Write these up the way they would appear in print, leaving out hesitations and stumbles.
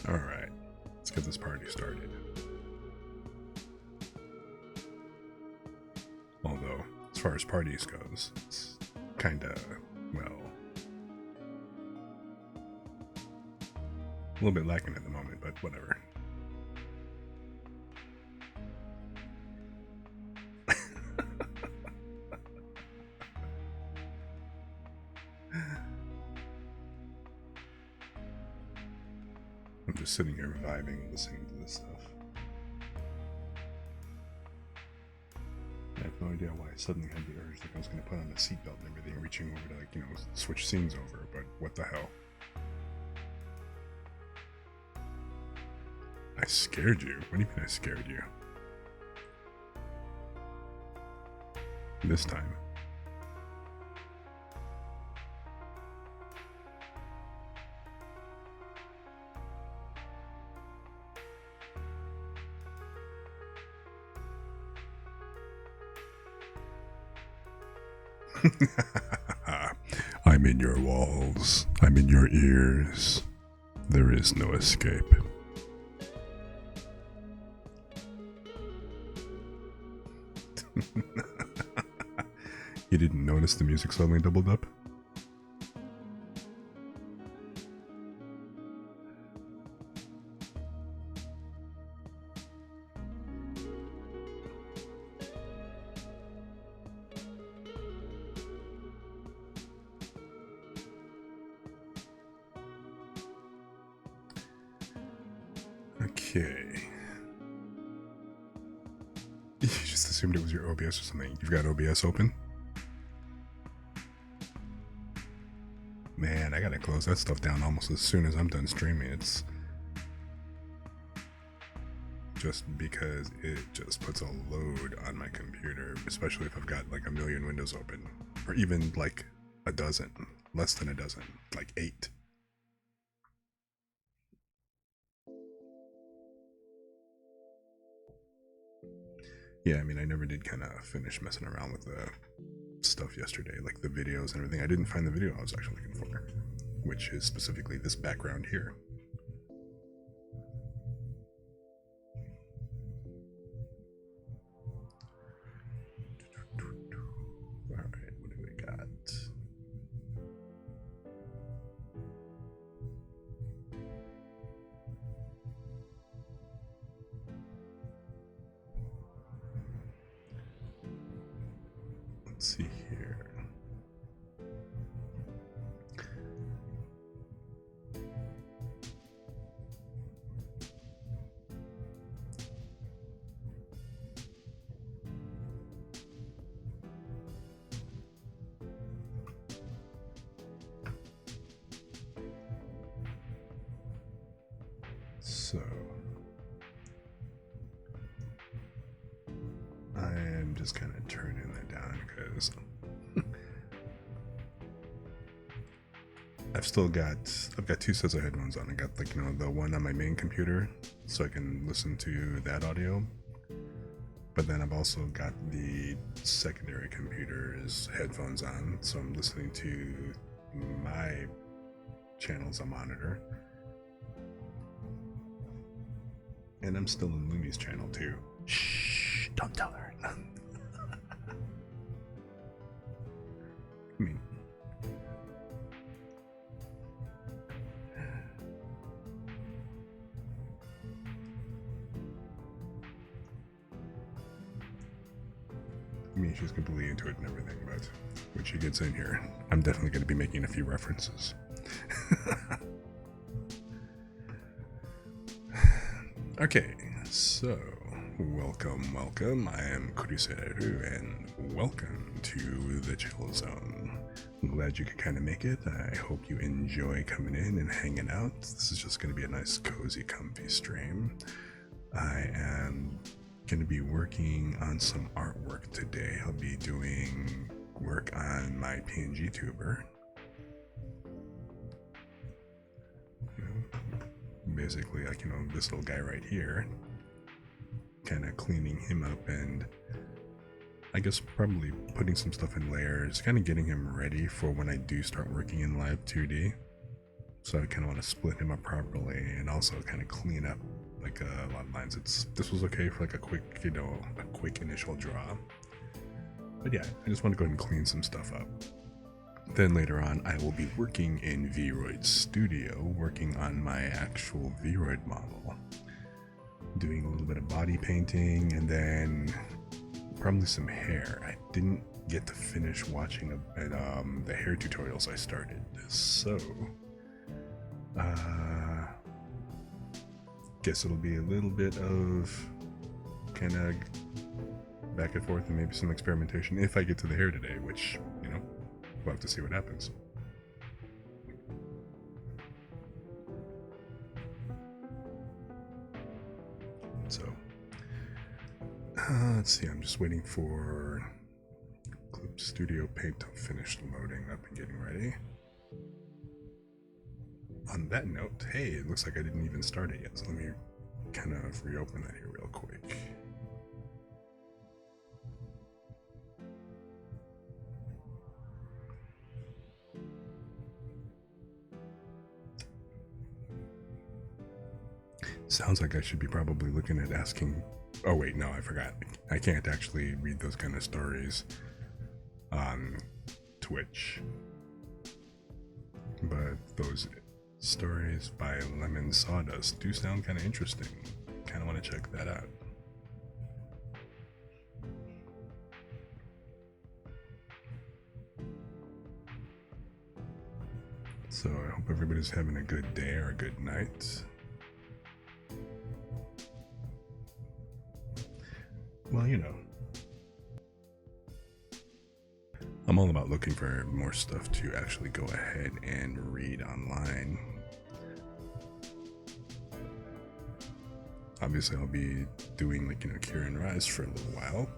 Alright, let's get this party started. Although, as far as parties goes, it's kinda, well, a little bit lacking at the moment, but whatever. I'm just sitting here vibing and listening to this stuff. I have no idea why I suddenly had the urge, like I was going to put on a seatbelt and everything, reaching over to, like, you know, switch scenes over, but what the hell? I scared you? What do you mean I scared you? This time. I'm in your walls. I'm in your ears. There is no escape. You didn't notice the music suddenly doubled up? Okay. You just assumed it was your OBS or something. You've got OBS open? Man, I gotta close that stuff down almost as soon as I'm done streaming. It's just because it just puts a load on my computer, especially if I've got like a million windows open, or even like a dozen, less than a dozen, like 8. Yeah, I mean, I never did kind of finish messing around with the stuff yesterday, like the videos and everything. I didn't find the video I was actually looking for, which is specifically this background here. Alright, what do we got? Let's see here. So I am just kind of turning that down because I've got 2 sets of headphones on. I got, like, you know, the one on my main computer so I can listen to that audio, but then I've also got the secondary computer's headphones on, so I'm listening to my channels on monitor. And I'm still in Lumi's channel too. Shh, don't tell her. I mean, she's completely into it and everything, but when she gets in here, I'm definitely going to be making a few references. Okay, so welcome. I am Kuruseru, and welcome to the Chill Zone. I'm glad you could kind of make it. I hope you enjoy coming in and hanging out. This is just going to be a nice, cozy, comfy stream. I am going to be working on some artwork today. I'll be doing work on my PNG tuber. Basically, like, you know, this little guy right here, kind of cleaning him up and I guess probably putting some stuff in layers, kind of getting him ready for when I do start working in live 2D. So I kind of want to split him up properly and also kind of clean up like a lot of lines. This was okay for like a quick, a quick initial draw. But yeah, I just want to go ahead and clean some stuff up. Then later on, I will be working in VRoid Studio, working on my actual VRoid model, doing a little bit of body painting, and then probably some hair. I didn't get to finish watching the hair tutorials I started, so guess it'll be a little bit of kind of back and forth and maybe some experimentation if I get to the hair today, which, we'll have to see what happens. So, let's see, I'm just waiting for Clip Studio Paint to finish loading up and getting ready. On that note, hey, it looks like I didn't even start it yet, so let me kind of reopen that here real quick. Sounds like I should be probably looking at asking... Oh wait, no, I forgot. I can't actually read those kind of stories on Twitch. But those stories by Lemon Sawdust do sound kind of interesting. Kind of want to check that out. So I hope everybody's having a good day or a good night. Well, I'm all about looking for more stuff to actually go ahead and read online. Obviously, I'll be doing Cure and Rise for a little while.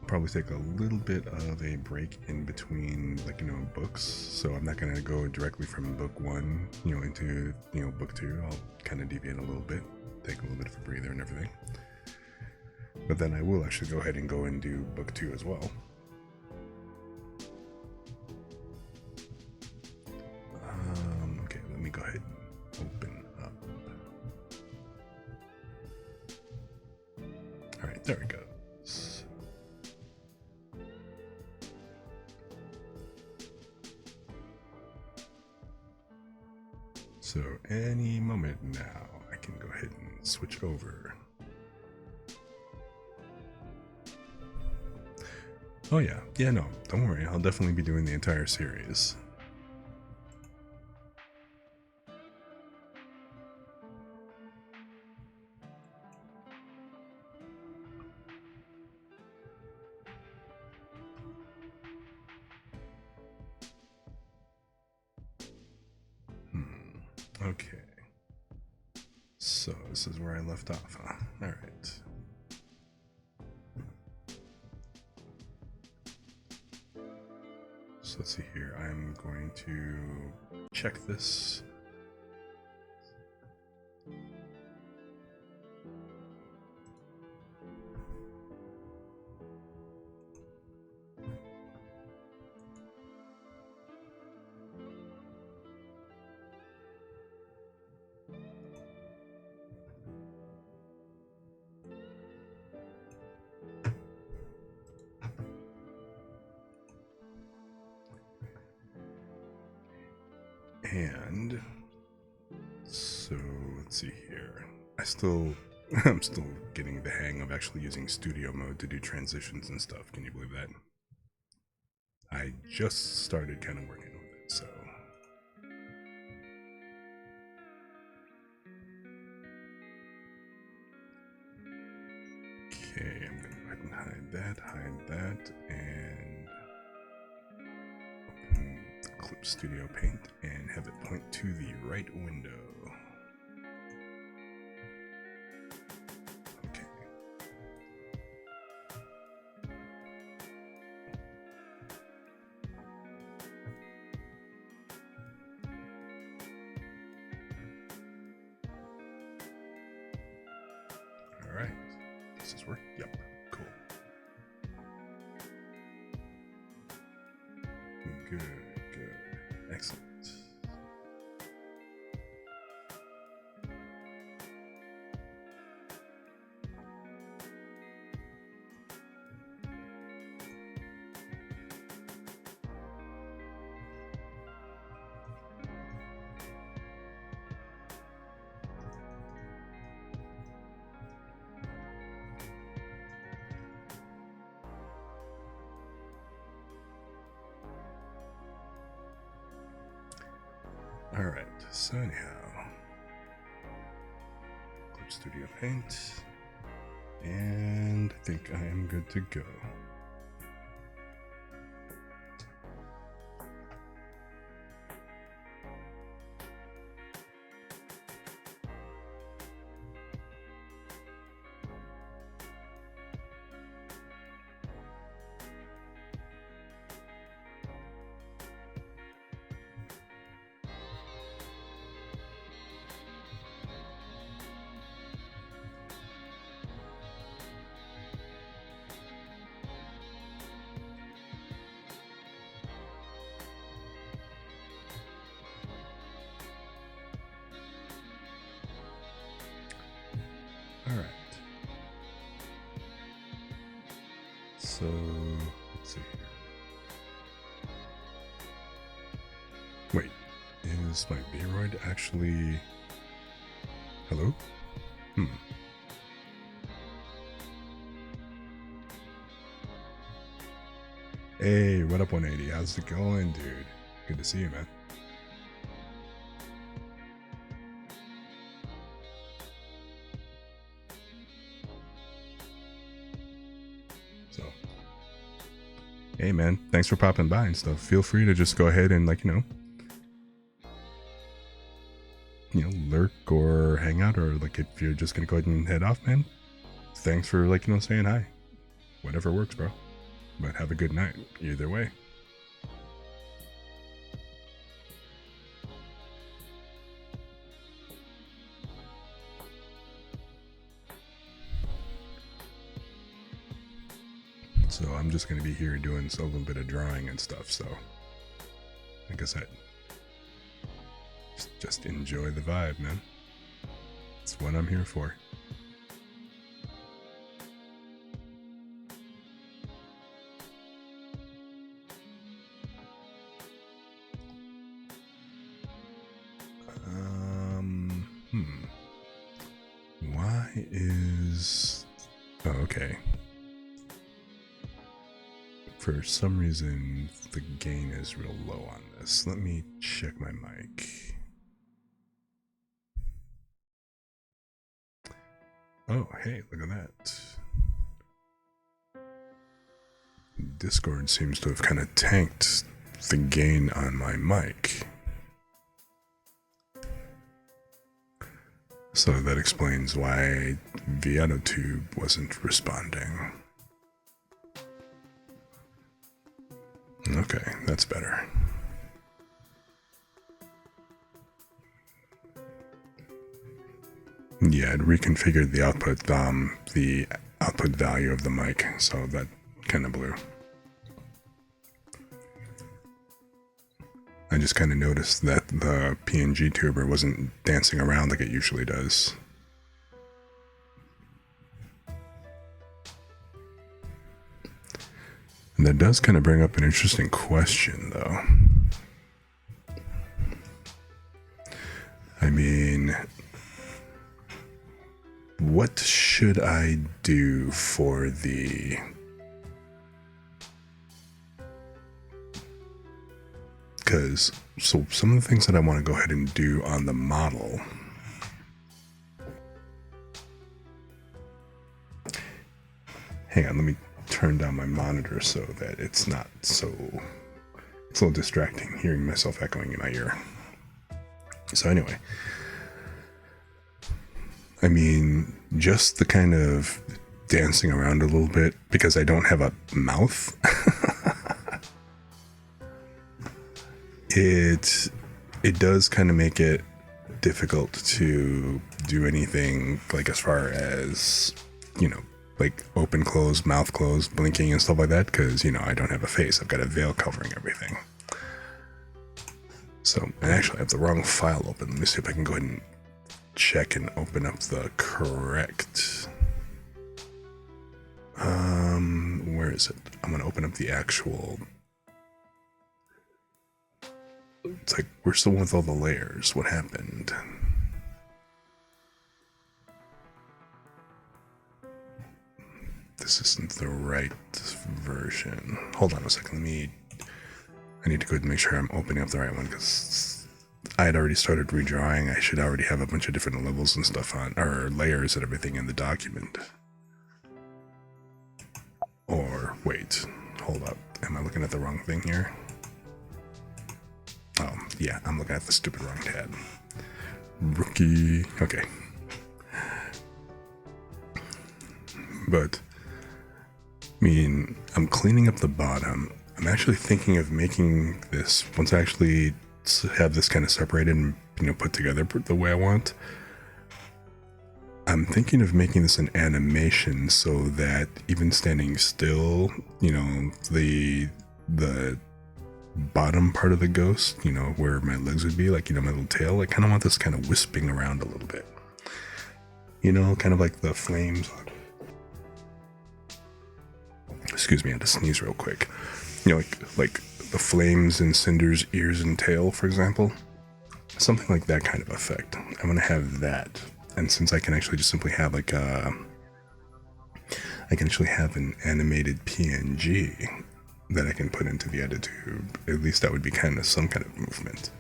Probably take a little bit of a break in between books, so I'm not gonna go directly from book 1 into book 2. I'll kind of deviate a little bit, take a little bit of a breather and everything, but then I will actually go ahead and go and do book 2 as well. Okay, let me go ahead and open up. All right, there it goes. So any moment now, I can go ahead and switch over. Oh yeah, no, don't worry, I'll definitely be doing the entire series. Okay. So this is where I left off, huh? All right. So let's see here. I'm going to check this. And so let's see here. I'm still getting the hang of actually using studio mode to do transitions and stuff. Can you believe that? I just started kind of working with it, so. Okay, I'm gonna go ahead and hide that, and open Clip Studio Paint and have it point to the right window. Okay. All right. Does this work? Yep. Cool. Good. Excellent. Alright, so anyhow, Clip Studio Paint, and I think I am good to go. Alright. So, let's see here. Wait, is my VRoid actually... Hello? Hey, what up 180? How's it going, dude? Good to see you, man. So, hey man, thanks for popping by and stuff. Feel free to just go ahead and, like, lurk or hang out, or like if you're just gonna go ahead and head off, man, thanks for, like, saying hi. Whatever works, bro. But have a good night either way. So I'm just going to be here doing a little bit of drawing and stuff, so like I said, just enjoy the vibe, man. It's what I'm here for. Why is... Oh, okay. For some reason, the gain is real low on this. Let me check my mic. Oh, hey, look at that. Discord seems to have kind of tanked the gain on my mic. So that explains why VRoid wasn't responding. Okay, that's better. Yeah, it reconfigured the output value of the mic, so that kind of blew. I just kind of noticed that the PNG tuber wasn't dancing around like it usually does. And that does kind of bring up an interesting question, though. I mean, what should I do for the... Because, so some of the things that I want to go ahead and do on the model. Hang on, let me turn down my monitor so that it's not so... It's a little distracting hearing myself echoing in my ear. So anyway, I mean, just the kind of dancing around a little bit, because I don't have a mouth. It does kind of make it difficult to do anything, like as far as, like open, close, mouth closed, blinking and stuff like that, because, I don't have a face. I've got a veil covering everything. So, and actually I have the wrong file open. Let me see if I can go ahead and check and open up the correct. Where is it? I'm gonna open up the actual. It's like, where's the one with all the layers? What happened? This isn't the right version. Hold on a second. I need to go ahead and make sure I'm opening up the right one, because I had already started redrawing. I should already have a bunch of different levels and stuff on, or layers and everything in the document. Or, wait, hold up. Am I looking at the wrong thing here? Oh, yeah, I'm looking at the stupid wrong tab. Rookie. Okay. But, I mean, I'm cleaning up the bottom. I'm actually thinking of making this, once I actually have this kind of separated and, you know, put together the way I want, I'm thinking of making this an animation so that even standing still, you know, the bottom part of the ghost, you know, where my legs would be, like, you know, my little tail, I kind of want this kind of wisping around a little bit. You know, kind of like the flames. Excuse me, I had to sneeze real quick. You know, like the flames in Cinder's ears and tail, for example. Something like that kind of effect. I'm going to have that. And since I can actually just simply have like I can actually have an animated PNG that I can put into the edit tube, at least that would be kind of some kind of movement.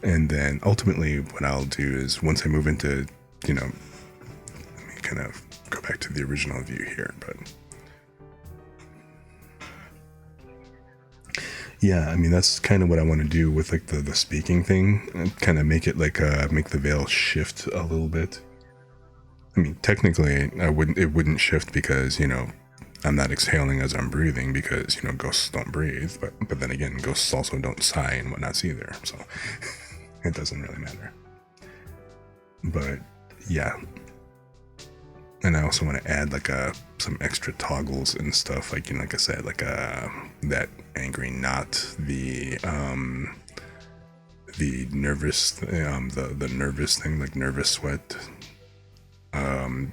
And then ultimately what I'll do is, once I move into, you know, let me kind of go back to the original view here, but yeah, I mean, that's kind of what I want to do with like the speaking thing, and kind of make it like make the veil shift a little bit. I mean, technically it wouldn't shift because, you know, I'm not exhaling as I'm breathing, because, you know, ghosts don't breathe, but then again, ghosts also don't sigh and whatnot either, so it doesn't really matter. But yeah. And I also want to add like some extra toggles and stuff, like, you know, like I said, like that angry knot, the nervous, the nervous thing, like nervous sweat,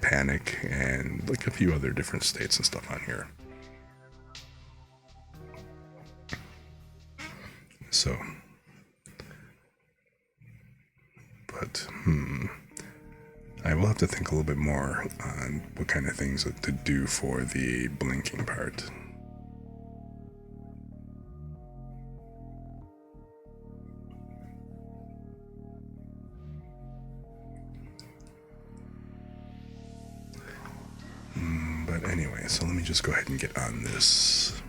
panic, and like a few other different states and stuff on here. So, but I will have to think a little bit more on what kind of things to do for the blinking part. But anyway, so let me just go ahead and get on this.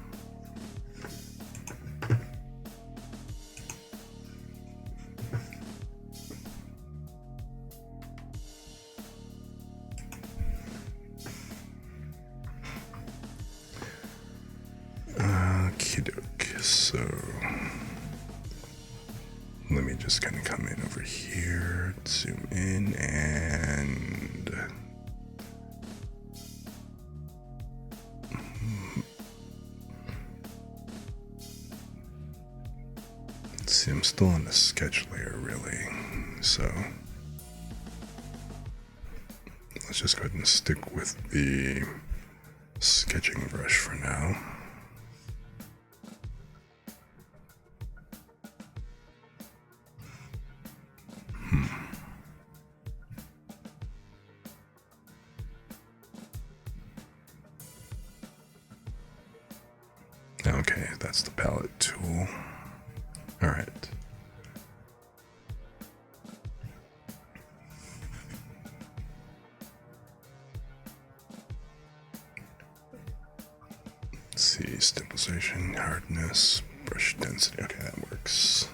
So let me just kind of come in over here, zoom in, and see, I'm still on the sketch layer really, so let's just go ahead and stick with the sketching brush for now. Okay, that's the palette tool. All right. Let's see, stabilization, hardness, brush density. Okay, that works.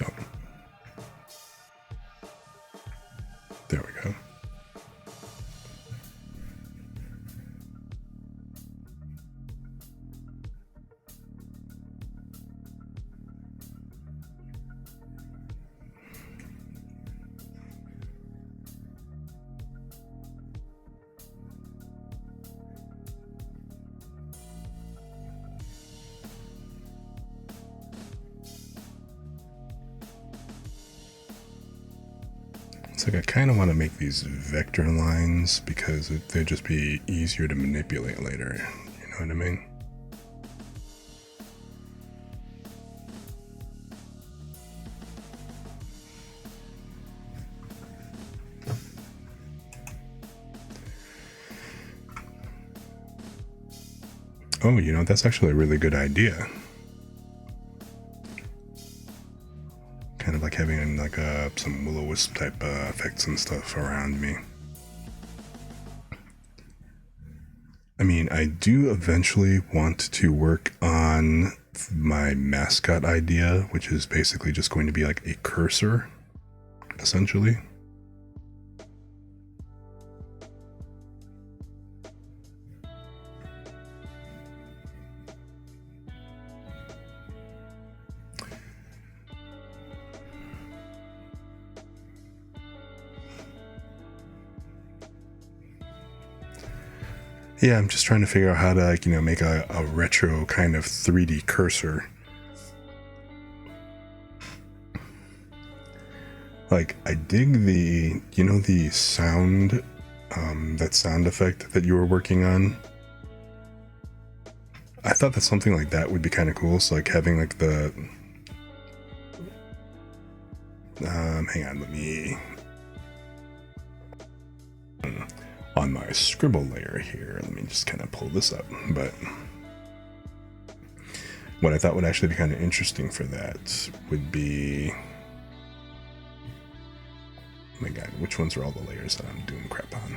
Oh. There we go. It's like I kind of want to make these vector lines because they'd just be easier to manipulate later. You know what I mean? Oh, you know, that's actually a really good idea. Kind of like having like some will-o-wisp type effects and stuff around me. I mean, I do eventually want to work on my mascot idea, which is basically just going to be like a cursor, essentially. Yeah, I'm just trying to figure out how to, like, you know, make a retro kind of 3D cursor. Like, I dig the, you know, the sound, that sound effect that you were working on. I thought that something like that would be kind of cool. So, like, having like the, hang on, let me, on my scribble layer here, let me just kind of pull this up. But what I thought would actually be kind of interesting for that would be, oh my god, which ones are all the layers that I'm doing crap on?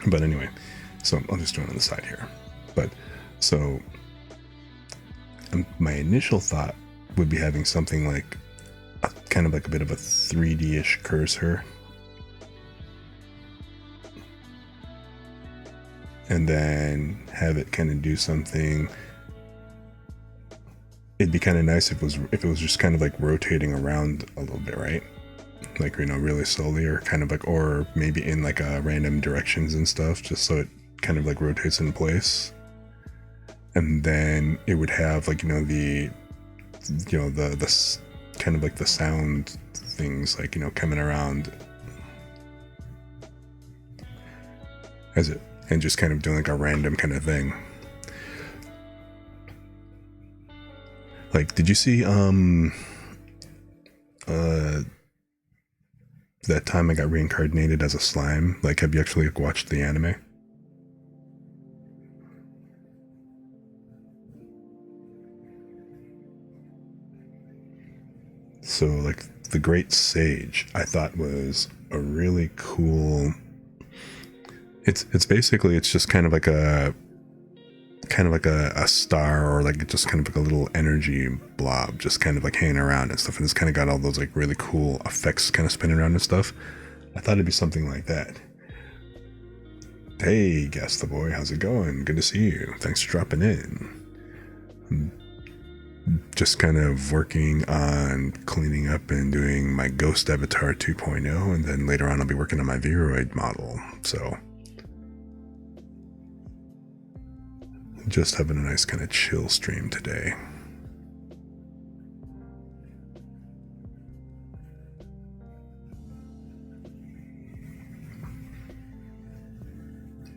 But anyway, so I'll just do it on the side here. But so my initial thought would be having something like kind of like a bit of a 3D-ish cursor, and then have it kind of do something. It'd be kind of nice if it was just kind of like rotating around a little bit, right? Like, you know, really slowly, or kind of like, or maybe in like random directions and stuff, just so it kind of like rotates in place. And then it would have like, you know, the kind of like the sound things, like, you know, coming around as it, and just kind of doing like a random kind of thing. Like, did you see that time I got reincarnated as a slime? Like, have you actually like watched the anime? So like the Great Sage, I thought was a really cool. It's basically, it's just kind of like a star, or like just kind of like a little energy blob, just kind of like hanging around and stuff. And it's kind of got all those like really cool effects kind of spinning around and stuff. I thought it'd be something like that. Hey, Guess the Boy, how's it going? Good to see you. Thanks for dropping in. Just kind of working on cleaning up and doing my Ghost Avatar 2.0, and then later on I'll be working on my VRoid model. So just having a nice kind of chill stream today.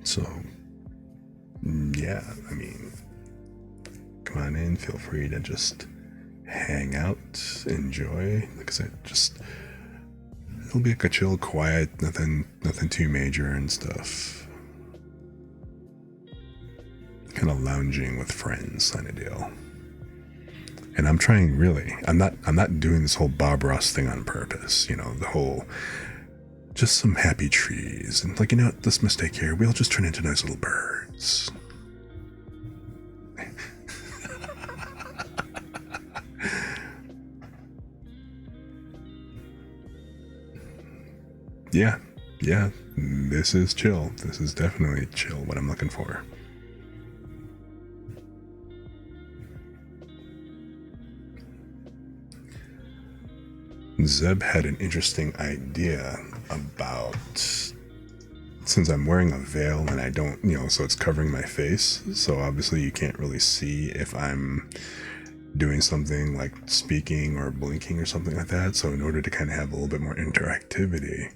So yeah, I mean, come on in, feel free to just hang out, enjoy. Like I said, just, it'll be like a chill, quiet, nothing too major and stuff. Kind of lounging with friends kind of deal. And I'm trying, really, I'm not doing this whole Bob Ross thing on purpose, you know, the whole just some happy trees and, like, you know, this mistake here, we'll just turn into nice little birds. Yeah, this is chill. This is definitely chill, what I'm looking for. Zeb had an interesting idea about, since I'm wearing a veil and I don't, you know, so it's covering my face, so obviously you can't really see if I'm doing something like speaking or blinking or something like that. So in order to kind of have a little bit more interactivity,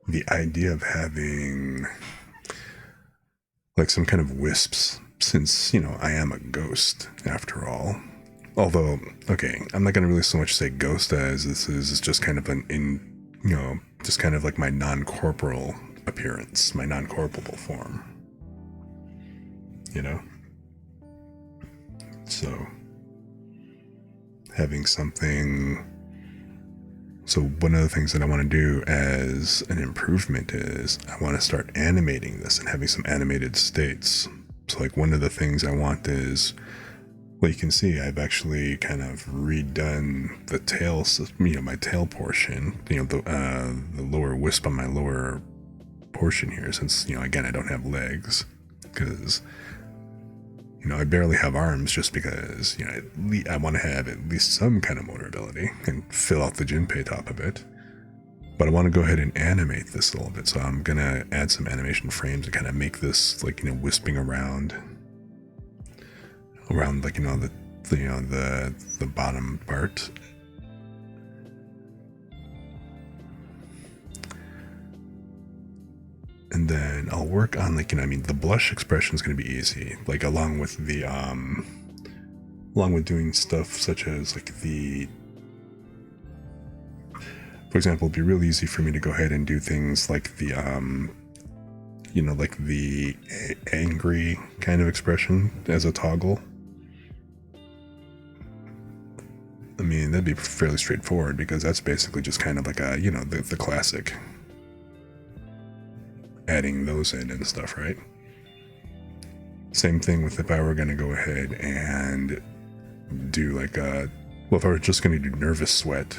the idea of having like some kind of wisps, since, you know, I am a ghost after all. Although, okay, I'm not going to really so much say ghost as this is just kind of just kind of like my non-corporal appearance, my non-corporeal form, you know? So, having something. So one of the things that I want to do as an improvement is I want to start animating this and having some animated states. So like one of the things I want is, well, you can see I've actually kind of redone the tail, you know, my tail portion, you know, the lower wisp on my lower portion here, since, you know, again, I don't have legs, because, you know, I barely have arms, just because, you know, I want to have at least some kind of motor ability and fill out the Jinpei top of it. But I want to go ahead and animate this a little bit, so I'm gonna add some animation frames and kind of make this, like, you know, wisping around like, you know, the bottom part. And then I'll work on, like, you know, I mean, the blush expression is going to be easy, like, along with doing stuff such as, like, for example, it'd be really easy for me to go ahead and do things like the, you know, like the angry kind of expression as a toggle. I mean, that'd be fairly straightforward, because that's basically just kind of like a, you know, the classic. Adding those in and stuff, right? Same thing with if I were going to go ahead and do like if I were just going to do nervous sweat,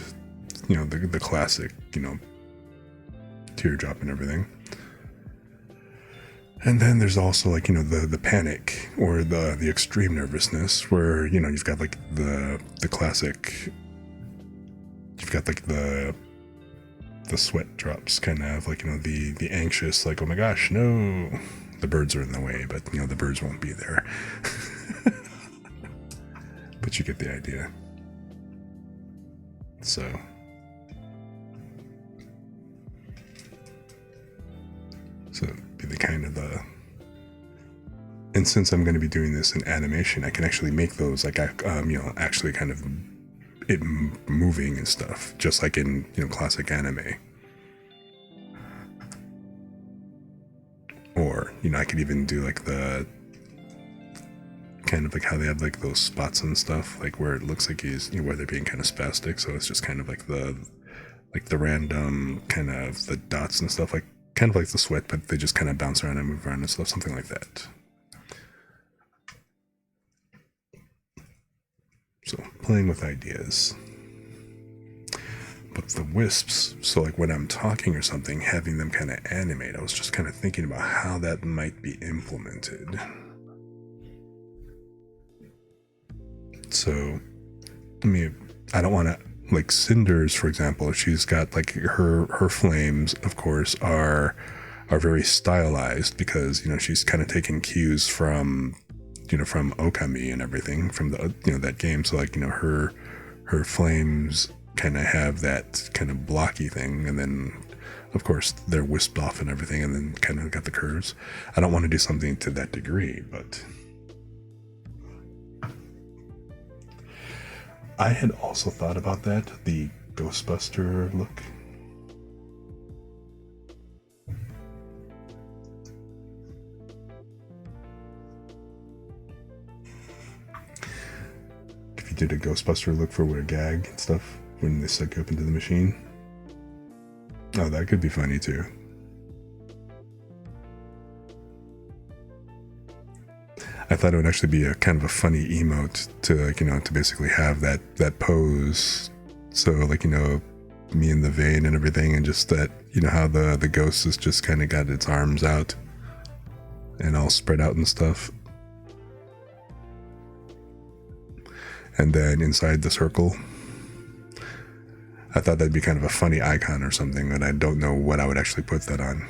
you know, the classic, you know, teardrop and everything. And then there's also, like, you know, the panic or the extreme nervousness, where, you know, you've got like the classic, you've got like the sweat drops, kind of like, you know, the anxious, like, oh my gosh, no, the birds are in the way, but, you know, the birds won't be there. But you get the idea. So be the kind of and since I'm going to be doing this in animation, I can actually make those, like, you know, actually kind of it moving and stuff, just like in, you know, classic anime. Or, you know, I could even do like the kind of like how they have like those spots and stuff, like where it looks like he's, you know, where they're being kind of spastic, so it's just kind of like the random kind of the dots and stuff, like kind of like the sweat, but they just kind of bounce around and move around and stuff, something like that. So playing with ideas. But the wisps, so like when I'm talking or something, having them kind of animate, I was just kind of thinking about how that might be implemented. So, I mean, I don't want to, like Cinders, for example, she's got like her flames, of course, are very stylized, because, you know, she's kind of taking cues from, you know, from Okami and everything, from the, you know, that game. So, like, you know, her flames kind of have that kind of blocky thing, and then of course they're wisped off and everything, and then kind of got the curves. I don't want to do something to that degree, but I had also thought about that, the Ghostbuster look. If you did a Ghostbuster look for with a gag and stuff when they suck you up into the machine. Oh, that could be funny too. I thought it would actually be a kind of a funny emote to, like, you know, to basically have that pose. So, like, you know, me in the vein and everything, and just that, you know, how the ghost has just kind of got its arms out and all spread out and stuff. And then inside the circle, I thought that'd be kind of a funny icon or something, but I don't know what I would actually put that on.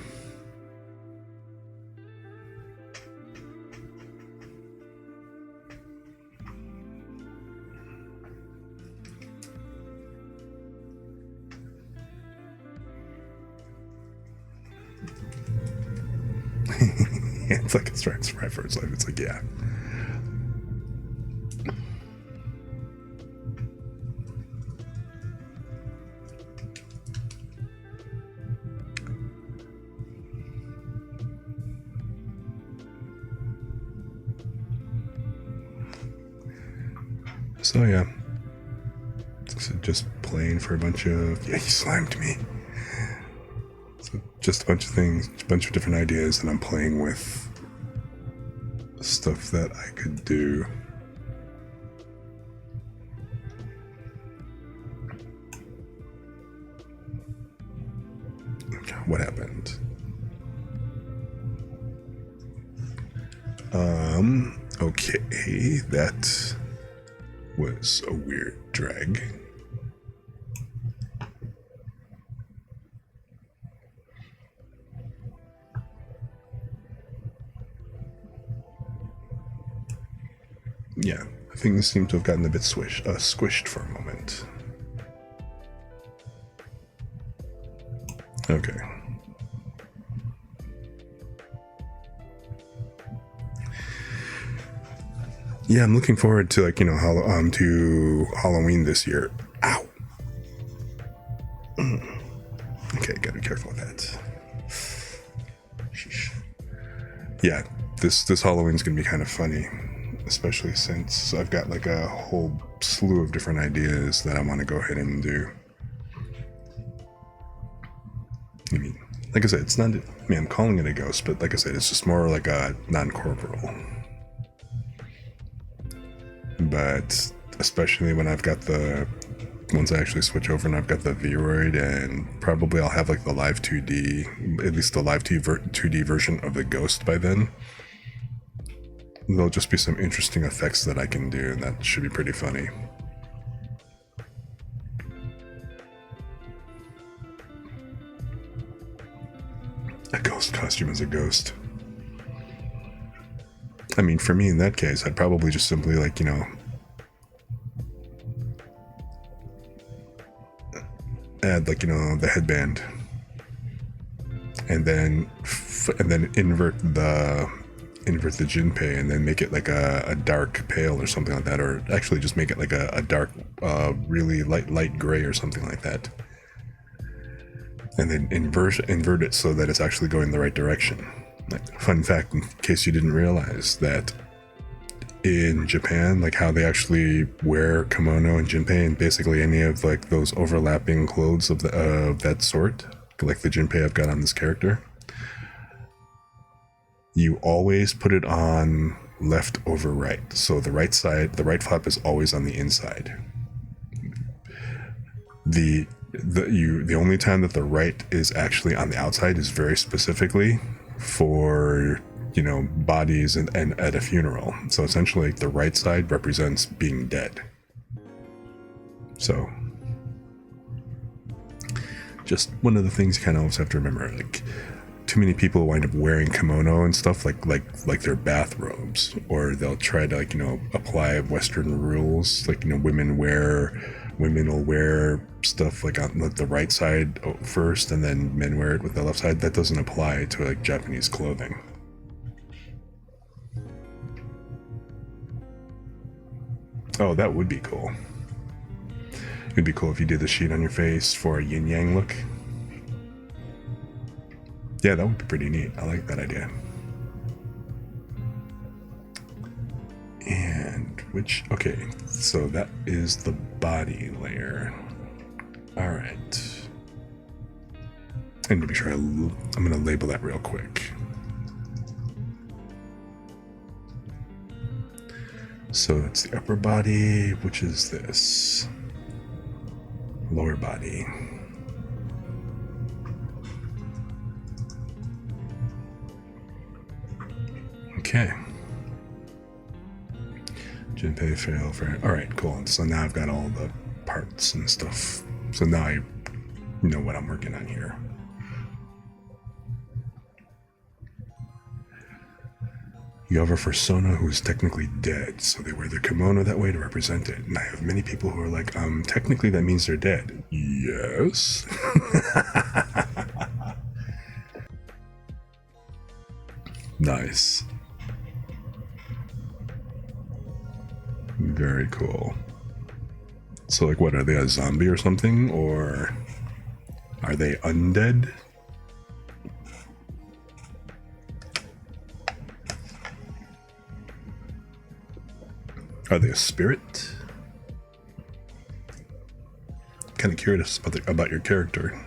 It's like it's trying to survive for its life. It's like, yeah. So yeah, so just playing for a bunch of, yeah, he slimed me. So just a bunch of things, a bunch of different ideas that I'm playing with, stuff that I could do. Okay, what happened? Okay, that was a weird drag. Yeah, things seem to have gotten a bit squished for a moment. Okay. Yeah, I'm looking forward to, like, you know, to Halloween this year. Ow. Okay, gotta be careful with that. Sheesh. Yeah, this Halloween's gonna be kind of funny, especially since I've got like a whole slew of different ideas that I want to go ahead and do. I mean, like I said, it's not. I mean, I'm calling it a ghost, but like I said, it's just more like a non-corporeal. But especially when I've got once I actually switch over and I've got the VRoid, and probably I'll have like the live 2D, at least the live 2D version of the ghost by then. There'll just be some interesting effects that I can do, and that should be pretty funny. A ghost costume as a ghost. I mean, for me in that case, I'd probably just simply, like, you know, add, like, you know, the headband, and then invert the Jinpei, and then make it like a dark pale or something like that, or actually just make it like a dark, really light gray or something like that, and then invert it so that it's actually going the right direction. Like, fun fact, in case you didn't realize, that in Japan, like how they actually wear kimono and jinpei and basically any of like those overlapping clothes of that sort, like the jinpei I've got on this character, you always put it on left over right. So the right side, the right flap is always on the inside. The only time that the right is actually on the outside is very specifically for, you know, bodies and at a funeral. So essentially the right side represents being dead. So just one of the things you kind of always have to remember, like, too many people wind up wearing kimono and stuff like their bathrobes, or they'll try to, like, you know, apply Western rules, like, you know, women will wear stuff like on the right side first, and then men wear it with the left side. That doesn't apply to like Japanese clothing. Oh, that would be cool. It'd be cool if you did the sheet on your face for a yin yang look. Yeah, that would be pretty neat. I like that idea. And okay, so that is the body layer. All right. And to be sure, I'm going to label that real quick. So it's the upper body, which is this. Lower body. Okay. Jinpei fail for. Alright, cool. So now I've got all the parts and stuff. So now I know what I'm working on here. You have a persona who is technically dead, so they wear their kimono that way to represent it. And I have many people who are like, technically that means they're dead. Yes. Nice. Very cool. So, like, what, are they a zombie or something? Or are they undead? Are they a spirit? Kind of curious about your character.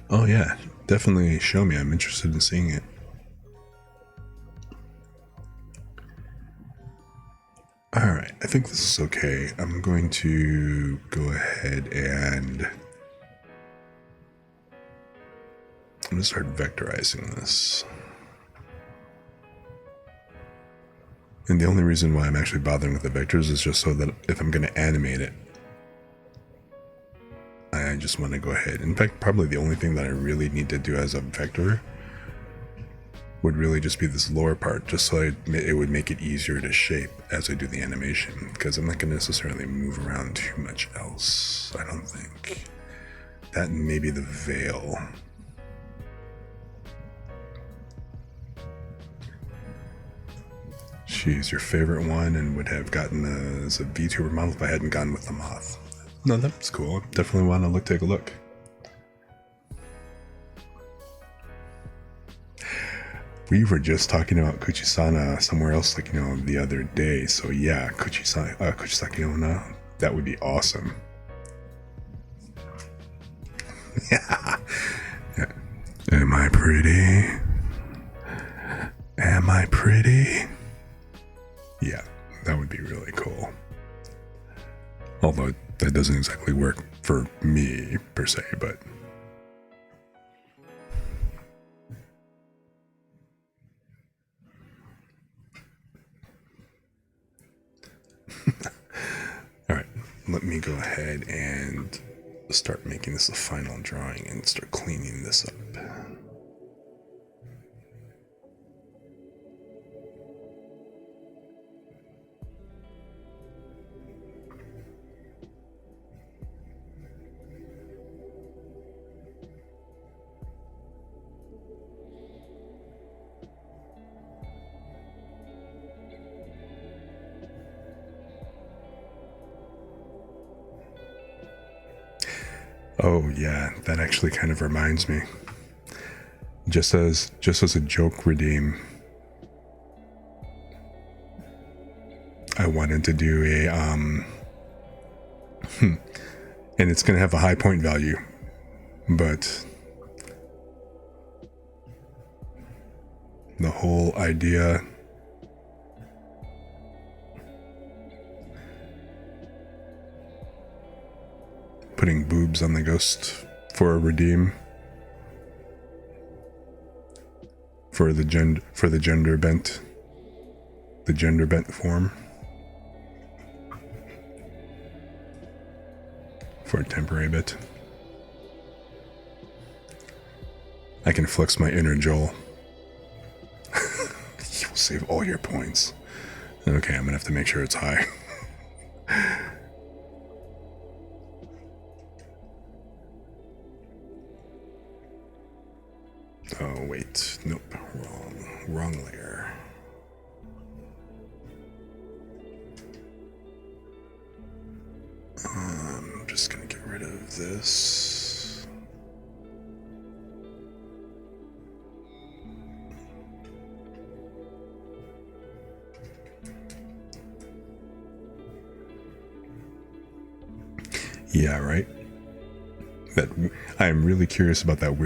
Oh yeah, definitely show me. I'm interested in seeing it. Alright, I think this is okay. I'm going to go ahead and I'm going to start vectorizing this. And the only reason why I'm actually bothering with the vectors is just so that if I'm going to animate it, I just want to go ahead. In fact, probably the only thing that I really need to do as a vector would really just be this lower part, just so it would make it easier to shape as I do the animation, because I'm not going to necessarily move around too much else, I don't think. That and maybe the veil. She's your favorite one and would have gotten as a VTuber model if I hadn't gone with the moth. No, that's cool. Definitely want to take a look. We were just talking about Kuchisana somewhere else, like, the other day. So yeah, Kuchisaki Onna, that would be awesome. Yeah. Am I pretty? Am I pretty? Yeah, that would be really cool. Although that doesn't exactly work for me per se, but all right, let me go ahead and start making this a final drawing and start cleaning this up. Oh yeah, that actually kind of reminds me. Just as a joke redeem, I wanted to do a and it's gonna have a high point value, but the whole idea putting boobs on the ghost for a redeem for the gender bent form for a temporary bit. I can flex my inner Joel. You will save all your points. Okay, I'm gonna have to make sure it's high. Oh wait, nope, wrong layer. I'm just gonna get rid of this. Yeah, right. That I am really curious about that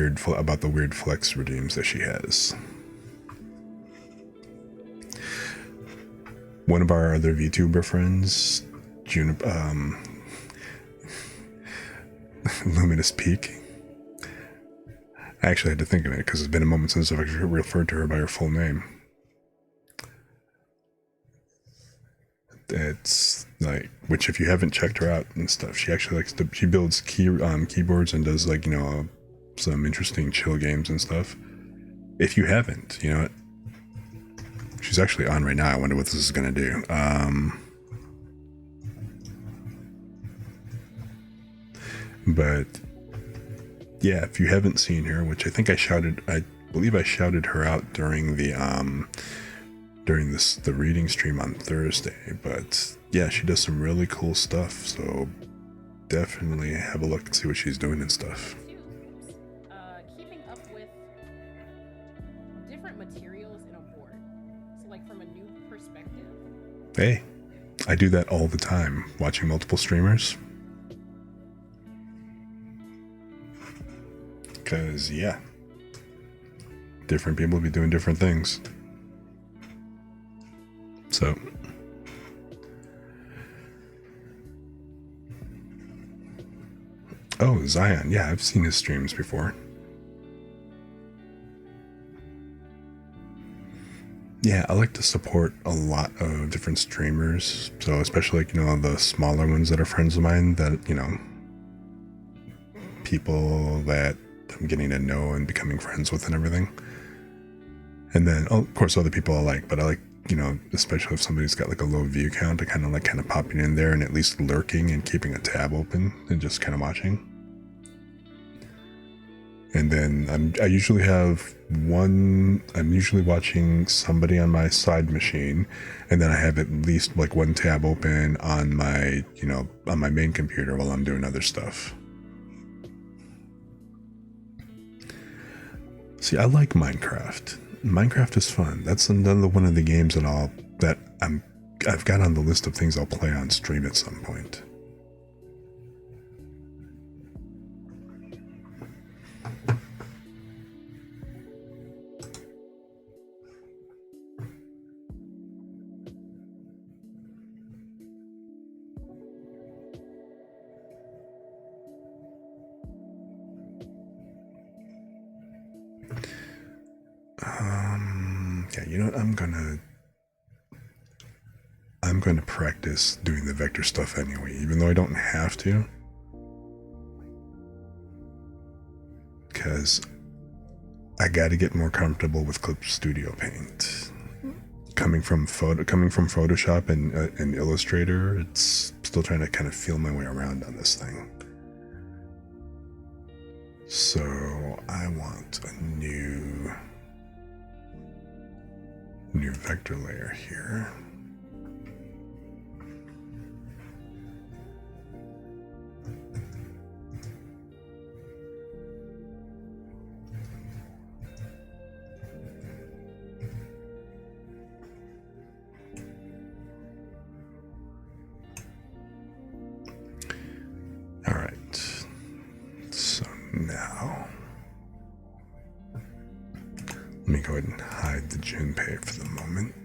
the weird flex redeems that she has. One of our other VTuber friends, Luminous Peak. I actually had to think of it because it's been a moment since I've actually referred to her by her full name. It's like, which if you haven't checked her out and stuff, she actually she builds keyboards and does some interesting chill games and stuff. If you haven't, she's actually on right now. I wonder what this is going to do. But yeah, if you haven't seen her, which I think I believe I shouted her out during the reading stream on Thursday. But yeah, she does some really cool stuff. So definitely have a look and see what she's doing and stuff. Keeping up with different materials in a board. So like from a new perspective. Hey, I do that all the time, watching multiple streamers. Because, yeah, different people will be doing different things. So, oh, Zion. Yeah, I've seen his streams before. Yeah, I like to support a lot of different streamers. So, especially, like, the smaller ones that are friends of mine that, people that I'm getting to know and becoming friends with and everything. And then, of course, other people I like, but I like, especially if somebody's got like a low view count, I kind of popping in there and at least lurking and keeping a tab open and just kind of watching. And then I usually have I'm usually watching somebody on my side machine, and then I have at least like one tab open on my, on my main computer while I'm doing other stuff. See, I like Minecraft. Minecraft is fun. That's another one of the games that I've got on the list of things I'll play on stream at some point. Yeah, you know what? I'm going to practice doing the vector stuff anyway, even though I don't have to. Because I got to get more comfortable with Clip Studio Paint. Coming from Photoshop and Illustrator, it's still trying to kind of feel my way around on this thing. So I want a new vector layer here. All right. So now let me go ahead and hide the Junpei for the moment.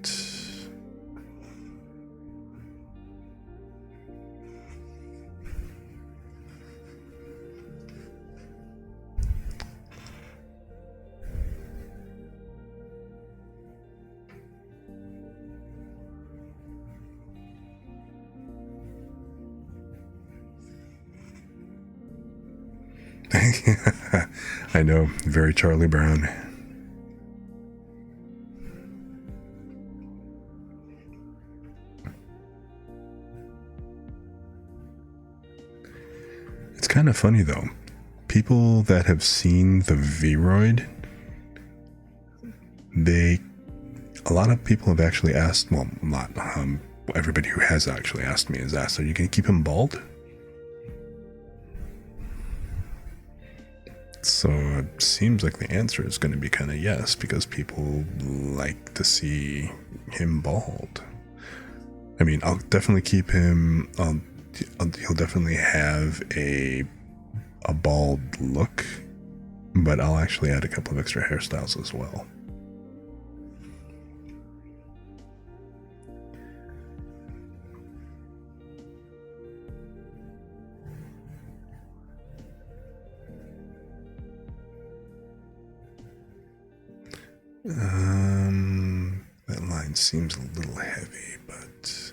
I know, very Charlie Brown. It's kind of funny though. People that have seen the VRoid, a lot of people have actually asked, well, not everybody who has actually asked me has asked, are you going to keep him bald? So it seems like the answer is going to be kind of yes, because people like to see him bald. I mean, I'll definitely keep him. He'll definitely have a bald look, but I'll actually add a couple of extra hairstyles as well. That line seems a little heavy, but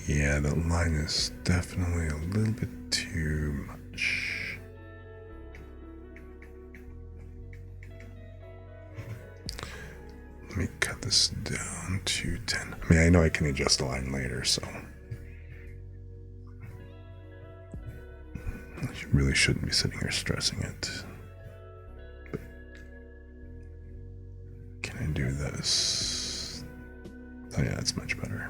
Yeah, the line is definitely a little bit too much. Let me cut this down to 10. I mean, I know I can adjust the line later, so you really shouldn't be sitting here stressing it. But can I do this? Oh yeah, it's much better.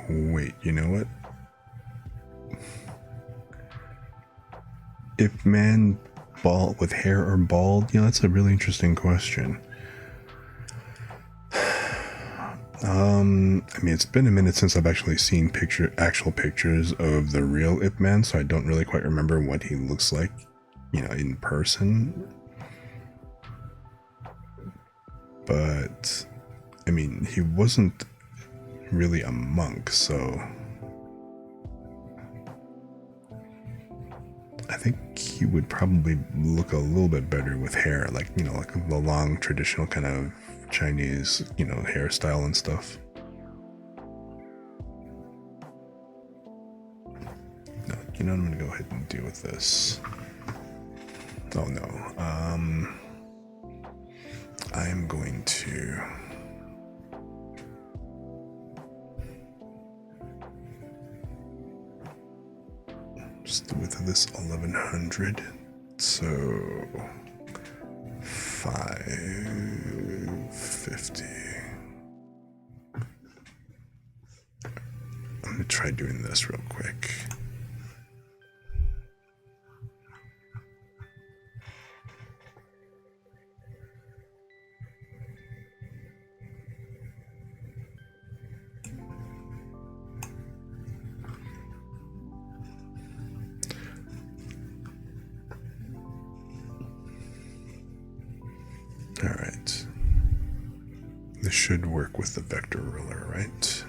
Wait, you know what? If man bald with hair or bald, that's a really interesting question. I mean, it's been a minute since I've actually seen actual pictures of the real Ip Man, so I don't really quite remember what he looks like, in person. But, I mean, he wasn't really a monk, so I think he would probably look a little bit better with hair, like the long traditional kind of Chinese, hairstyle and stuff. No, I'm gonna go ahead and deal with this. Oh no. I'm going to just the width of this 1100, so 550. I'm gonna try doing this real quick. All right. This should work with the vector ruler, right?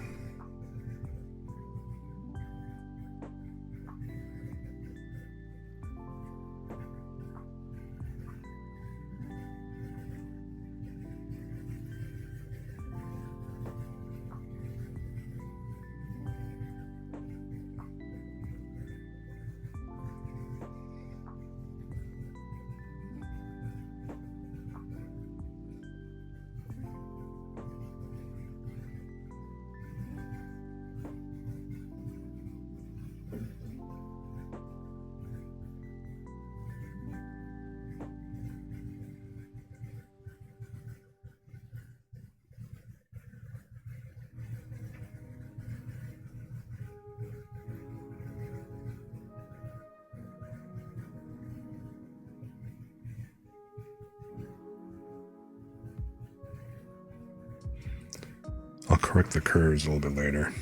I'll correct the curves a little bit later.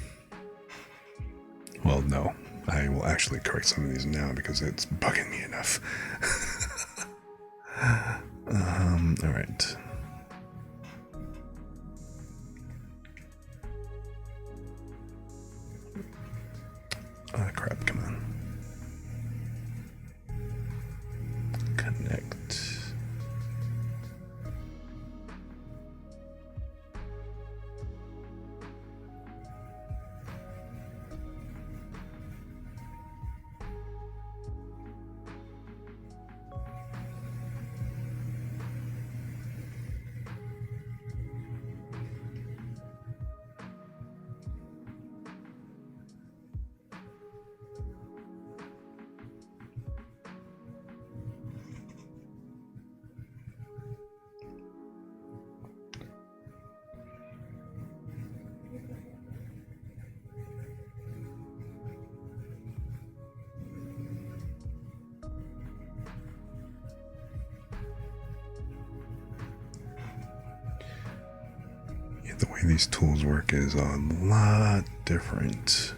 Well, no. I will actually correct some of these now because it's bugging me enough. Alright. Crap, come on. Connect. the way these tools work is a lot different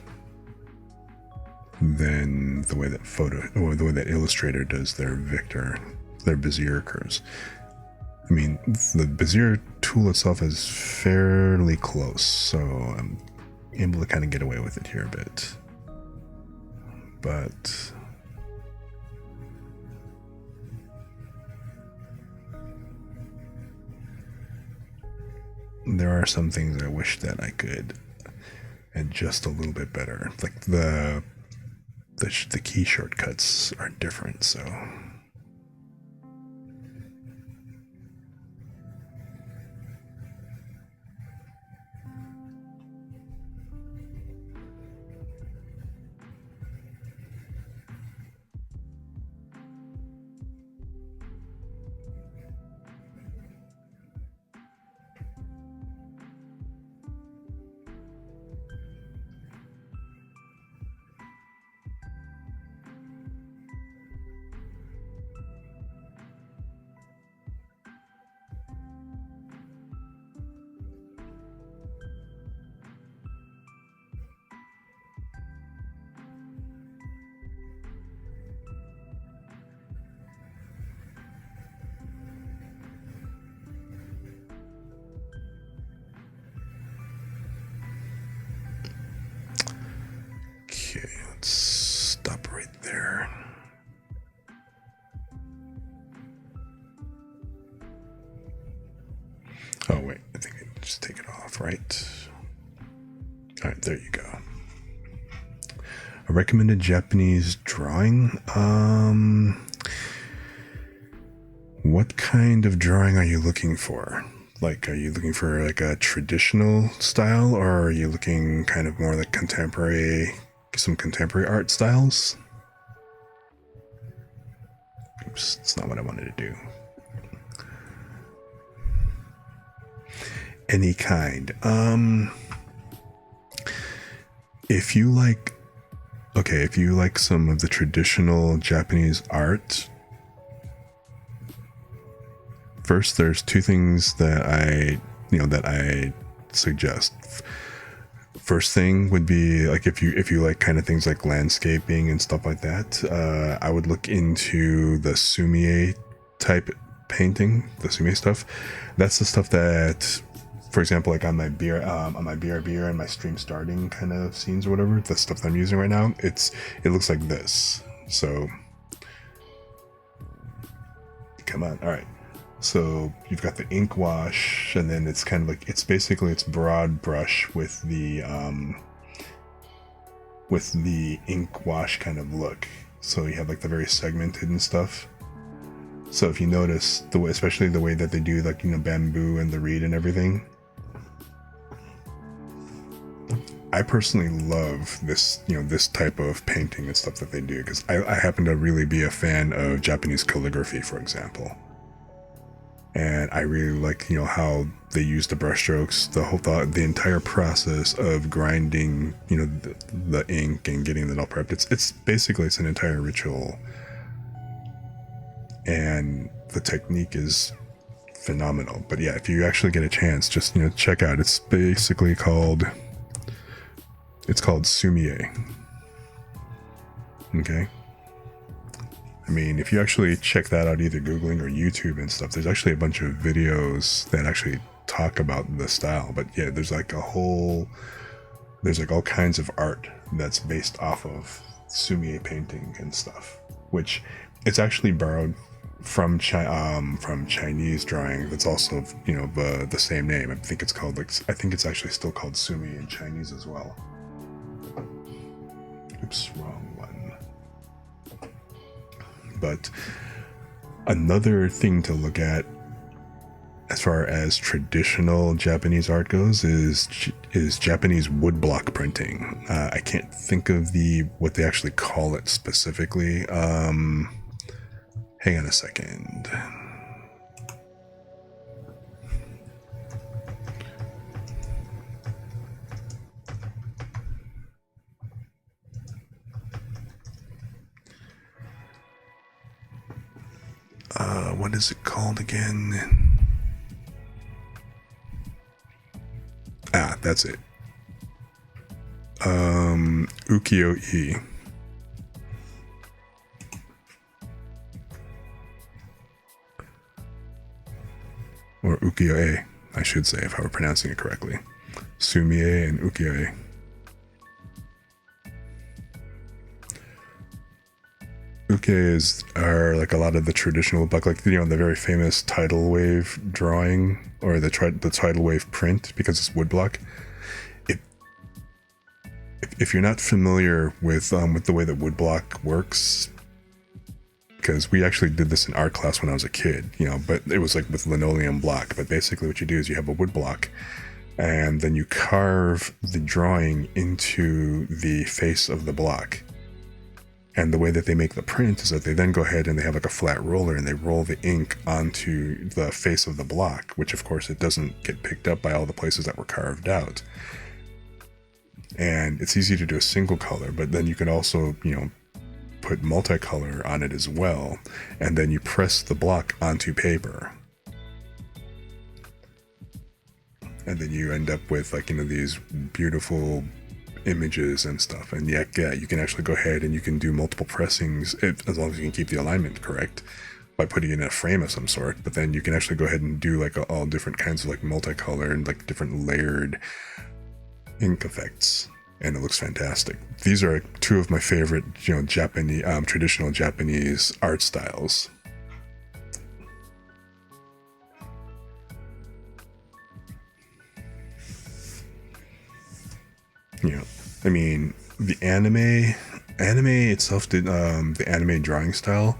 than the way that the way that Illustrator does their Bezier curves. I mean, the Bezier tool itself is fairly close, so I'm able to kind of get away with it here a bit. But there are some things I wish that I could adjust a little bit better. Like the key shortcuts are different, so okay, let's stop right there. Oh wait, I think I just take it off, right? All right, there you go. A recommended Japanese drawing. What kind of drawing are you looking for? Like, are you looking for like a traditional style, or are you looking kind of more like some contemporary art styles? Oops, that's not what I wanted to do. Any kind. If you like some of the traditional Japanese art, first there's two things that I suggest. First thing would be like if you like kind of things like landscaping and stuff like that, I would look into the sumie type painting, the sumie stuff. That's the stuff that, for example, like on my BRB and my stream starting kind of scenes or whatever, the stuff that I'm using right now, it looks like this. So come on, all right. So you've got the ink wash, and then it's kind of like it's broad brush with the ink wash kind of look. So you have like the very segmented and stuff. So if you notice especially the way that they do like bamboo and the reed and everything, I personally love this this type of painting and stuff that they do, because I happen to really be a fan of Japanese calligraphy, for example. And I really like, how they use the brushstrokes, the entire process of grinding, the ink and getting it all prepped. It's an entire ritual, and the technique is phenomenal. But yeah, if you actually get a chance, just check out. It's basically called sumie. Okay. I mean, if you actually check that out, either Googling or YouTube and stuff, there's actually a bunch of videos that actually talk about the style. But yeah, there's like all kinds of art that's based off of sumie painting and stuff, which it's actually borrowed from Chinese drawing. That's also the same name. I think it's actually still called sumie in Chinese as well. Oops, wrong one. But another thing to look at as far as traditional Japanese art goes is Japanese woodblock printing. I can't think of what they actually call it specifically. Hang on a second. What is it called again? that's it. Ukiyo-e. Or ukiyo-e, I should say, if I were pronouncing it correctly. Sumie and ukiyo-e. Ukiyo-es are like a lot of the traditional block, like, you know, the very famous tidal wave drawing, or the tidal wave print, because it's woodblock. If you're not familiar with the way that woodblock works, because we actually did this in art class when I was a kid, you know, but it was like with linoleum block. But basically what you do is you have a wood block, and then you carve the drawing into the face of the block. And the way that they make the print is that they then go ahead and they have like a flat roller, and they roll the ink onto the face of the block, which of course it doesn't get picked up by all the places that were carved out. And it's easy to do a single color, but then you can also, you know, put multicolor on it as well, and then you press the block onto paper, and then you end up with, like, you know, these beautiful images and stuff. And yeah, you can actually go ahead and you can do multiple pressings, as long as you can keep the alignment correct, by putting it in a frame of some sort. But then you can actually go ahead and do like all different kinds of like multicolor and like different layered ink effects, and it looks fantastic. These are two of my favorite, you know, Japanese traditional Japanese art styles. You know, I mean, the anime itself did, the anime drawing style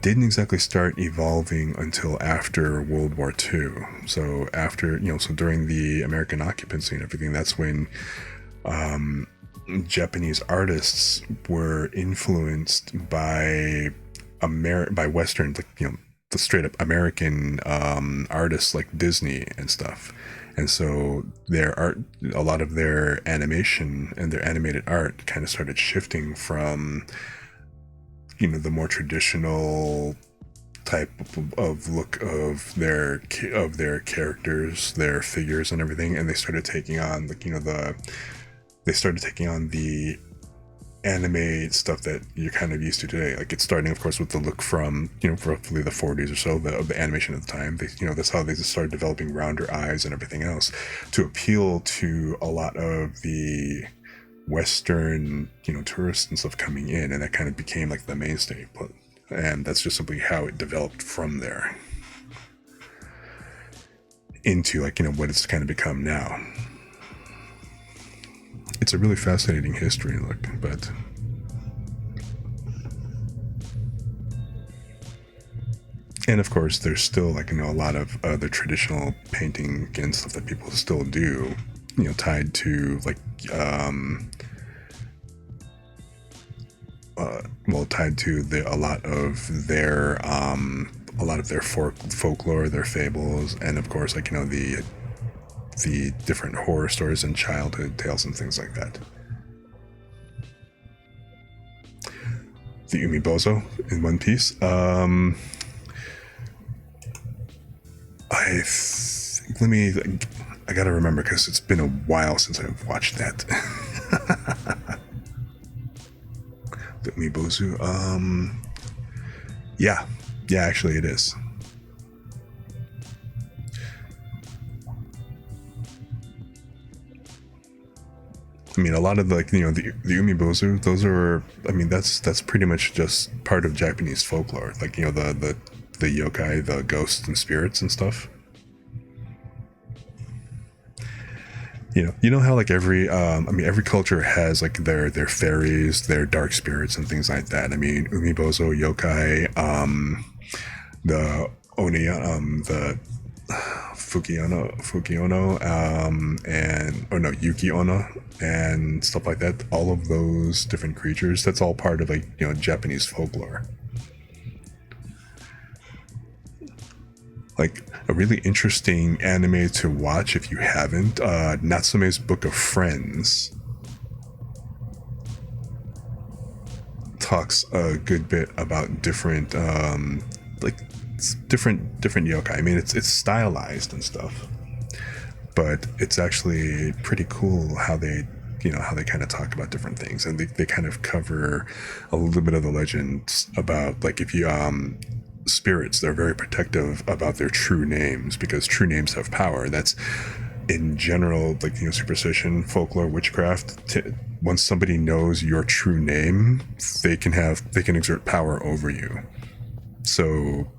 didn't exactly start evolving until after World War II. So after, you know, so during the American occupancy and everything, that's when Japanese artists were influenced by Western, like, you know, the straight up American artists like Disney and stuff. And so their art, a lot of their animation and their animated art kind of started shifting from, you know, the more traditional type of look of their characters, their figures and everything, and they started taking on, like, you know, the anime stuff that you're kind of used to today. Like, it's starting, of course, with the look from, you know, roughly the 40s or so of the animation at the time. They, you know, that's how they just started developing rounder eyes and everything else to appeal to a lot of the Western, you know, tourists and stuff coming in, and that kind of became like the mainstay. And that's just simply how it developed from there into, like, you know, what it's kind of become now. It's a really fascinating history look, but and of course there's still, like, you know, a lot of other traditional painting and stuff that people still do, you know, tied to, like, tied to a lot of their folklore, their fables, and of course, like, you know, the different horror stories and childhood tales and things like that. The Umibozo in One Piece. I gotta remember, because it's been a while since I've watched that. The Umibozu. Yeah, actually it is. I mean, a lot of the, like, you know, the Umibozu, those are, I mean, that's pretty much just part of Japanese folklore. Like, you know, the yokai, the ghosts and spirits and stuff. You know how, like, every culture has, like, their fairies, their dark spirits and things like that. I mean, Umibozo, yokai, the Oni, the Fukiono, Yuki-onna, and stuff like that. All of those different creatures, that's all part of, like, you know, Japanese folklore. Like, a really interesting anime to watch if you haven't, Natsume's Book of Friends talks a good bit about different different yokai. I mean, it's stylized and stuff, but it's actually pretty cool how they how they kind of talk about different things, and they kind of cover a little bit of the legends about, like, if you spirits, they're very protective about their true names because true names have power. That's in general, like, superstition, folklore, witchcraft. Once somebody knows your true name, they can exert power over you. So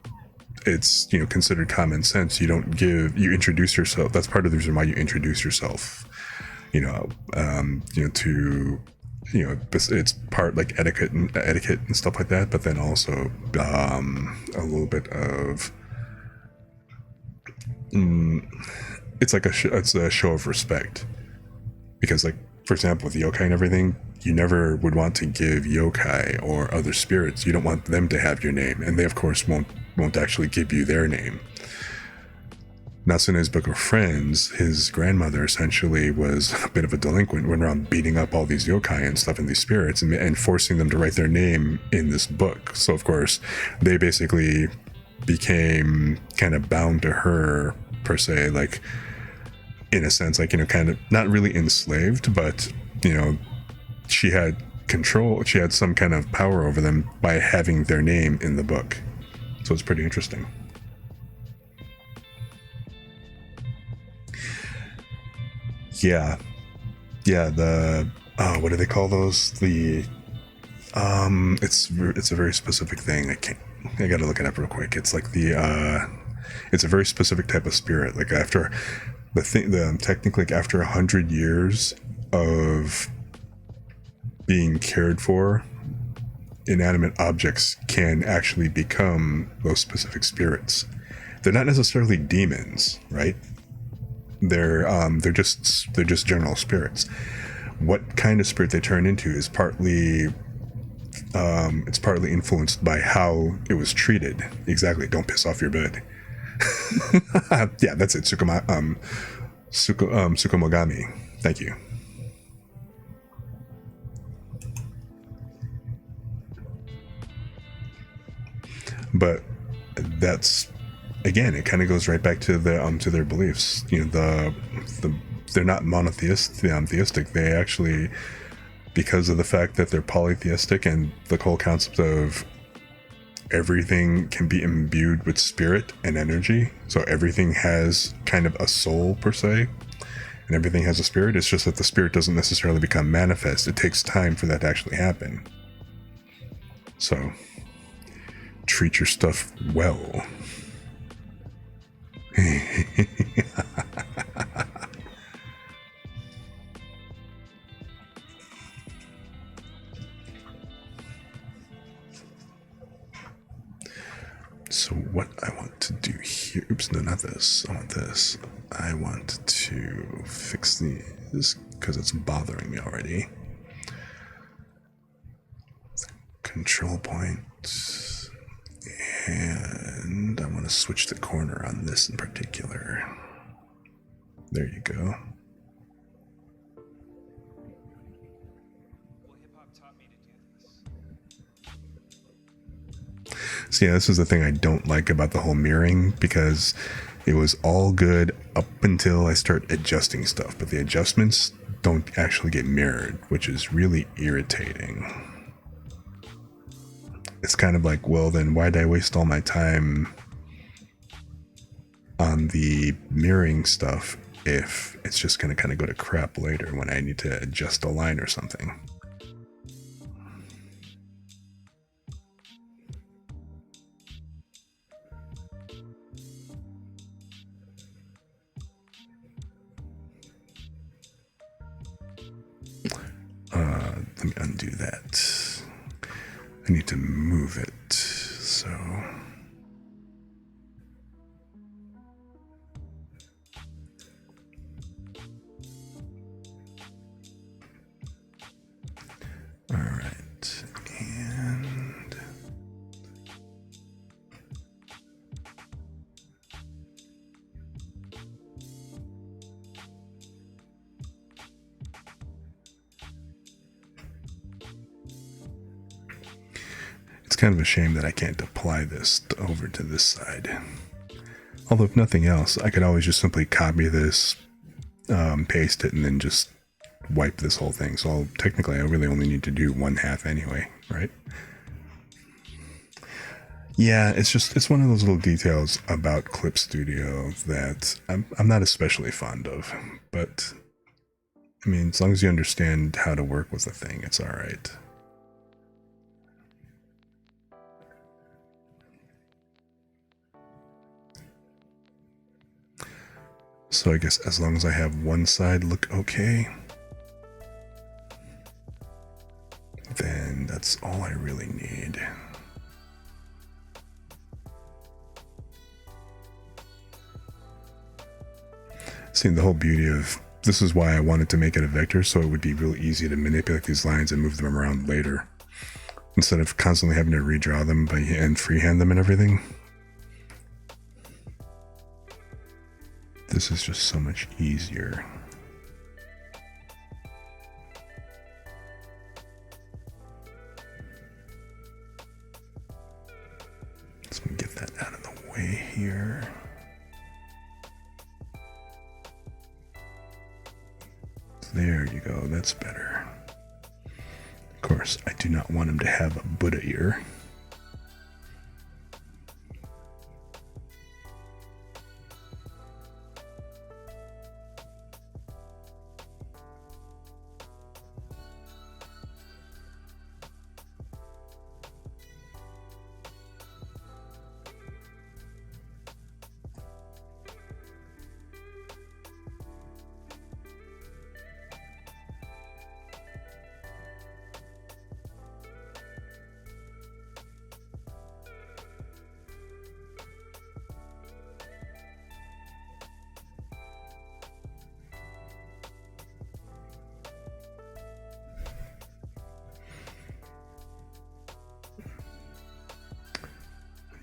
it's considered common sense. You introduce yourself. That's part of the reason why you introduce yourself. It's part like etiquette and stuff like that. But then also a little bit of it's a show of respect, because, like, for example, with yokai and everything, you never would want to give yokai or other spirits. You don't want them to have your name, and they of course won't actually give you their name. Natsune's Book of Friends, his grandmother essentially was a bit of a delinquent, went around beating up all these yokai and stuff and these spirits and forcing them to write their name in this book. So of course they basically became kind of bound to her, per se, like, in a sense, like, kind of not really enslaved, but she had control, she had some kind of power over them by having their name in the book. So it's pretty interesting. Yeah, the what do they call those? The it's a very specific thing. I gotta look it up real quick. It's like it's a very specific type of spirit. Like, after technically, after 100 years of being cared for, inanimate objects can actually become those specific spirits. They're not necessarily demons, right? They're just general spirits. What kind of spirit they turn into is partly influenced by how it was treated. Exactly. Don't piss off your bed. Yeah, that's it. Tsukumogami. Thank you. But that's, again, it kind of goes right back to their beliefs. They're not theistic. They actually, because of the fact that they're polytheistic and the whole concept of everything can be imbued with spirit and energy. So everything has kind of a soul, per se, and everything has a spirit. It's just that the spirit doesn't necessarily become manifest. It takes time for that to actually happen. So treat your stuff well. So what I want to do here, oops, no, not this. I want this. I want to fix this because it's bothering me already. Control point. And I want to switch the corner on this in particular. There you go. So yeah, this is the thing I don't like about the whole mirroring, because it was all good up until I start adjusting stuff, but the adjustments don't actually get mirrored, which is really irritating. It's kind of like, well, then why did I waste all my time on the mirroring stuff if it's just going to kind of go to crap later when I need to adjust a line or something? Let me undo that. I need to move it, so... Alright, and... It's kind of a shame that I can't apply this over to this side. Although if nothing else, I could always just simply copy this paste it, and then just wipe this whole thing. So technically I really only need to do 1/2 anyway, right? Yeah, it's one of those little details about Clip Studio that I'm not especially fond of, but I mean, as long as you understand how to work with the thing, it's all right. So I guess as long as I have one side look okay, then that's all I really need. See, the whole beauty of this is why I wanted to make it a vector, so it would be real easy to manipulate these lines and move them around later, instead of constantly having to redraw them and freehand them and everything. This is just so much easier. Let's get that out of the way here. There you go, that's better. Of course, I do not want him to have a Buddha ear.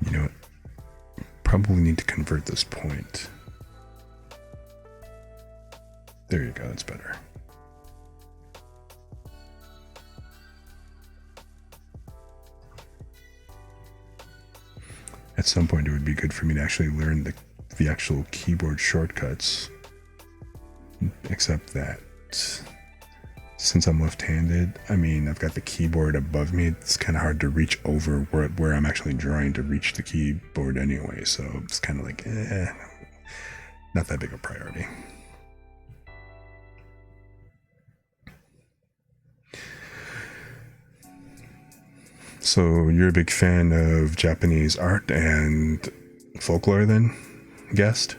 You know what? Probably need to convert this point. There you go, that's better. At some point it would be good for me to actually learn the actual keyboard shortcuts. Except that since I'm left-handed, I mean, I've got the keyboard above me. It's kind of hard to reach over where I'm actually drawing to reach the keyboard anyway. So it's kind of like, not that big a priority. So you're a big fan of Japanese art and folklore then, guessed?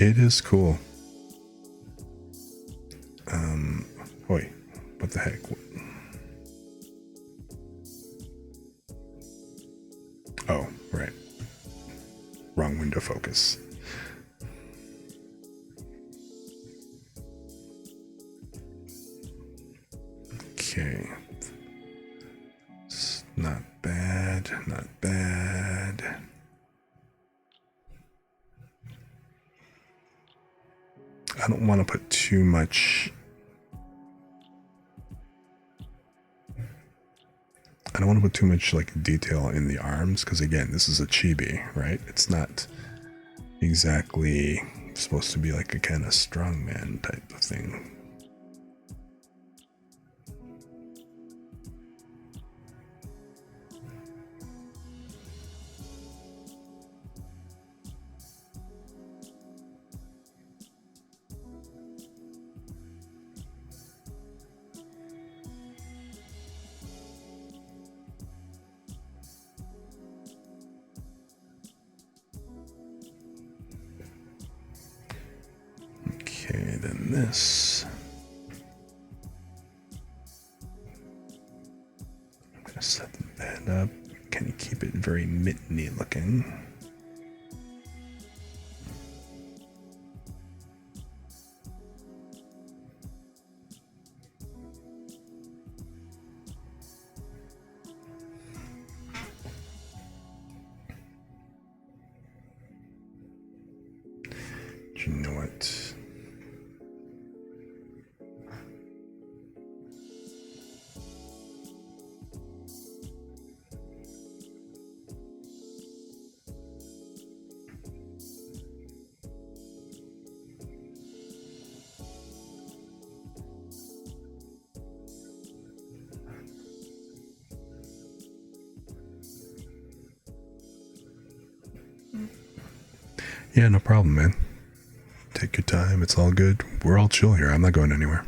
It is cool. Wait, what the heck? Oh, right. Wrong window focus. Okay. It's not bad, not bad. I don't want to put too much. I don't want to put too much like detail in the arms because again, this is a chibi, right? It's not exactly supposed to be like a kind of strongman type of thing. Okay, then this. I'm gonna set that up. Can you keep it very mitteny looking? that. Yeah, no problem, man. Take your time. It's all good. We're all chill here. I'm not going anywhere.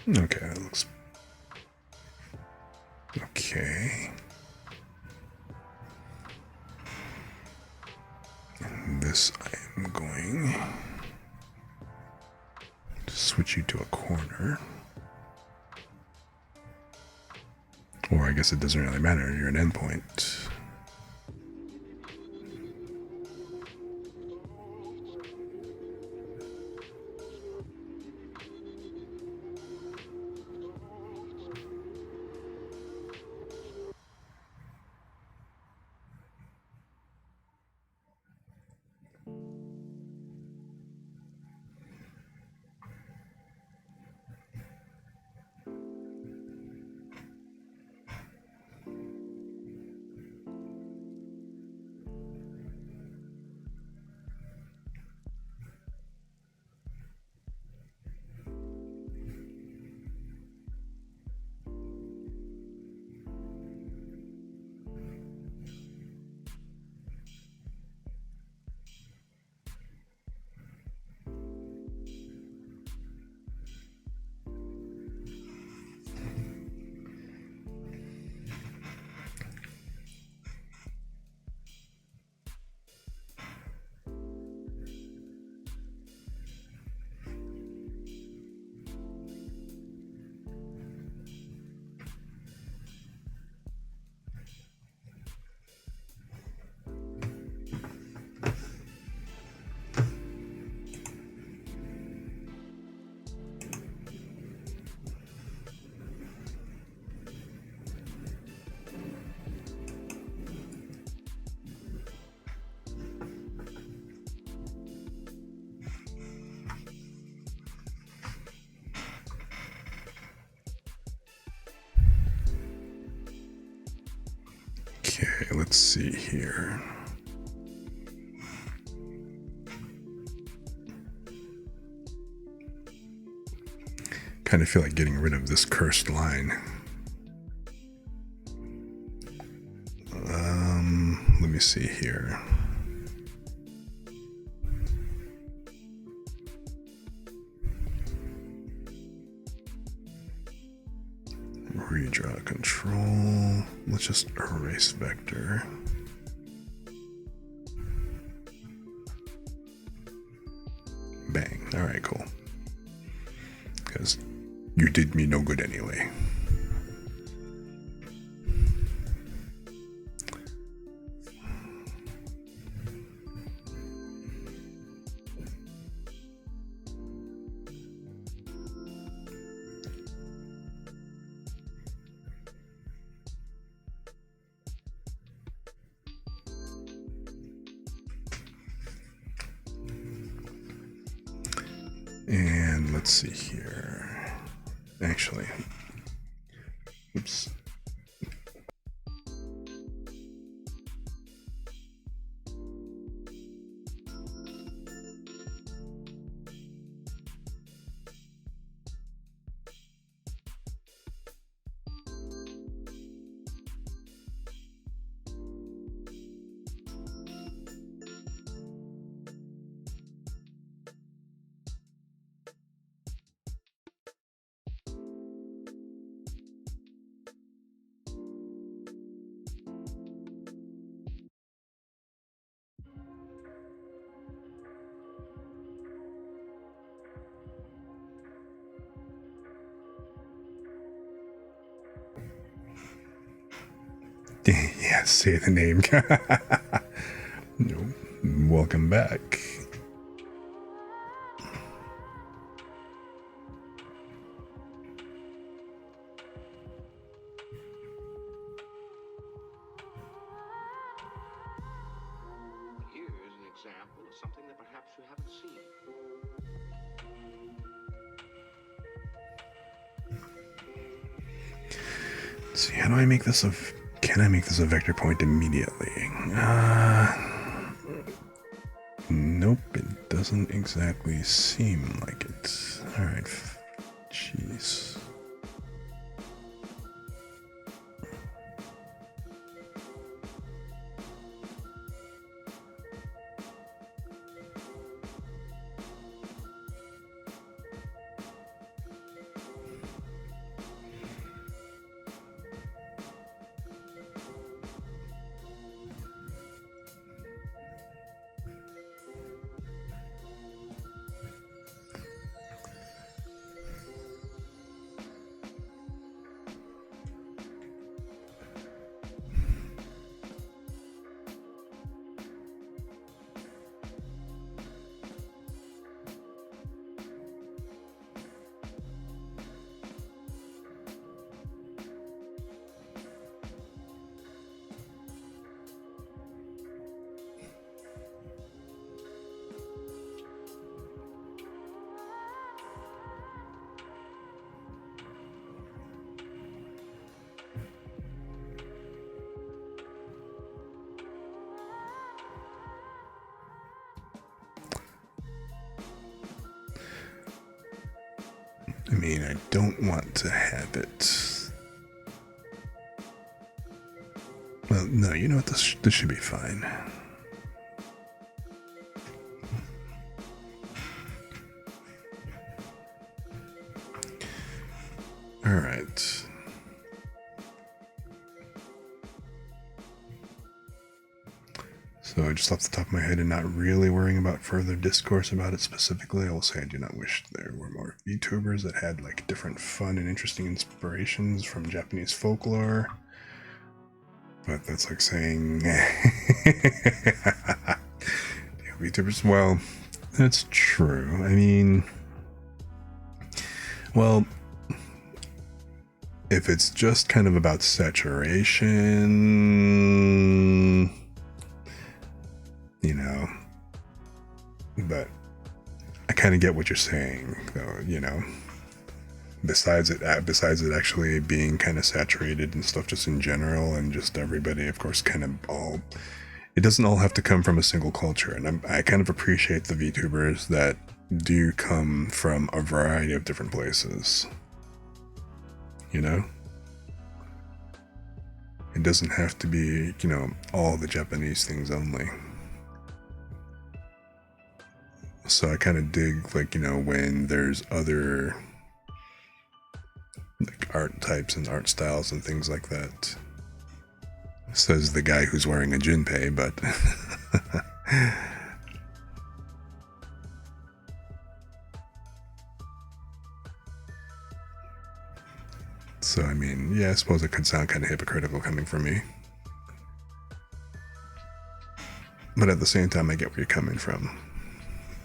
Okay, that looks okay. And this I am going to switch you to a corner. Or I guess it doesn't really matter, you're an endpoint. Okay, let's see here. Kind of feel like getting rid of this cursed line. Let me see here. Redraw control. Let's just erase vector. Bang. All right, cool. Because you did me no good anyway. And let's see here. Actually, Oops. Yeah, say the name. No. Welcome back. Here is an example of something that perhaps you haven't seen. See, how do I make this a... Can I make this a vector point immediately? Nope, it doesn't exactly seem like it. Alright, jeez. I mean, I don't want to have it. Well, no, you know what? This should be fine. All right. So just off the top of my head and not really worrying about further discourse about it specifically, I will say I do not wish there were more VTubers that had like different fun and interesting inspirations from Japanese folklore. But that's like saying VTubers, well, that's true. I mean, well, if it's just kind of about saturation, you know, but I kind of get what you're saying, though, you know. Besides it actually being kind of saturated and stuff, just in general, and just everybody, of course, kind of all. It doesn't all have to come from a single culture, and I kind of appreciate the VTubers that do come from a variety of different places. You know, it doesn't have to be, you know, all the Japanese things only. So I kind of dig, like, you know, when there's other like art types and art styles and things like that. Says the guy who's wearing a Junpei, but so I mean, yeah, I suppose it could sound kind of hypocritical coming from me. But at the same time, I get where you're coming from.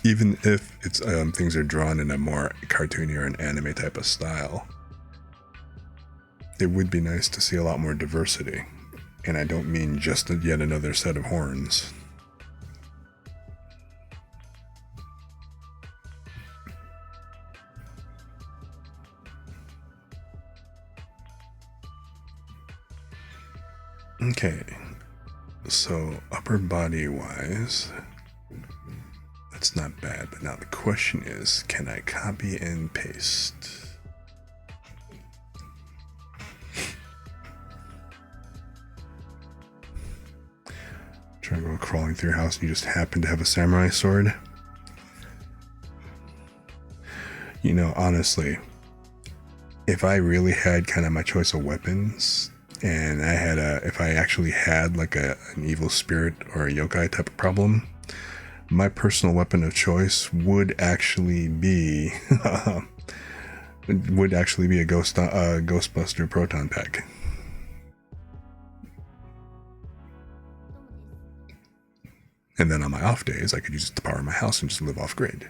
Even if it's things are drawn in a more cartoony or an anime type of style, it would be nice to see a lot more diversity. And I don't mean just yet another set of horns. Okay, so upper body wise, that's not bad, but now the question is, can I copy and paste? Try to go crawling through your house and you just happen to have a samurai sword. You know, honestly, if I really had kind of my choice of weapons, and I had if I actually had like an evil spirit or a yokai type of problem, my personal weapon of choice would actually be a Ghostbuster proton pack. And then on my off days, I could use it to power my house and just live off grid.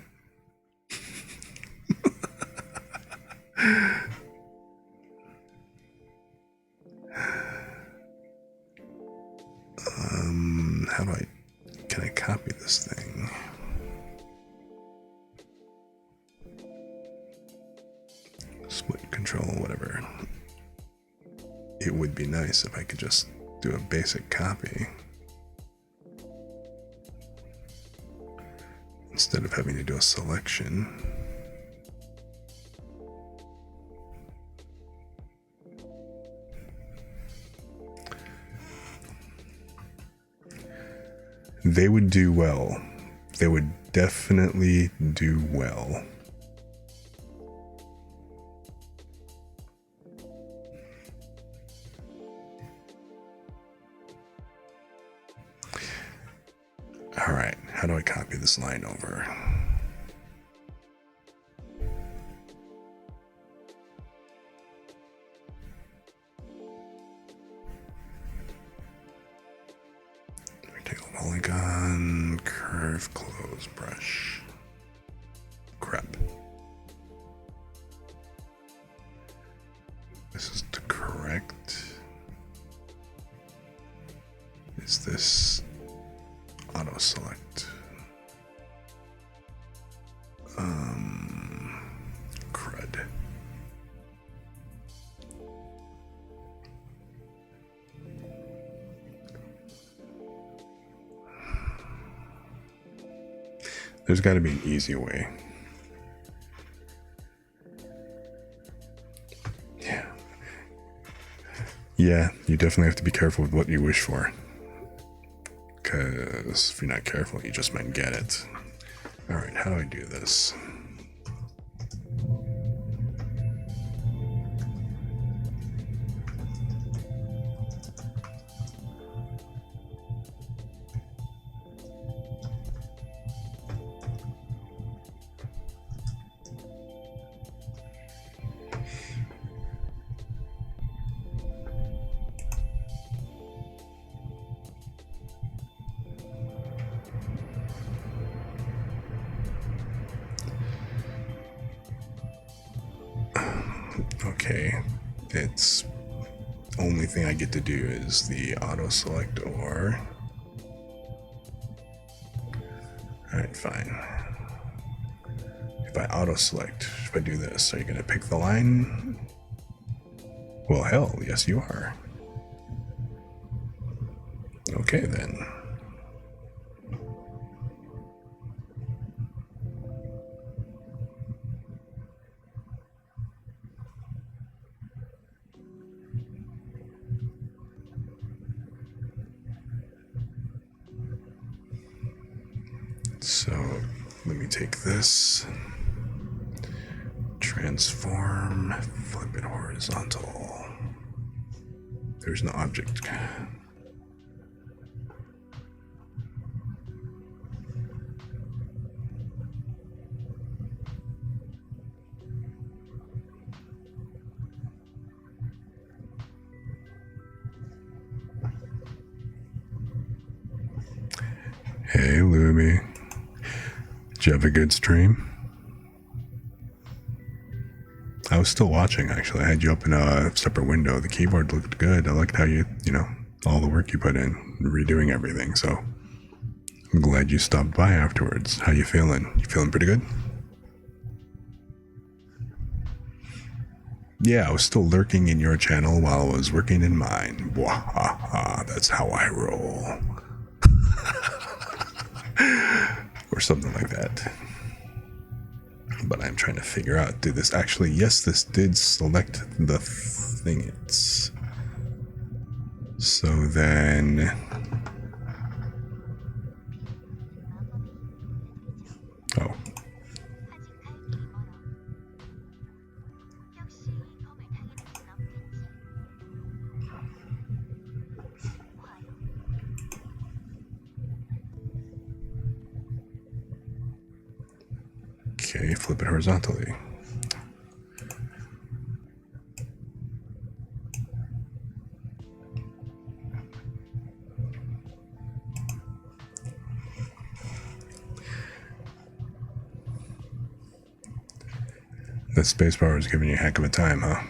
Can I copy this thing? Split control, whatever. It would be nice if I could just do a basic copy instead of having to do a selection. They would do well. They would definitely do well. All right, how do I copy this line over? Take a polygon, curve, close, brush. Crap. This is the correct. Is this auto select? Crud. There's got to be an easy way. Yeah, you definitely have to be careful with what you wish for. Because if you're not careful, you just might get it. Alright, how do I do this? Okay, it's only thing I get to do is the auto select or. Alright, fine. If I auto select, if I do this, are you gonna pick the line? Well, hell, yes you are. Okay then. So let me take this, transform, flip it horizontal. There's no object. Hey, Luby. Did you have a good stream? I was still watching, actually. I had you up in a separate window. The keyboard looked good. I liked how you know, all the work you put in, redoing everything. So I'm glad you stopped by afterwards. How you feeling? You feeling pretty good? Yeah, I was still lurking in your channel while I was working in mine. Wahaha, that's how I roll. Or something like that. But I'm trying to figure out, did this actually, yes, this did select the thing. It's so then, oh, okay, flip it horizontally. That spacebar is giving you a heck of a time, huh?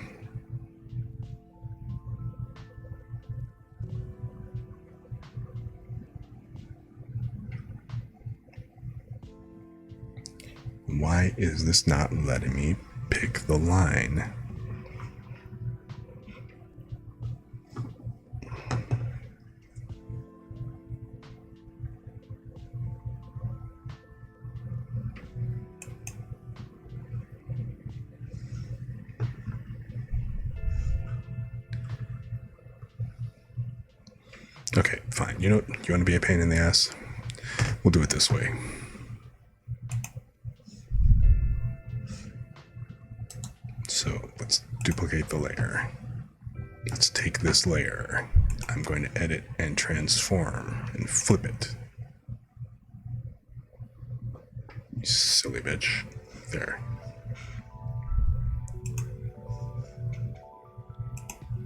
Why is this not letting me pick the line? Okay, fine. You know what? You want to be a pain in the ass? We'll do it this way. So let's duplicate the layer. Let's take this layer. I'm going to edit and transform and flip it. You silly bitch. There.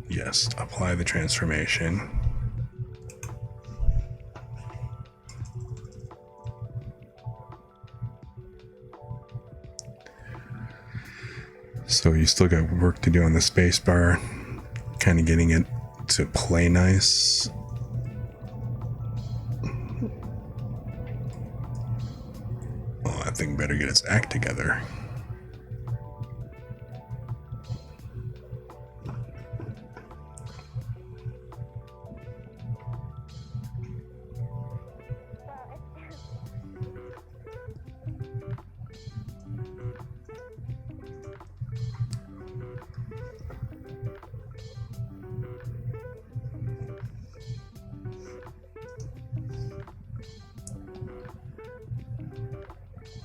Yes, apply the transformation. So you still got work to do on the spacebar, kind of getting it to play nice. Well, that thing better get its act together.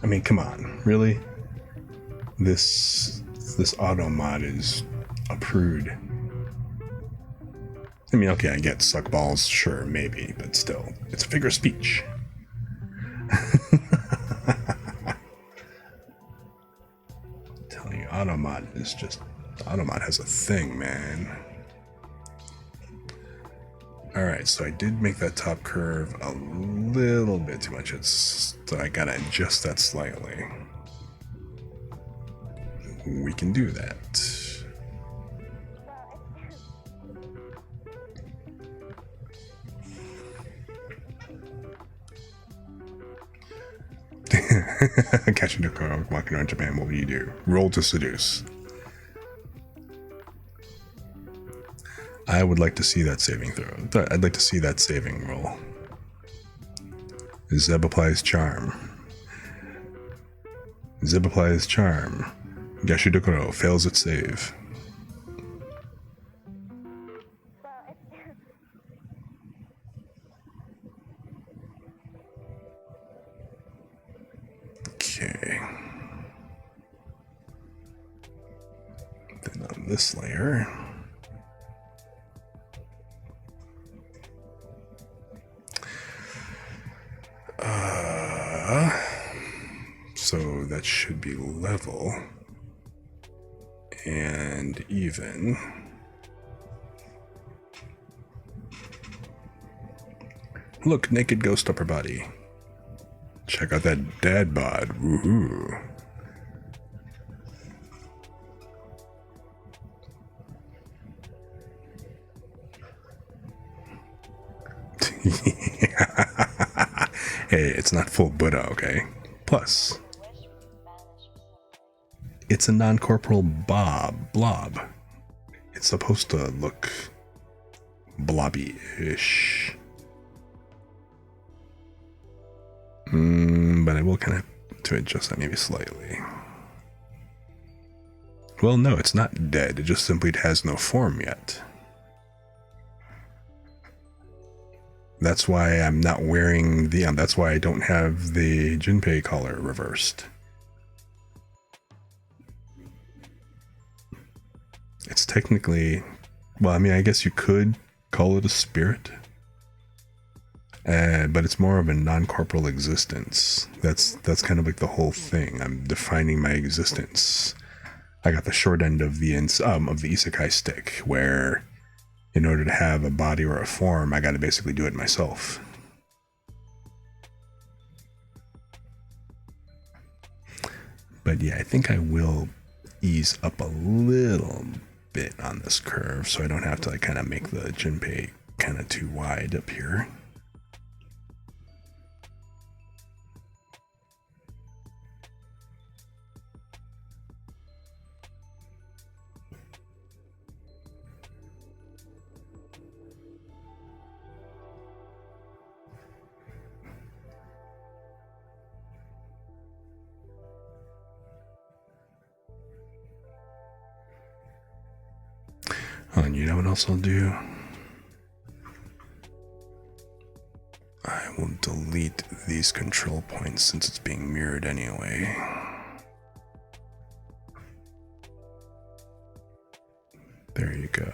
I mean, come on, really? This auto mod is a prude. I mean, okay, I get suck balls, sure, maybe, but still, it's a figure of speech. I'm telling you, auto mod is just, auto mod has a thing, man. Alright, so I did make that top curve a little bit too much. So I gotta adjust that slightly. We can do that. Catching a car, walking around Japan, what would you do? Roll to seduce. I would like to see that saving throw. I'd like to see that saving roll. Zeb applies charm. Zeb applies charm. Yashidokuro fails its save. Okay. Then on this layer, so that should be level and even. Look, naked ghost upper body. Check out that dad bod. Woohoo. Hey, it's not full Buddha, okay? Plus, It's a non-corporeal blob. It's supposed to look blobby-ish. But I will kind of have to adjust that maybe slightly. Well, no, it's not dead. It just simply has no form yet. That's why I'm not wearing the... that's why I don't have the Junpei collar reversed. It's technically... well, I mean, I guess you could call it a spirit. But it's more of a non-corporeal existence. That's kind of like the whole thing. I'm defining my existence. I got the short end of the isekai stick, where in order to have a body or a form, I got to basically do it myself. But yeah, I think I will ease up a little bit on this curve, so I don't have to like kind of make the Junpei kind of too wide up here. Oh, and you know what else I'll do? I will delete these control points since it's being mirrored anyway. There you go.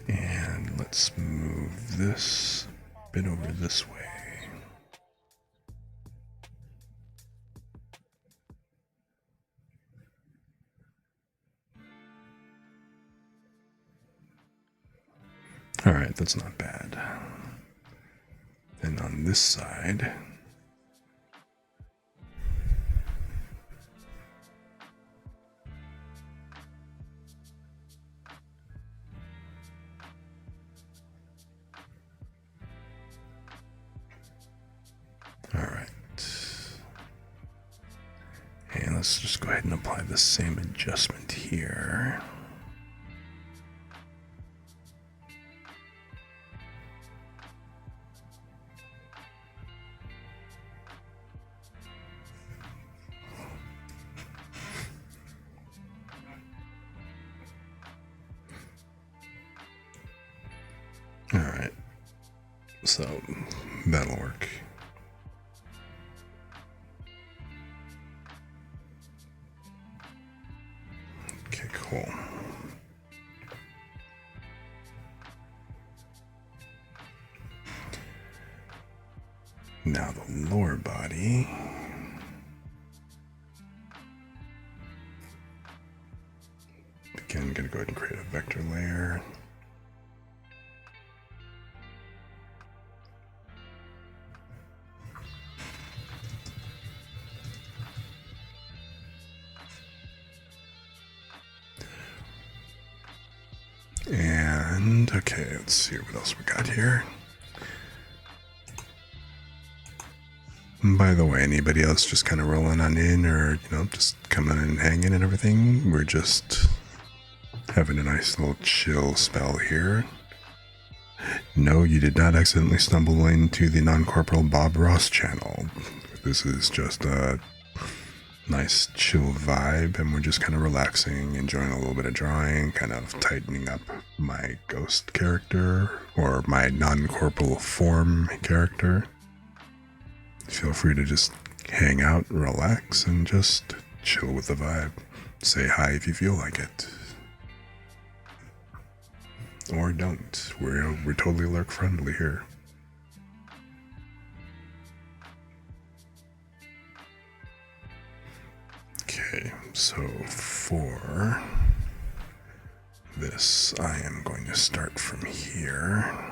And let's move this bit over this way. All right, that's not bad. Then on this side, all right. And let's just go ahead and apply the same adjustment here. All right, so that'll work. Okay, cool. Now the lower body. Again, gonna go ahead and create a vector layer. And okay, let's see what else we got here. And by the way, anybody else just kind of rolling on in, or just coming and hanging and everything? We're just having a nice little chill spell here. No, you did not accidentally stumble into the non-corporeal Bob Ross channel. This is just a nice chill vibe, and we're just kind of relaxing, enjoying a little bit of drawing, kind of tightening up my ghost character or my non-corporeal form character. Feel free to just hang out, relax, and just chill with the vibe. Say hi if you feel like it. Or don't. We're totally lurk friendly here. Okay, so for this, I am going to start from here.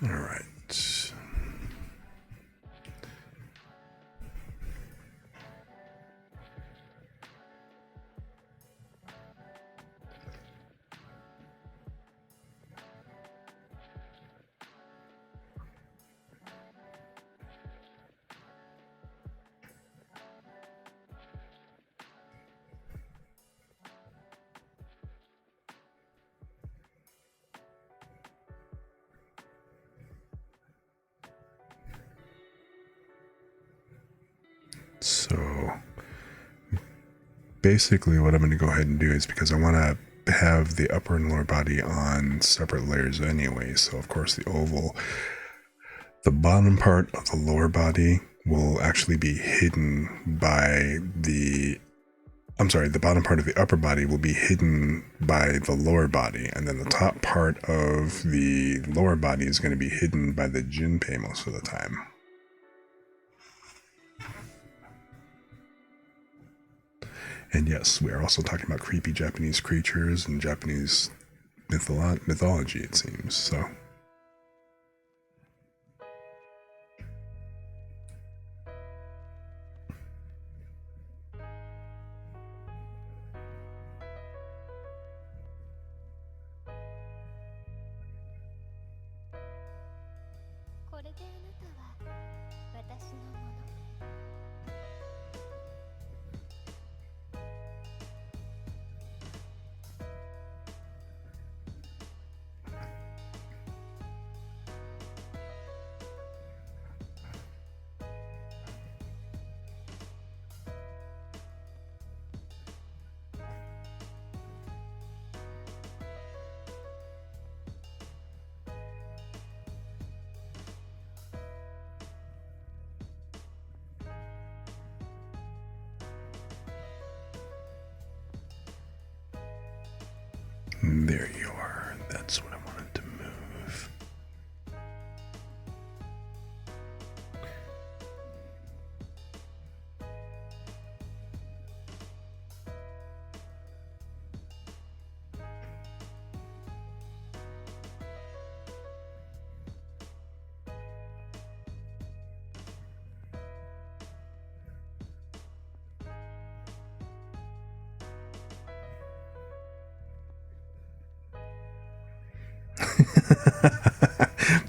All right. So basically what I'm going to go ahead and do is, because I want to have the upper and lower body on separate layers anyway, so of course the oval, the bottom part of the lower body will actually be hidden by the bottom part of the upper body will be hidden by the lower body, and then the top part of the lower body is going to be hidden by the Jinpei most of the time. And yes, we are also talking about creepy Japanese creatures and Japanese mythology, it seems, so. There you are. That's what I wanted to move.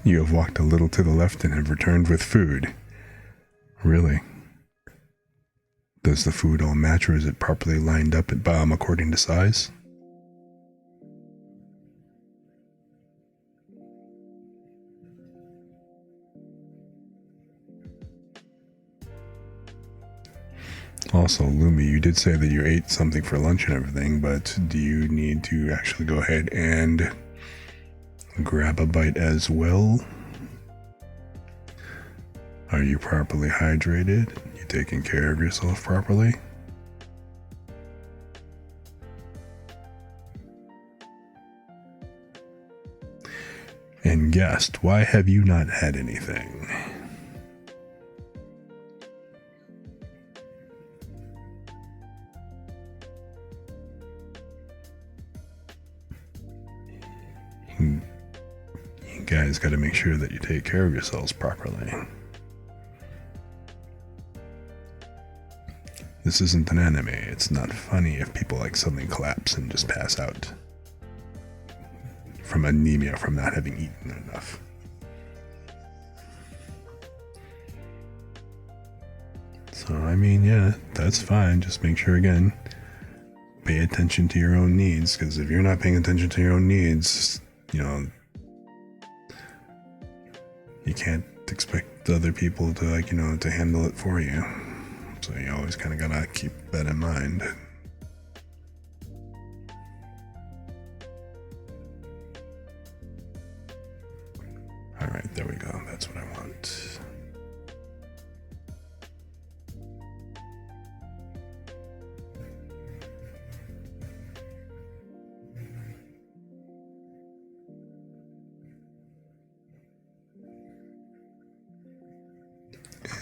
You have walked a little to the left and have returned with food. Really? Does the food all match, or is it properly lined up at according to size? Also, Lumi, you did say that you ate something for lunch and everything, but do you need to actually go ahead and grab a bite as well? Are you properly hydrated? You taking care of yourself properly? And guest, why have you not had anything? You guys got to make sure that you take care of yourselves properly. This isn't an anime. It's not funny if people like suddenly collapse and just pass out from anemia from not having eaten enough. So, I mean, yeah, that's fine. Just make sure, again, pay attention to your own needs, because if you're not paying attention to your own needs, you know, you can't expect other people to, like, you know, to handle it for you. So you always kind of gotta keep that in mind. Alright, there we go. That's what I want.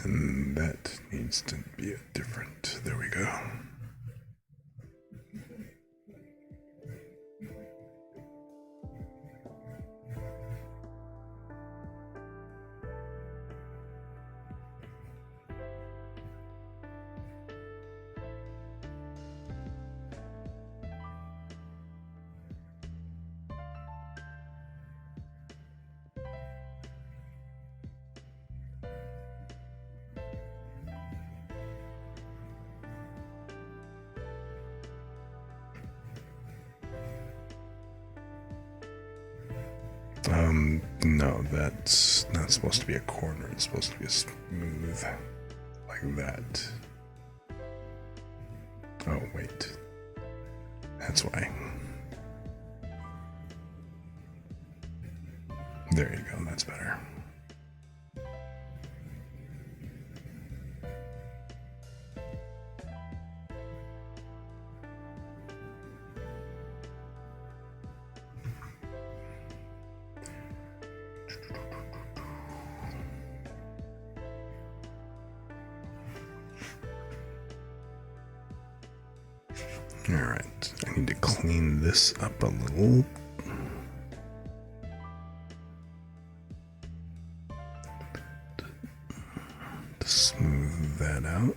And that needs to be a different. There we go. No, that's not supposed to be a corner. It's supposed to be a smooth, like that. Oh, wait. That's why. There you go, that's better. Alright, I need to clean this up a little. To smooth that out.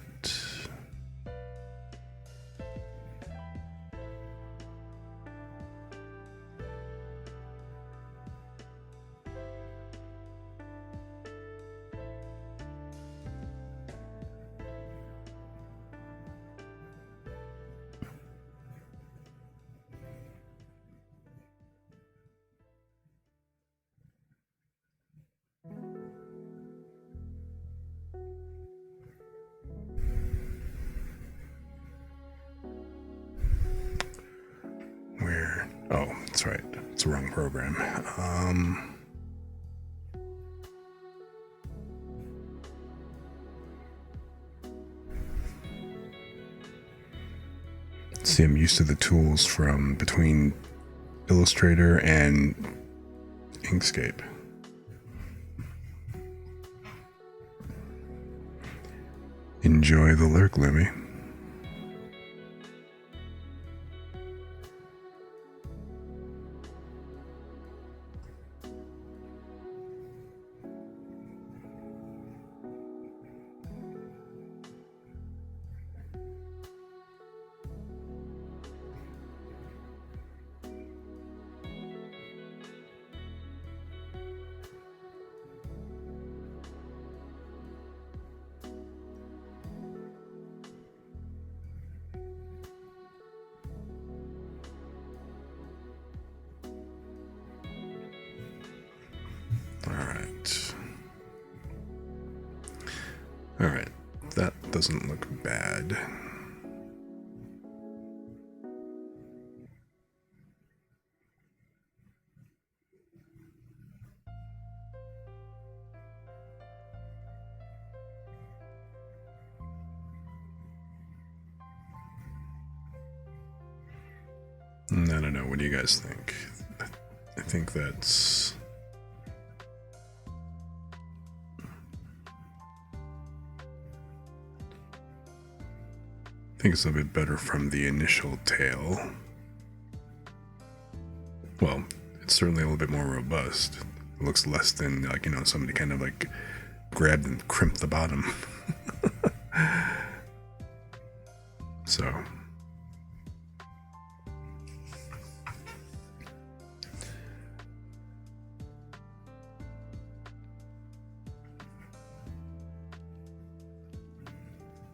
Where? Oh, that's right. It's the wrong program. See, I'm used to the tools from between Illustrator and Inkscape. Enjoy the lurk, Lemmy. Alright, that doesn't look bad. I don't know, what do you guys think? I think that's... I think it's a bit better from the initial tail. Well, it's certainly a little bit more robust. It looks less than, like, you know, somebody kind of like grabbed and crimped the bottom. So...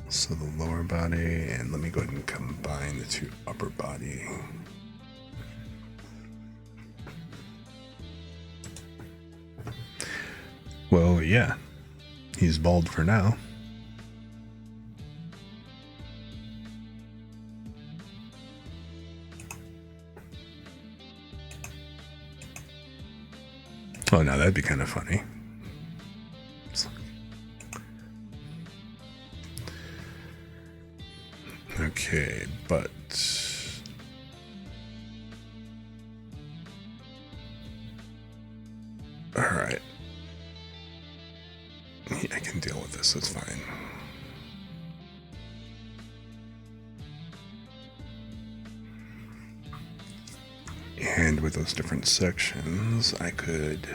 So the lower body, and let me go ahead and combine the two upper body. Well, yeah, he's bald for now. Oh, now that'd be kind of funny. Okay, but all right, yeah, I can deal with this. That's fine. And with those different sections, I could.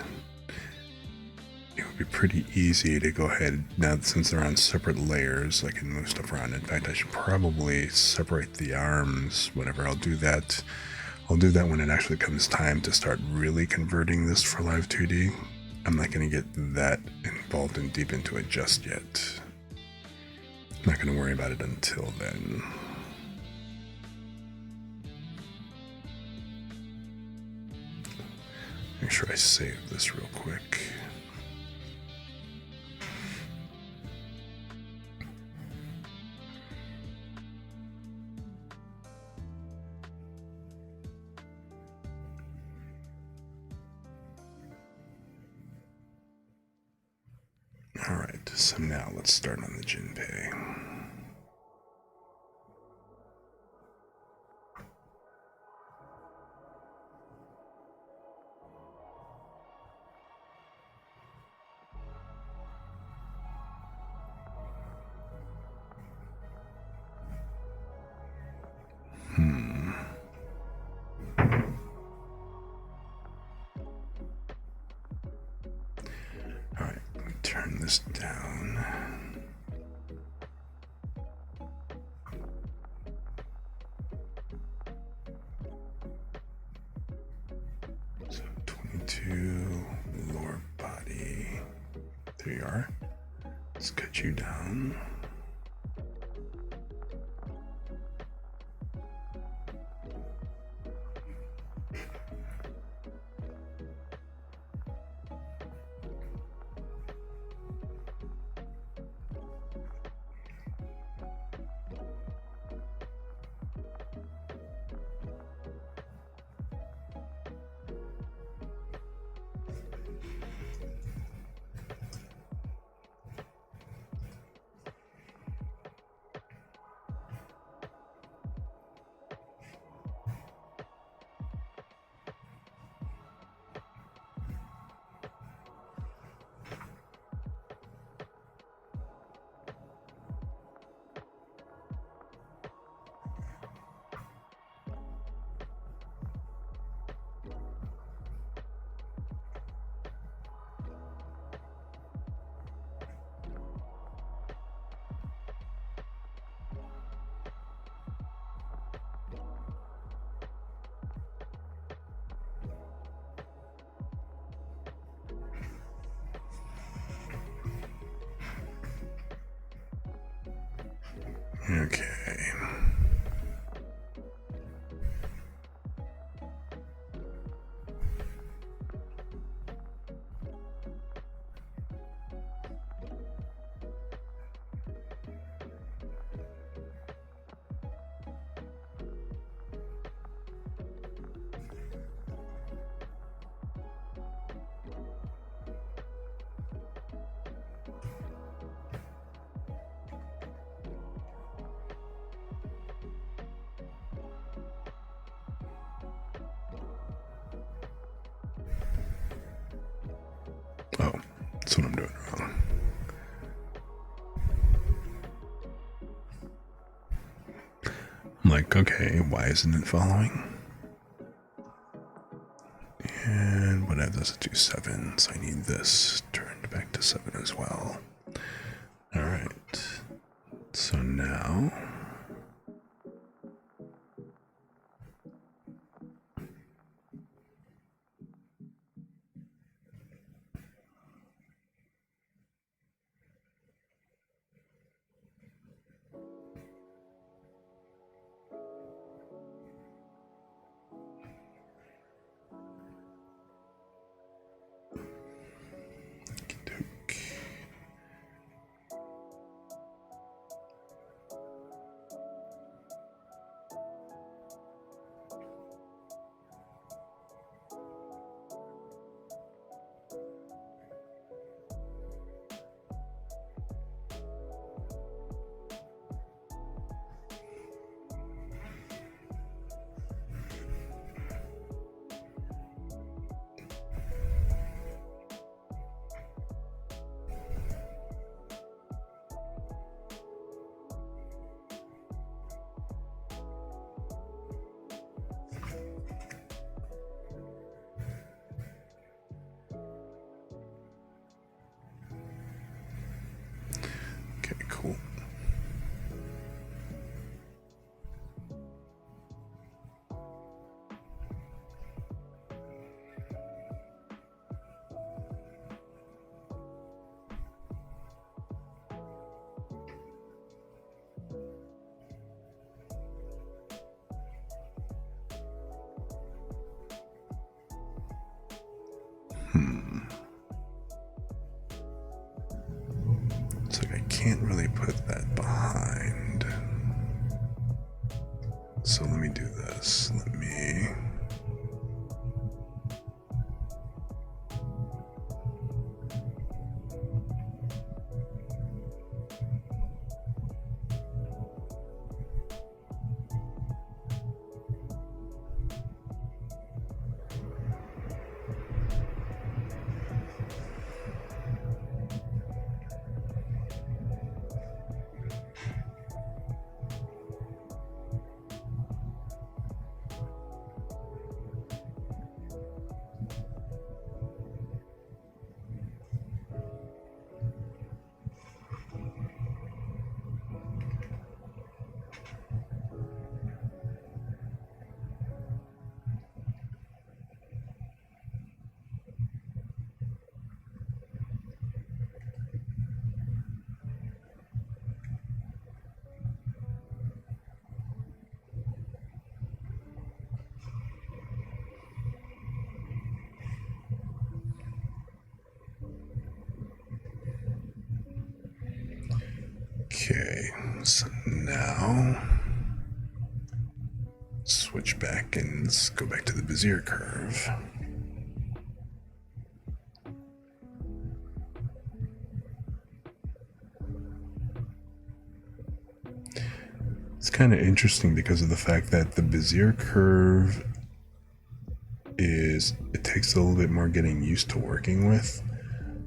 It would be pretty easy to go ahead, now since they're on separate layers, I can move stuff around. In fact, I should probably separate the arms, whatever. I'll do that when it actually comes time to start really converting this for Live 2D. I'm not going to get that involved and deep into it just yet. I'm not going to worry about it until then. Make sure I save this real quick. Alright, so now let's start on the Jinpei. Alright, turn this down. So 22, lower body. There you are. Let's cut you down. Okay. Oh, that's what I'm doing wrong. I'm like, okay, why isn't it following? And what I have this to 7, so I need this turned back to 7 as well. Alright. So now can't really put that behind. So let me do this. Let me... Okay, so now switch back and let's go back to the Bezier curve. It's kind of interesting because of the fact that the Bezier curve it takes a little bit more getting used to working with,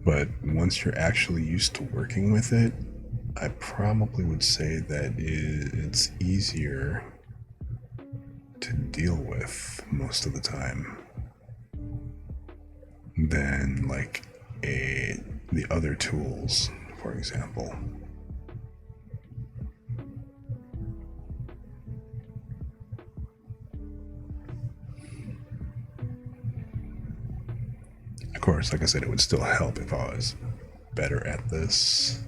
but once you're actually used to working with it, I probably would say that it's easier to deal with most of the time than like the other tools, for example. Of course, like I said, it would still help if I was better at this.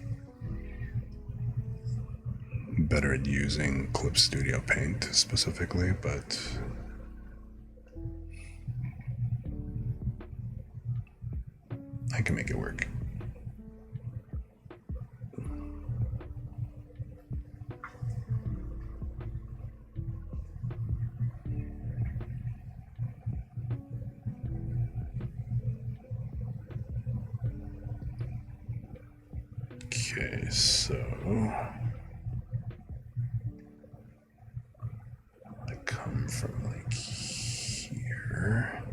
Better at using Clip Studio Paint specifically, but I can make it work. Okay, so I come from like here.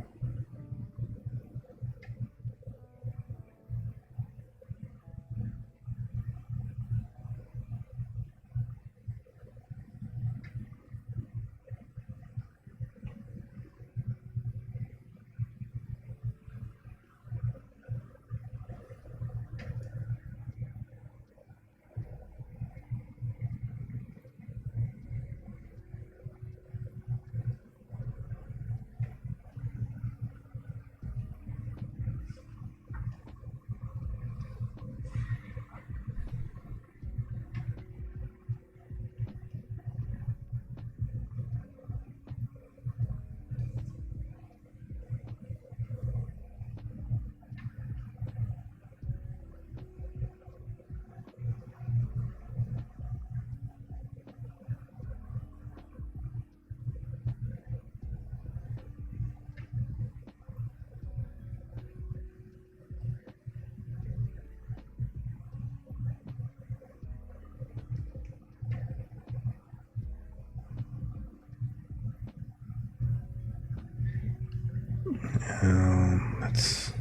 That's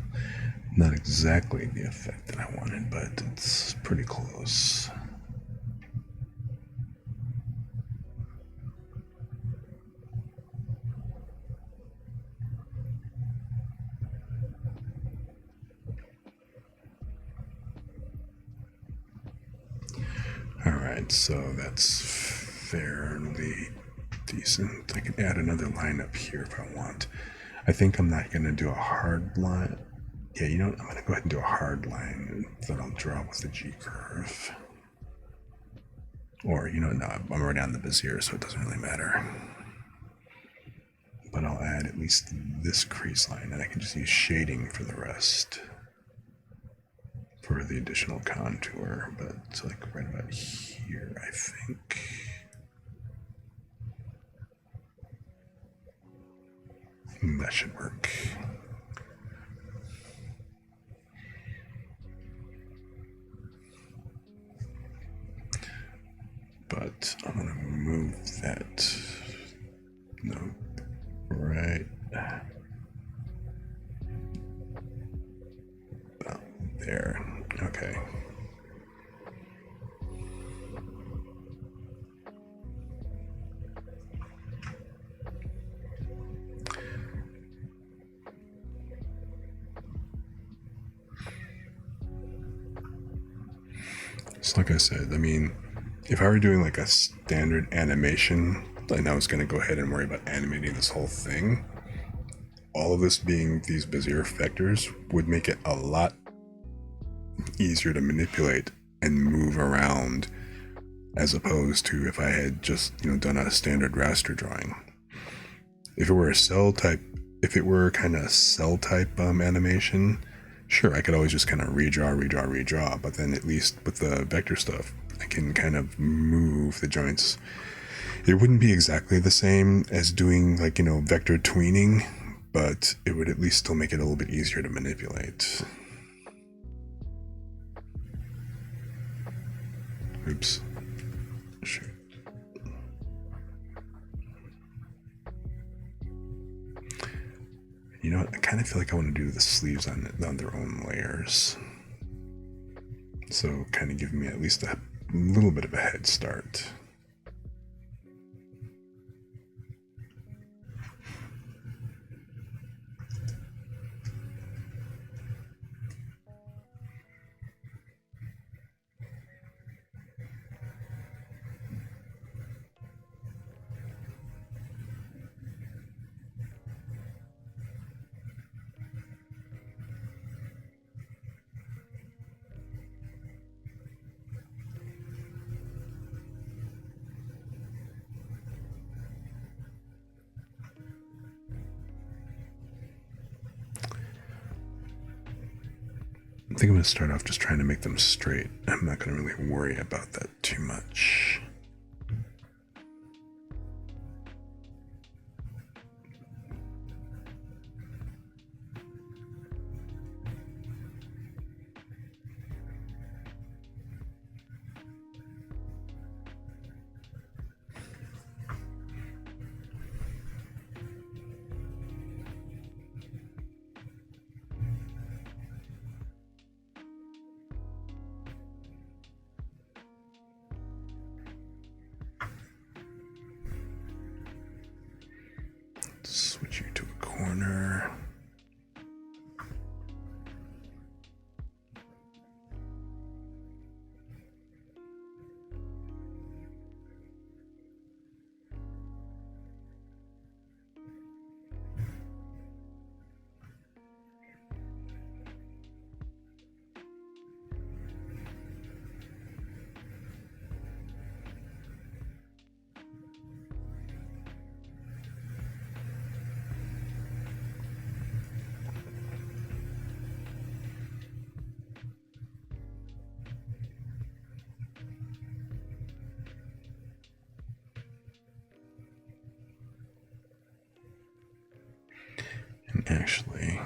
not exactly the effect that I wanted, but it's pretty close. Alright, so that's fairly decent. I can add another line up here if I want. I think I'm not going to do a hard line. Yeah, you know what? I'm going to go ahead and do a hard line that I'll draw with the G curve. Or, you know, no, I'm already on the Bezier, so it doesn't really matter. But I'll add at least this crease line, and I can just use shading for the rest. for the additional contour, but it's like right about here, I think. That should work. But I'm gonna move that. Nope. Right. About there. Okay. So like I said, I mean, if I were doing like a standard animation, and I was going to go ahead and worry about animating this whole thing, all of this being these Bezier vectors would make it a lot easier to manipulate and move around, as opposed to if I had just, done a standard raster drawing. If it were a cell type, if it were kind of cell type animation, sure, I could always just kind of redraw, but then at least with the vector stuff, I can kind of move the joints. It wouldn't be exactly the same as doing like, vector tweening, but it would at least still make it a little bit easier to manipulate. Oops. Shoot. You know what? I kind of feel like I want to do the sleeves on their own layers. So kind of giving me at least a little bit of a head start. I think I'm going to start off just trying to make them straight. I'm not going to really worry about that too much. Switch you to a corner. And actually,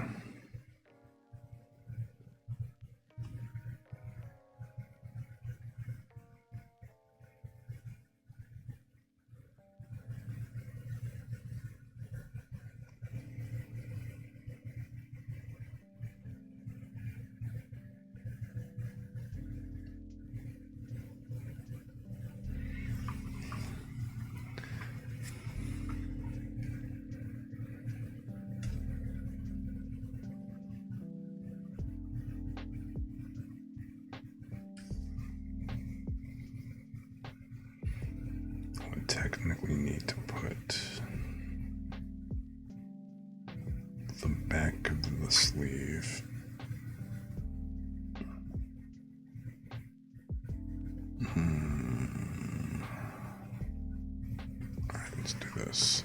I would technically need to put the back of the sleeve. Alright, let's do this.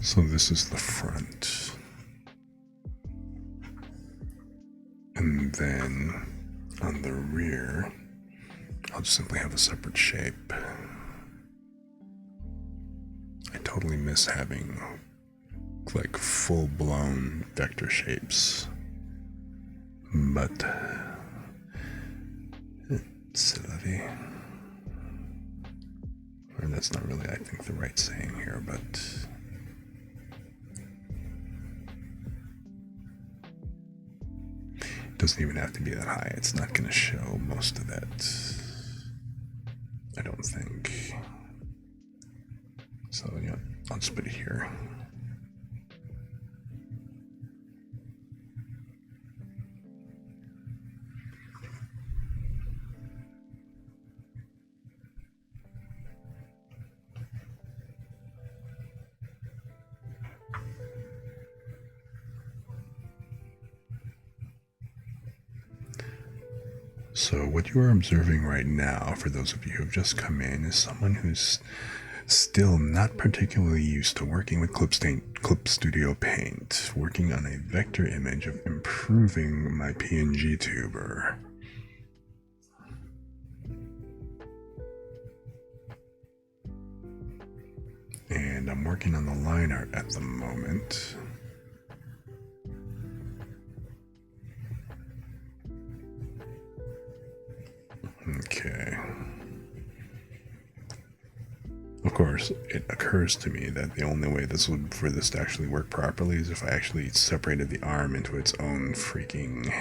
So this is the front. And then on the rear, I'll just simply have a separate shape. I totally miss having like full-blown vector shapes. But c'est la vie. Or that's not really, I think, the right saying here, but it doesn't even have to be that high. It's not going to show most of that, I don't think. So yeah, I'll just put it here. So what you are observing right now, for those of you who have just come in, is someone who's still not particularly used to working with Clip Studio Paint, working on a vector image of improving my PNG tuber. And I'm working on the line art at the moment. Okay. Of course, it occurs to me that the only way for this to actually work properly is if I actually separated the arm into its own freaking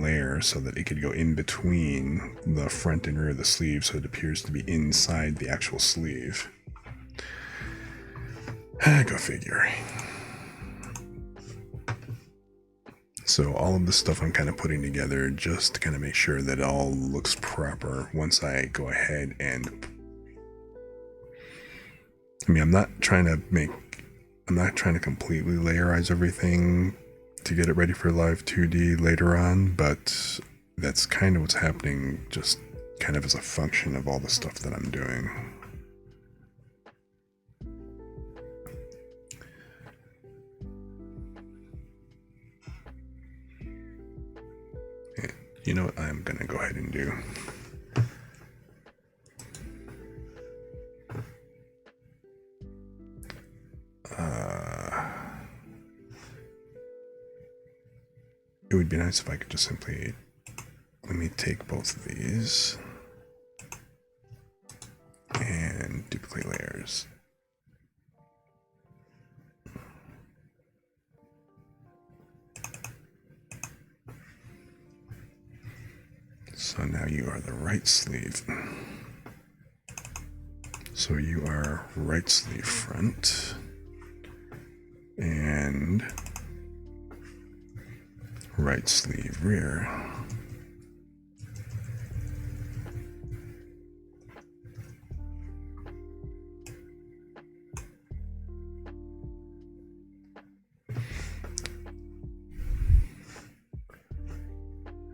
layer, so that it could go in between the front and rear of the sleeve, so it appears to be inside the actual sleeve. Go figure. So all of this stuff I'm kind of putting together just to kind of make sure that it all looks proper once I go ahead and, I mean, I'm not trying to completely layerize everything to get it ready for live 2D later on, but that's kind of what's happening, just kind of as a function of all the stuff that I'm doing. You know what I'm gonna go ahead and do? It would be nice if I could just simply, let me take both of these and duplicate layers. So now you are the right sleeve. So you are right sleeve front and right sleeve rear.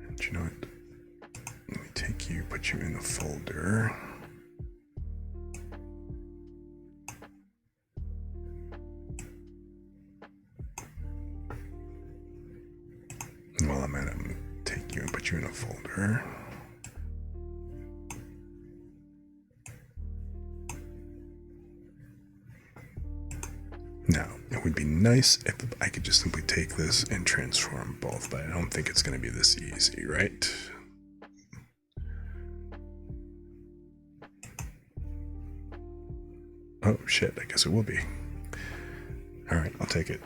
And you know what? Let me take you, put you in a folder. While I'm at it, I'm going to take you and put you in a folder. Now, it would be nice if I could just simply take this and transform both, but I don't think it's going to be this easy, right? Oh shit, I guess it will be. Alright, I'll take it.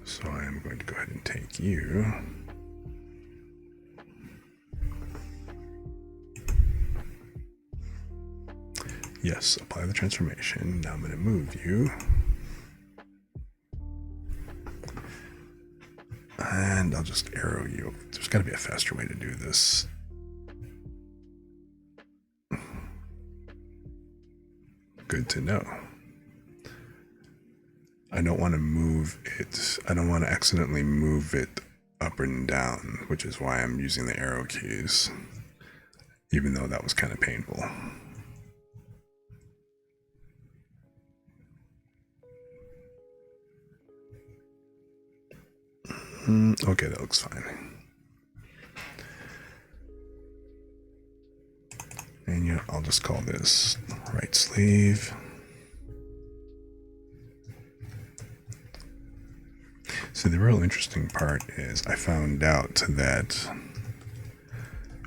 So I am going to go ahead and take you. Yes, apply the transformation. Now I'm going to move you. And I'll just arrow you. There's got to be a faster way to do this. Good to know. I don't want to move it. I don't want to accidentally move it up and down, which is why I'm using the arrow keys. even though that was kind of painful. Okay, that looks fine. And yeah, I'll just call this right sleeve. So the real interesting part is I found out that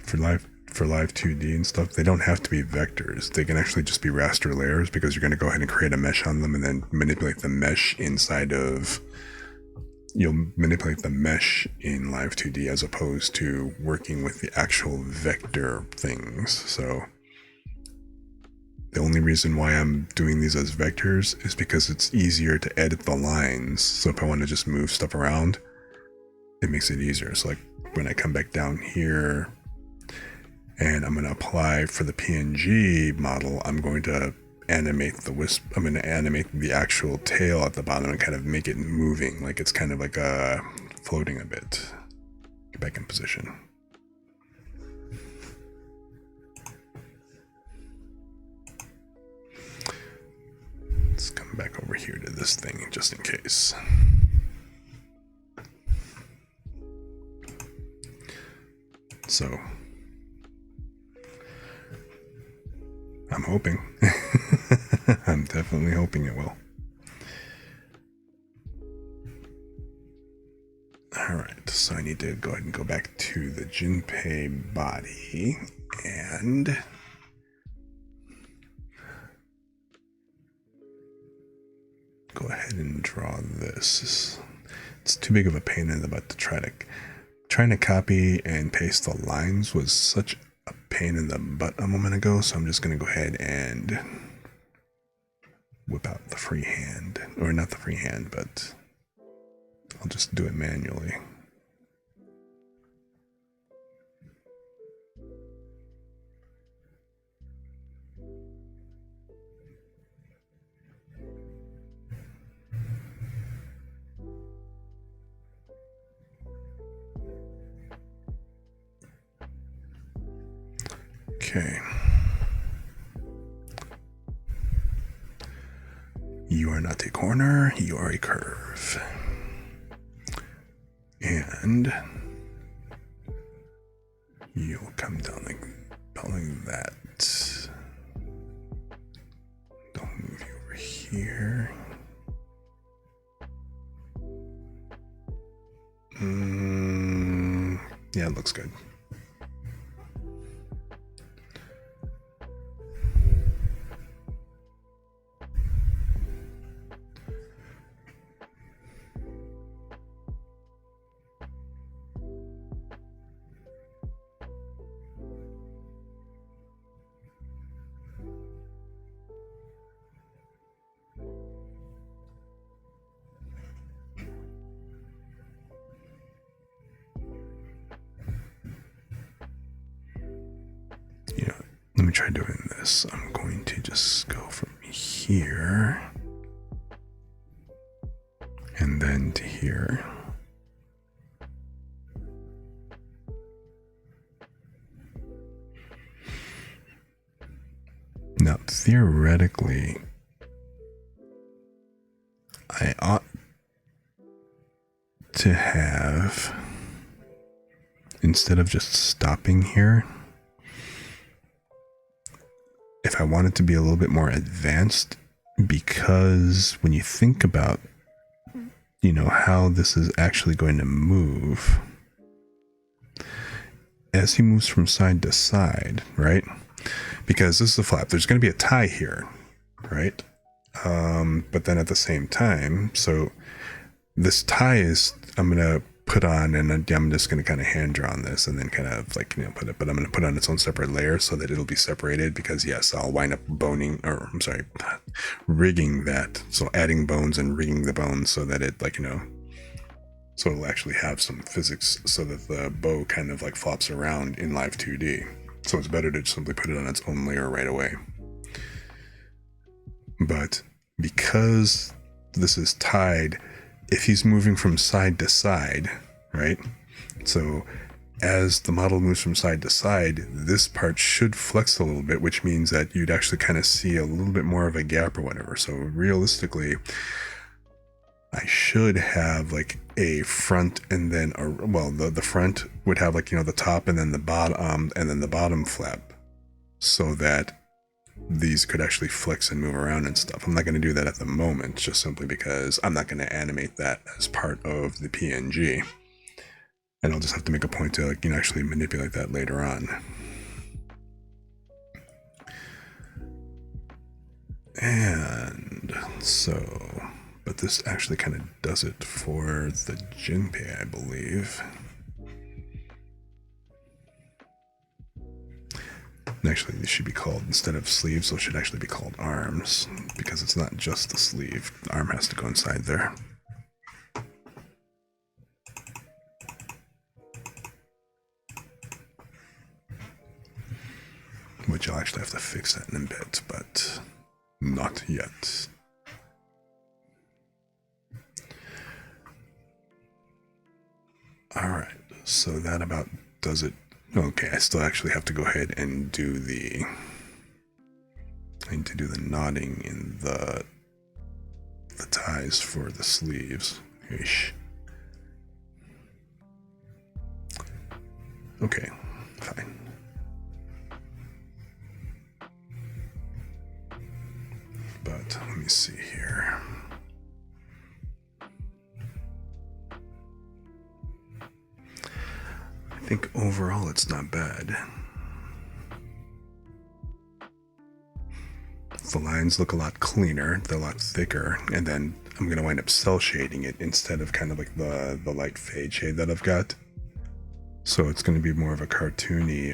for live 2D and stuff, they don't have to be vectors. They can actually just be raster layers, because you're going to go ahead and create a mesh on them and then manipulate the mesh inside of... You'll manipulate the mesh in live 2D as opposed to working with the actual vector things. So the only reason why I'm doing these as vectors is because it's easier to edit the lines. So if I want to just move stuff around, it makes it easier. So like when I come back down here and I'm going to apply for the PNG model, I'm going to animate the wisp. I'm going to animate the actual tail at the bottom and kind of make it moving, like it's kind of like floating a bit. Get back in position. Let's come back over here to this thing just in case. So I'm hoping. I'm definitely hoping it will. Alright, so I need to go ahead and go back to the Junpei body and go ahead and draw this. It's too big of a pain in the butt to trying to copy and paste the lines was such a pain in the butt a moment ago, so I'm just going to go ahead and whip out the freehand, or not the freehand, but I'll just do it manually. Okay. You are not a corner, you are a curve. And you'll come down like that. Don't move you over here. Yeah, it looks good. Let me try doing this. I'm going to just go from here and then to here. Now, theoretically, I ought to have, instead of just stopping here, if I want it to be a little bit more advanced, because when you think about, how this is actually going to move, as he moves from side to side, right? Because this is a flap, there's going to be a tie here, right? But then at the same time, so this tie is, I'm going to put on, and I'm just going to kind of hand draw on this and then kind of like, put it, but I'm going to put on its own separate layer so that it'll be separated, because yes, I'll wind up rigging that. So adding bones and rigging the bones so that it so it'll actually have some physics so that the bow kind of like flops around in live 2D. So it's better to simply put it on its own layer right away. But because this is tied, if he's moving from side to side, right? So as the model moves from side to side, this part should flex a little bit, which means that you'd actually kind of see a little bit more of a gap or whatever. So realistically, I should have like a front and then the front would have like, the top and then the bottom flap, so that these could actually flex and move around and stuff. I'm not going to do that at the moment, just simply because I'm not going to animate that as part of the PNG. And I'll just have to make a point to actually manipulate that later on. And so, but this actually kind of does it for the Jinpei, I believe. And actually, these should be called, instead of sleeves, those should actually be called arms, because it's not just the sleeve. The arm has to go inside there. Which I'll actually have to fix that in a bit, but not yet. Alright, so that about does it. Okay, I still actually have to go ahead and do the... I need to do the knotting in the ties for the sleeves. Ish. Okay, fine. But let me see here. I think overall it's not bad. The lines look a lot cleaner, they're a lot thicker, and then I'm going to wind up cell shading it instead of kind of like the light fade shade that I've got. So it's going to be more of a cartoony,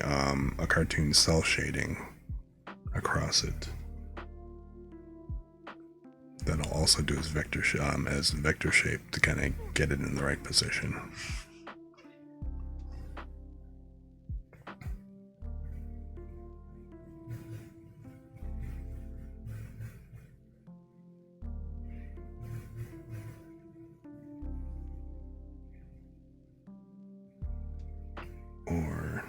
a cartoon cell shading across it. That I'll also do as vector shape to kind of get it in the right position. Or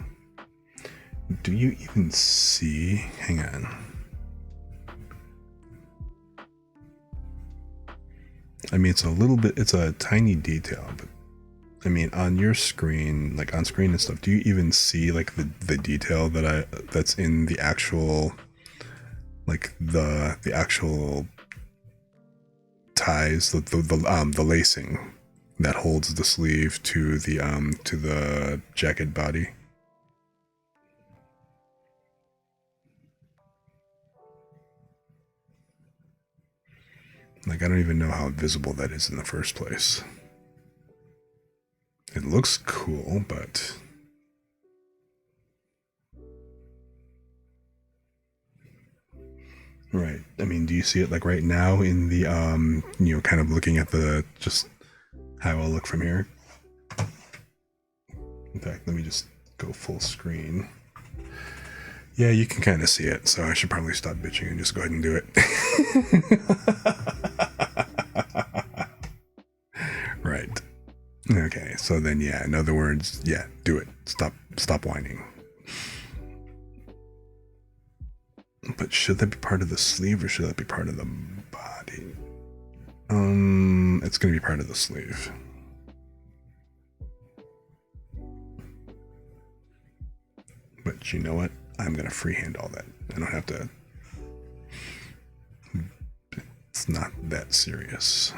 do you even see? Hang on. I mean, it's a tiny detail, but I mean, on your screen, like on screen and stuff, do you even see like the detail that's in the actual, like the actual ties, the lacing that holds the sleeve to the jacket body? Like, I don't even know how visible that is in the first place. It looks cool, but... Right. I mean, do you see it like right now in the, kind of looking at just how I'll look from here? In fact, let me just go full screen. Yeah, you can kind of see it, so I should probably stop bitching and just go ahead and do it. Right. Okay, so then yeah, in other words, yeah, do it. Stop whining. But should that be part of the sleeve or should that be part of the body? It's gonna be part of the sleeve. But you know what? I'm gonna freehand all that. I don't have to. It's not that serious.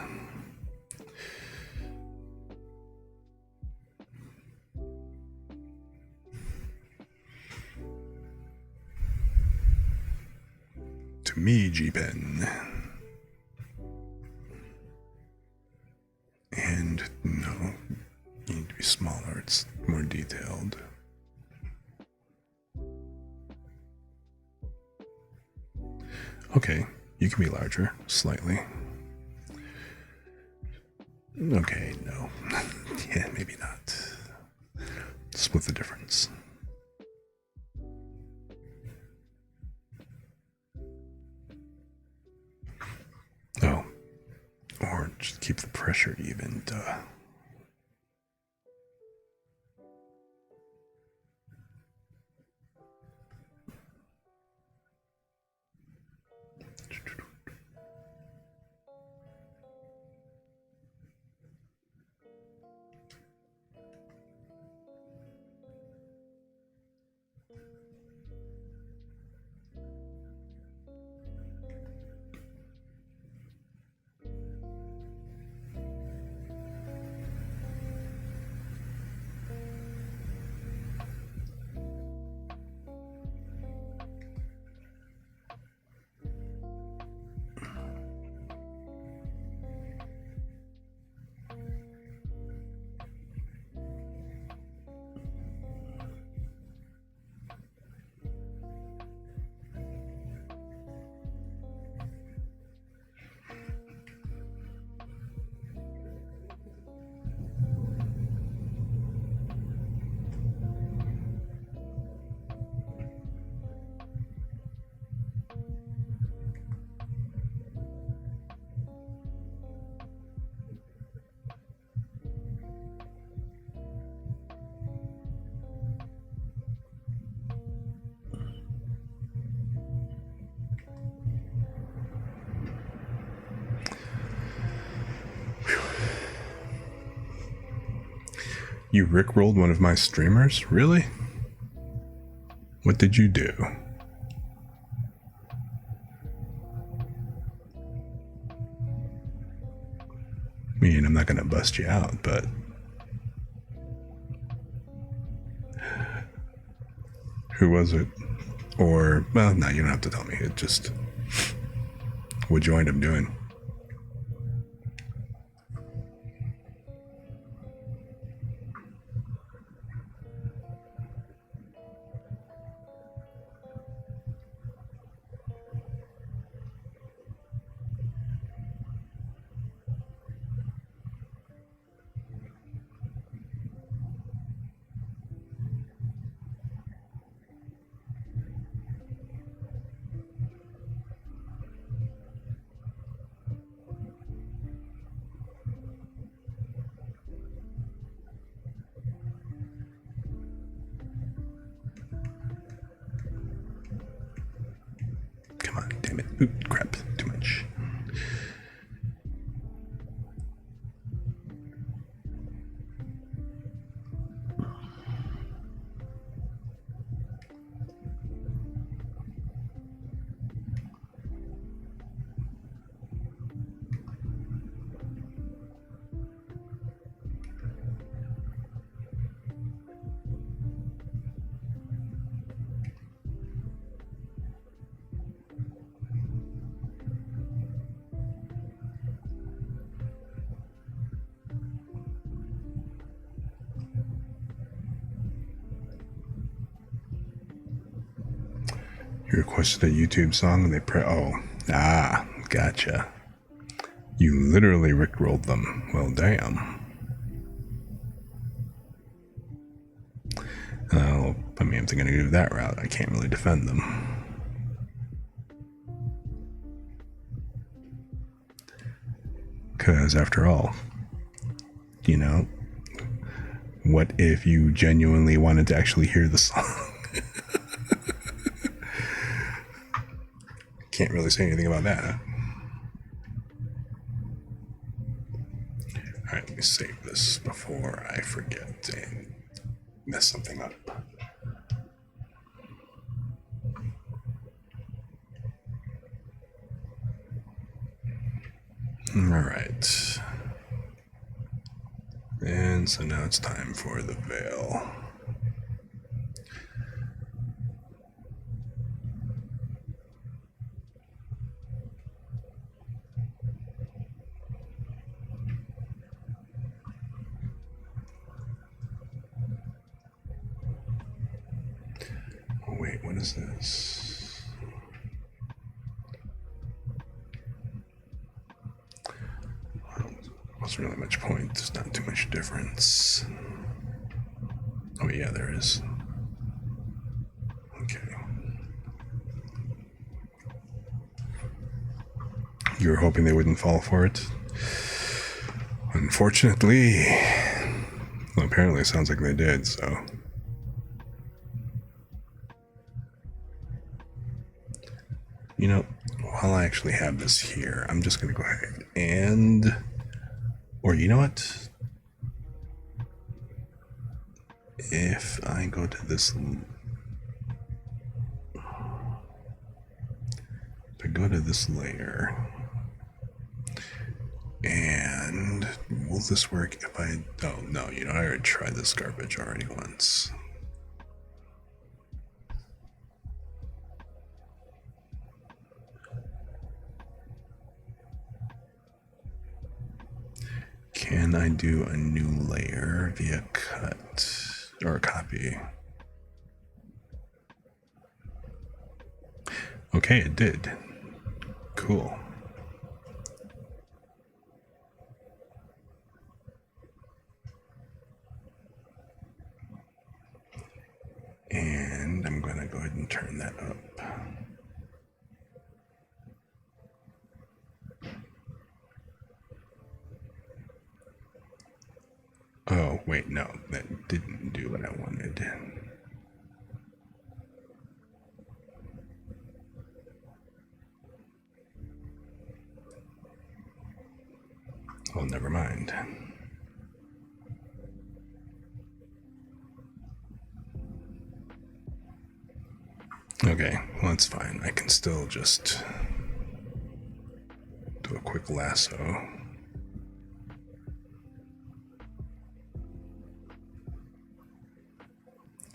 To me, G-Pen. And no, you need to be smaller. It's more detailed. Okay, you can be larger, slightly. Okay, no. Yeah, maybe not. Split the difference. Oh. Or just keep the pressure even, duh. You rickrolled one of my streamers? Really? What did you do? I mean, I'm not gonna bust you out, but who was it? Or, well, no, you don't have to tell me. It just, what you end up doing? Come on, damn it. Oop, crap, too much. You requested a YouTube song and they gotcha. You literally rickrolled them. Well, damn. I mean, if they're gonna go that route, I can't really defend them. Because after all, you know, what if you genuinely wanted to actually hear the song? Can't really say anything about that, huh? Alright, let me save this before I forget and mess something up. Alright. And so now it's time for the veil. Oh, wait, what is this? Wasn't really much point. There's not too much difference. Oh yeah, there is. Okay. You were hoping they wouldn't fall for it? Unfortunately, well, apparently it sounds like they did, so. You know, while I actually have this here, I'm just going to go ahead and, or you know what? If I go to this, if I go to this layer, and will this work if I, oh no, you know, I already tried this garbage already once. Can I do a new layer via cut or copy? Okay, it did. Cool. And I'm going to go ahead and turn that up. Oh, wait, no, that didn't do what I wanted. Oh, never mind. Okay, well, that's fine. I can still just do a quick lasso.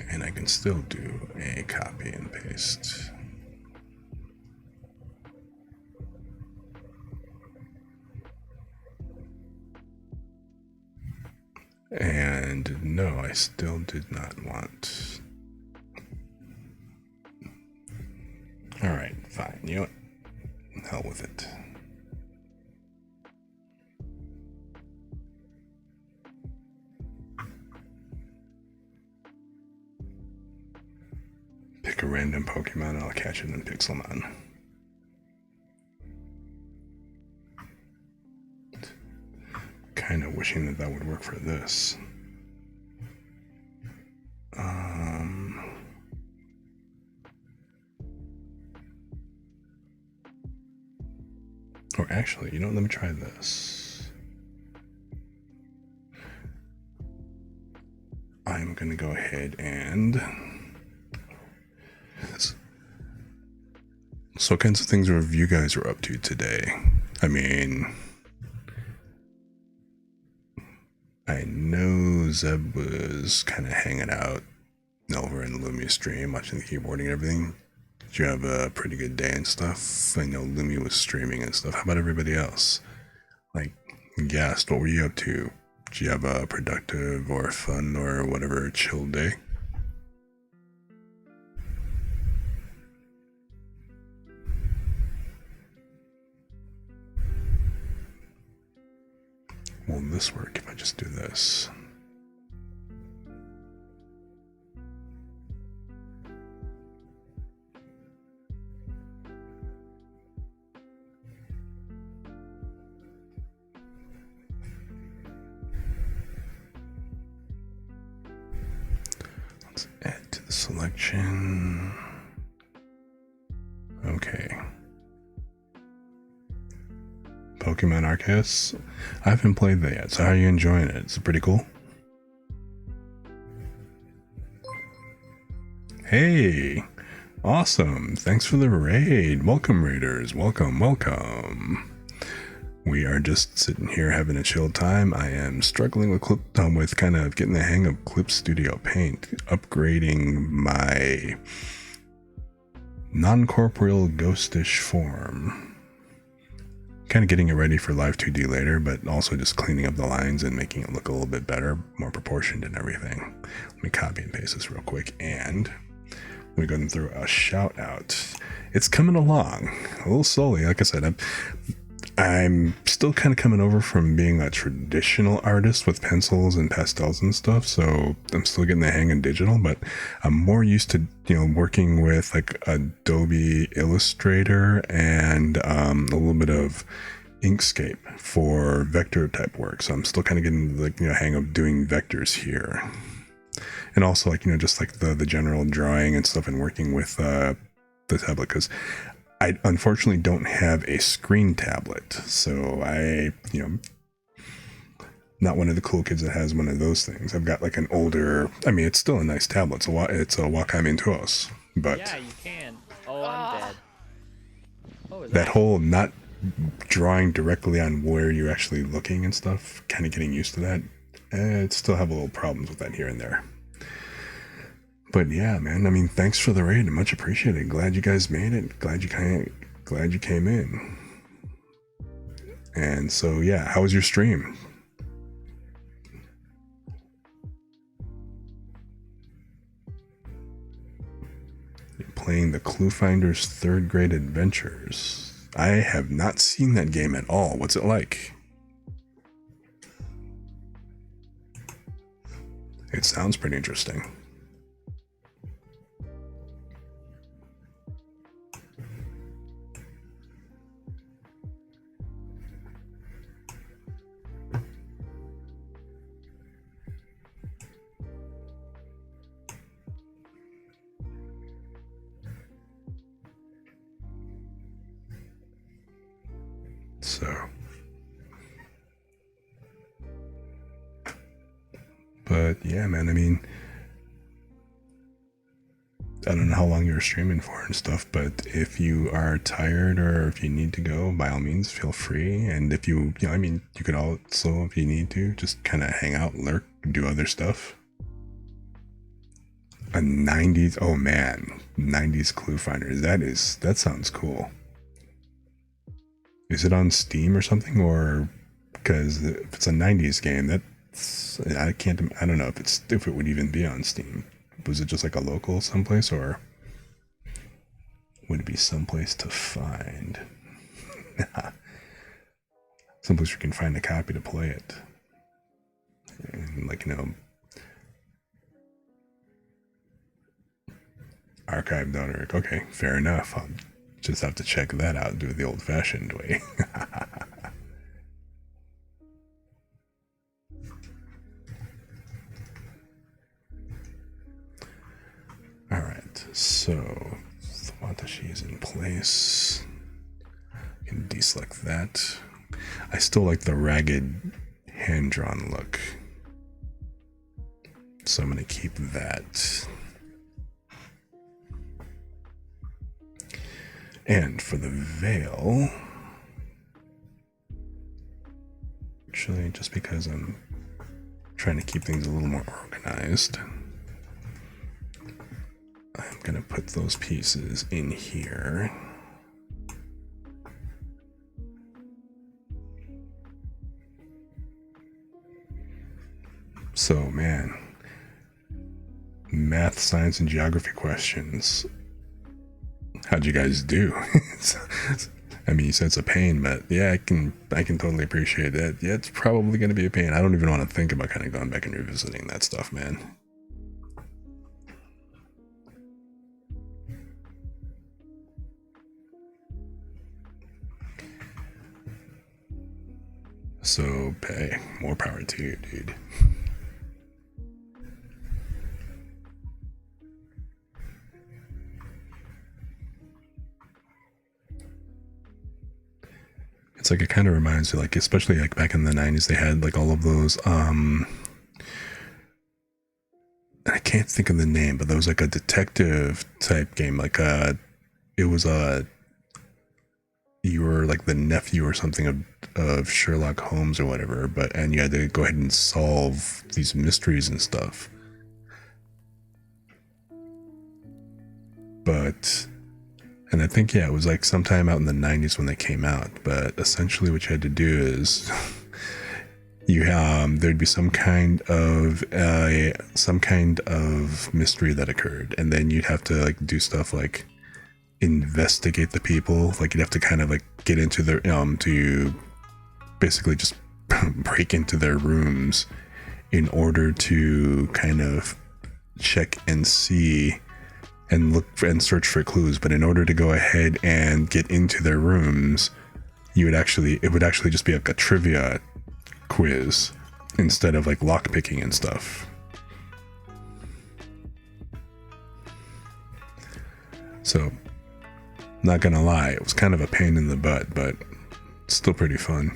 And I can still do a copy and paste. And no, I still did not want. Alright, fine. You know what? Hell with it. Pick a random Pokemon and I'll catch it in Pixelmon. Kind of wishing that that would work for this. Or actually, you know, let me try this. I'm gonna go ahead and. So, what kinds of things have you guys were up to today? I mean, I know Zeb was kind of hanging out over in Lumia's stream, watching the keyboarding and everything. Did you have a pretty good day and stuff? I know Lumia was streaming and stuff. How about everybody else? Like, Gast, what were you up to? Did you have a productive or fun or whatever chill day? Will this work if I just do this? Let's add to the selection. Okay. Pokemon Arceus? I haven't played that yet, so how are you enjoying it? Is it pretty cool? Hey! Awesome! Thanks for the raid! Welcome, raiders! Welcome, welcome! We are just sitting here having a chill time. I am struggling with kind of getting the hang of Clip Studio Paint, upgrading my non-corporeal ghostish form. Kind of getting it ready for Live 2D later, but also just cleaning up the lines and making it look a little bit better, more proportioned and everything. Let me copy and paste this real quick, and let me go ahead and throw a shout out. It's coming along a little slowly. Like I said, I'm still kind of coming over from being a traditional artist with pencils and pastels and stuff, so I'm still getting the hang of digital, but I'm more used to, you know, working with like Adobe Illustrator and a little bit of Inkscape for vector type work. So I'm still kind of getting the, you know, hang of doing vectors here, and also like, you know, just like the general drawing and stuff and working with the tablet, because I unfortunately don't have a screen tablet, so I, you know, not one of the cool kids that has one of those things. I've got like an older, I mean, it's still a nice tablet. It's a Wacom Intuos, but yeah, you can. Oh, I'm dead. What was that whole not drawing directly on where you're actually looking and stuff, kind of getting used to that. I still have a little problems with that here and there. But yeah, man, I mean, thanks for the raid. Much appreciated. Glad you guys made it. Glad you came in. And so, yeah, how was your stream? You're playing the Clue Finder's Third Grade Adventures. I have not seen that game at all. What's it like? It sounds pretty interesting. So, but yeah, man, I mean, I don't know how long you were streaming for and stuff, but if you are tired or if you need to go, by all means, feel free. And if you know, I mean, you could also, if you need to, just kind of hang out, lurk, do other stuff. A 90s, oh man, 90s clue finder. That sounds cool. Is it on Steam or something? Or because if it's a 90s game, I don't know if it would even be on Steam. Was it just like a local someplace, or would it be someplace to find? Someplace you can find a copy to play it. And like, you know, archive.org. Okay, fair enough. I'll just have to check that out and do it the old-fashioned way. Alright, so Watashi is in place. I can deselect that. I still like the ragged hand-drawn look, so I'm going to keep that. And for the veil, actually, just because I'm trying to keep things a little more organized, I'm going to put those pieces in here. So, man, math, science, and geography questions. How'd you guys do? I mean, you said it's a pain, but yeah, I can totally appreciate that. Yeah, it's probably going to be a pain. I don't even want to think about kind of going back and revisiting that stuff, man. So, hey, more power to you, dude. It's like, it kind of reminds me, like, especially like back in the 90s, they had like all of those, I can't think of the name, but there was like a detective type game, like, it was you were like the nephew or something of Sherlock Holmes or whatever, and you had to go ahead and solve these mysteries and stuff. And I think, yeah, it was like sometime out in the 90s when they came out, but essentially what you had to do is there'd be some kind of mystery that occurred, and then you'd have to like do stuff like investigate the people. Like, you'd have to kind of like get into their to basically just break into their rooms in order to kind of check and see and look for, and search for clues. But in order to go ahead and get into their rooms, it would actually just be like a trivia quiz instead of like lockpicking and stuff. So, not gonna lie, it was kind of a pain in the butt, but still pretty fun.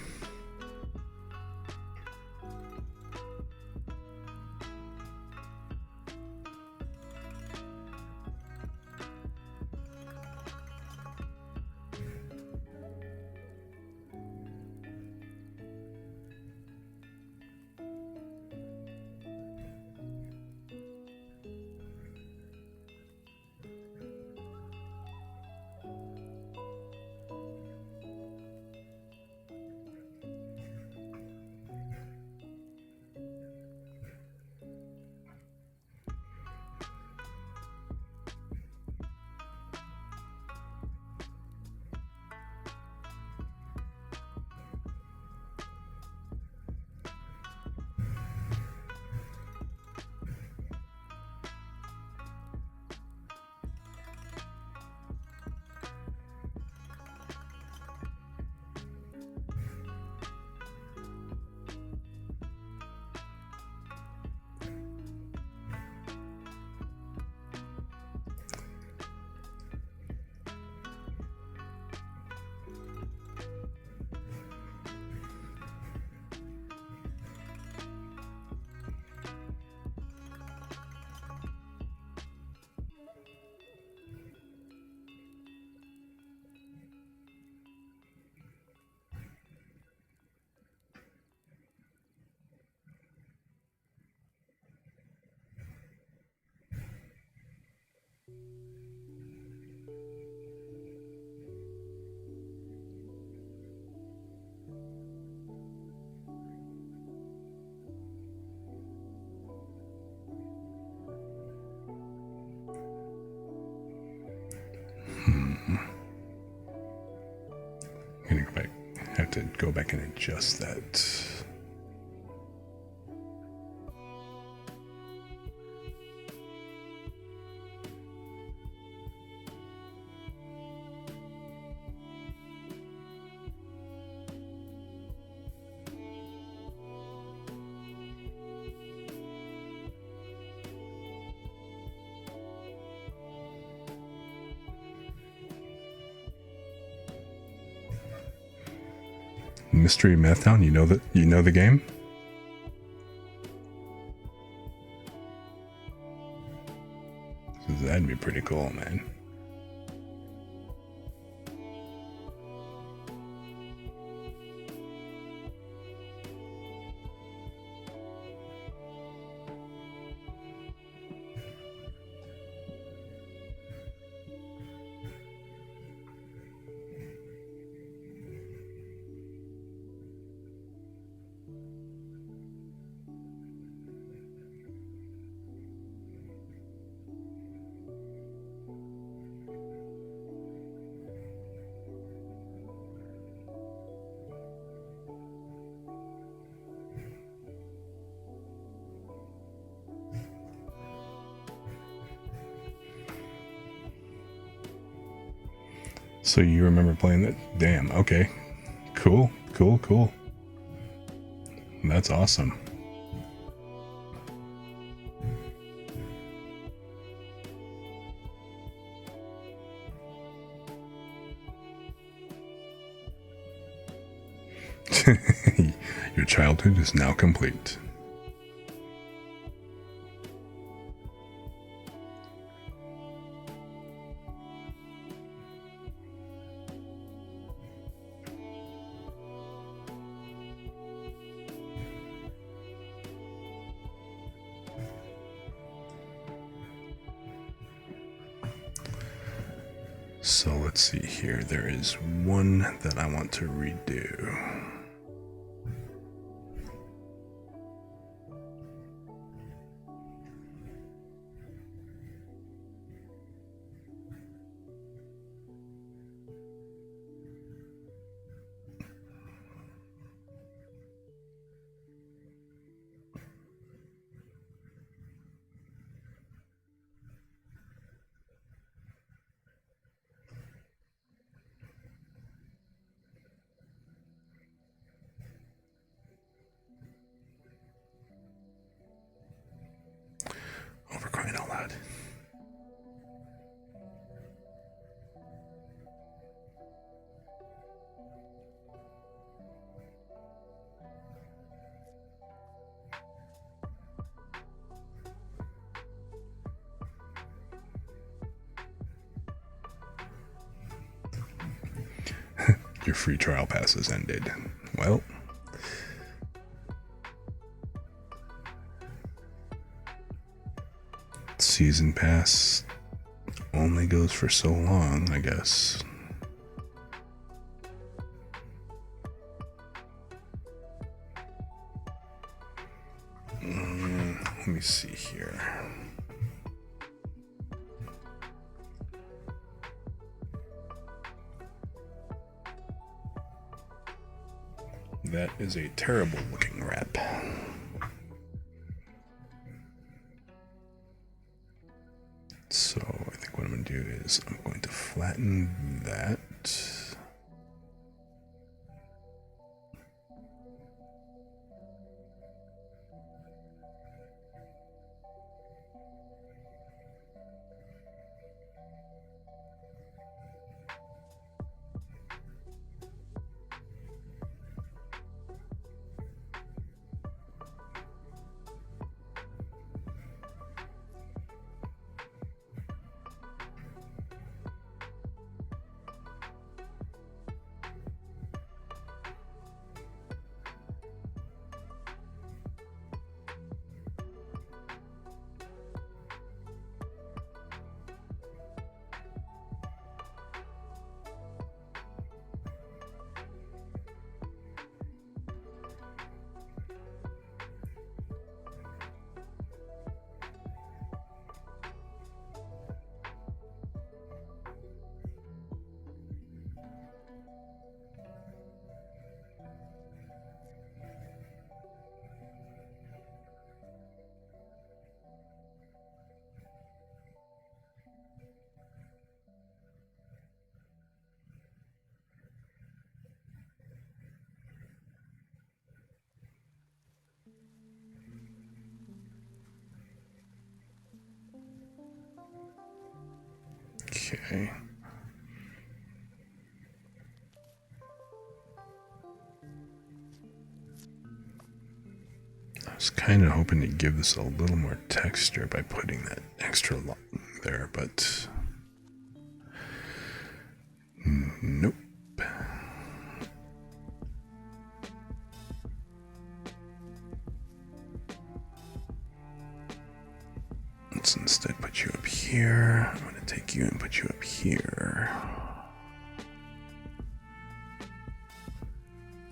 to go back and adjust that. Mystery Meth Town, you know the game? That'd be pretty cool, man. So you remember playing that? Damn, okay. Cool. That's awesome. Your childhood is now complete. So let's see here. There is one that I want to redo. Oh, for crying out loud. Your free trial pass has ended. Well, season pass only goes for so long, I guess. Let me see here. That is a terrible looking wrap. So I think what I'm going to do is I'm going to flatten that. Okay. I was kind of hoping to give this a little more texture by putting that extra long there, but nope. Let's instead put you up here. I'm going to take you and put you up here.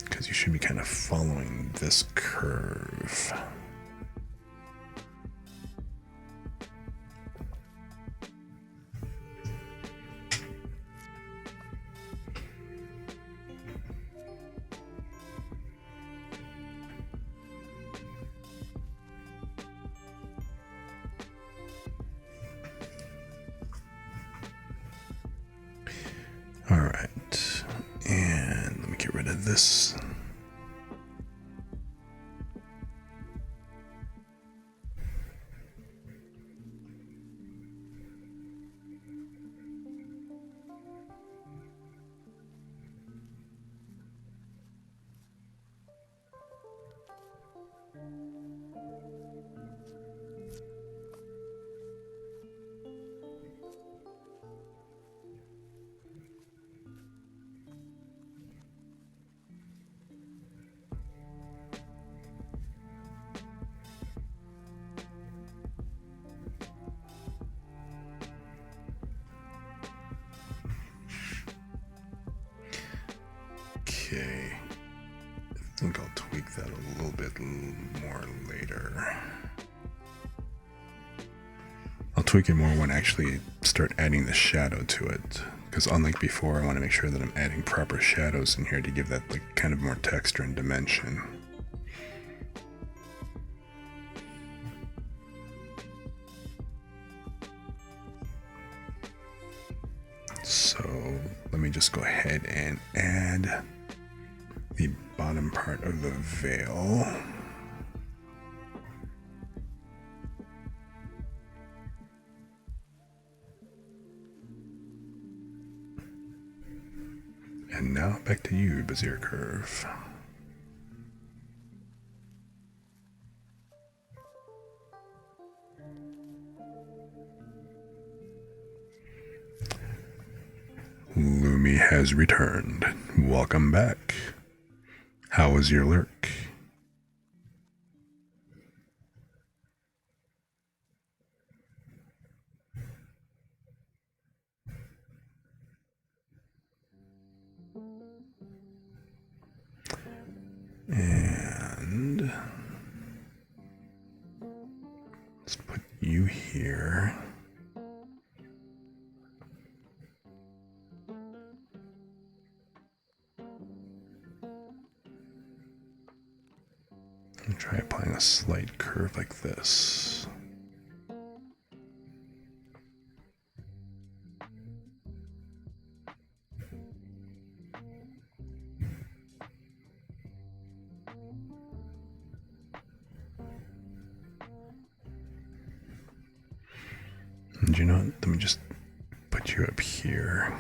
Because you should be kind of following this curve. All right, and let me get rid of this. Okay, I think I'll tweak that a little bit more later. I'll tweak it more when I actually start adding the shadow to it, because unlike before, I want to make sure that I'm adding proper shadows in here to give that like kind of more texture and dimension. So let me just go ahead and add the bottom part of the veil. And now back to you, Bezier Curve. Lumi has returned. Welcome back. How was your lurk? And let's put you here. And try applying a slight curve like this. And you know what? Let me just put you up here.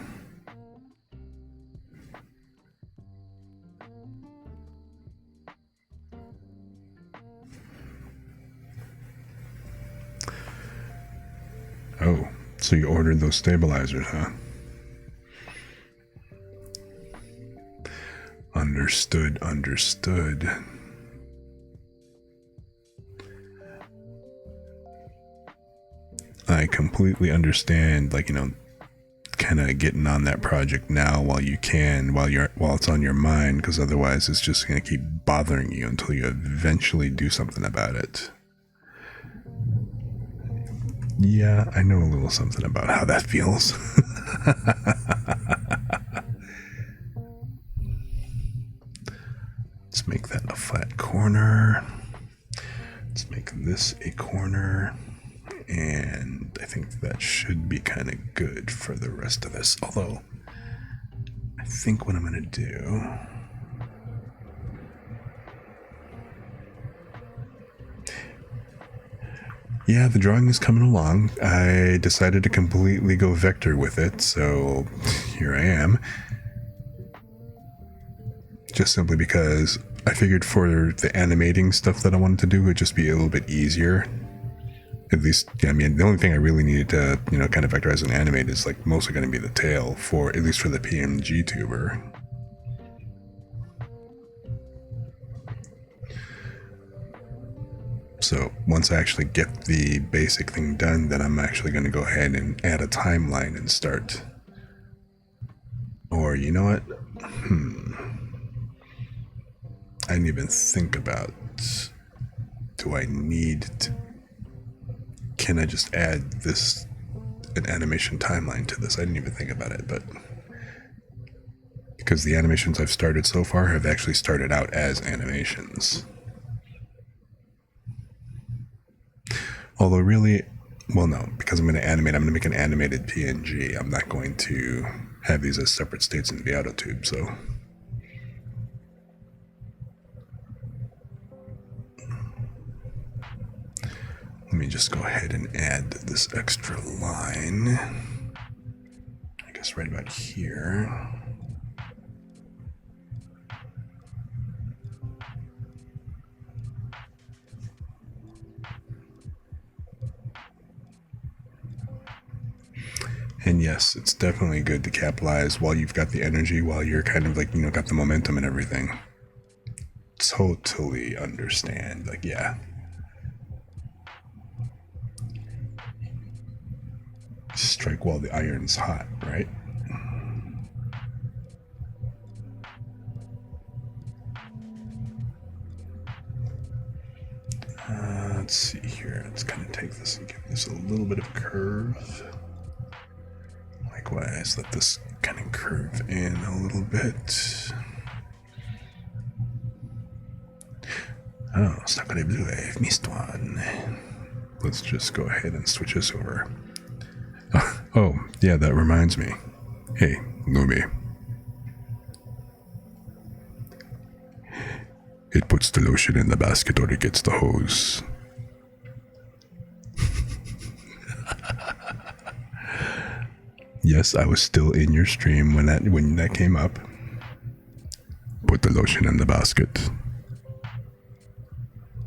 Oh, so you ordered those stabilizers, huh? Understood, understood. I completely understand, like, you know, kind of getting on that project now while you can, while it's on your mind, because otherwise it's just going to keep bothering you until you eventually do something about it. Yeah, I know a little something about how that feels. Let's make that a flat corner. Let's make this a corner. And I think that should be kind of good for the rest of this. Although, I think what I'm going to do... Yeah, the drawing is coming along. I decided to completely go vector with it, so here I am. Just simply because I figured for the animating stuff that I wanted to do it would just be a little bit easier. At least, yeah, I mean, the only thing I really needed to, kind of vectorize and animate is like mostly going to be the tail for, at least for the PNG tuber. So once I actually get the basic thing done, then I'm actually going to go ahead and add a timeline and start. Or you know what? I didn't even think about, do I need to, can I just add this, an animation timeline to this? I didn't even think about it, but because the animations I've started so far have actually started out as animations. Although really, well no, because I'm going to animate, I'm going to make an animated PNG. I'm not going to have these as separate states in the VRoid, so. Let me just go ahead and add this extra line. I guess right about here. And yes, it's definitely good to capitalize while you've got the energy, while you're kind of like, got the momentum and everything. Totally understand. Like, yeah. Strike while the iron's hot, right? Let's see here. Let's kind of take this and give this a little bit of curve. Likewise, let this kind of curve in a little bit. Oh, sacre bleu, I've missed one. Let's just go ahead and switch this over. Oh, yeah, that reminds me. Hey, Lumi. It puts the lotion in the basket or it gets the hose. Yes, I was still in your stream when that came up. Put the lotion in the basket.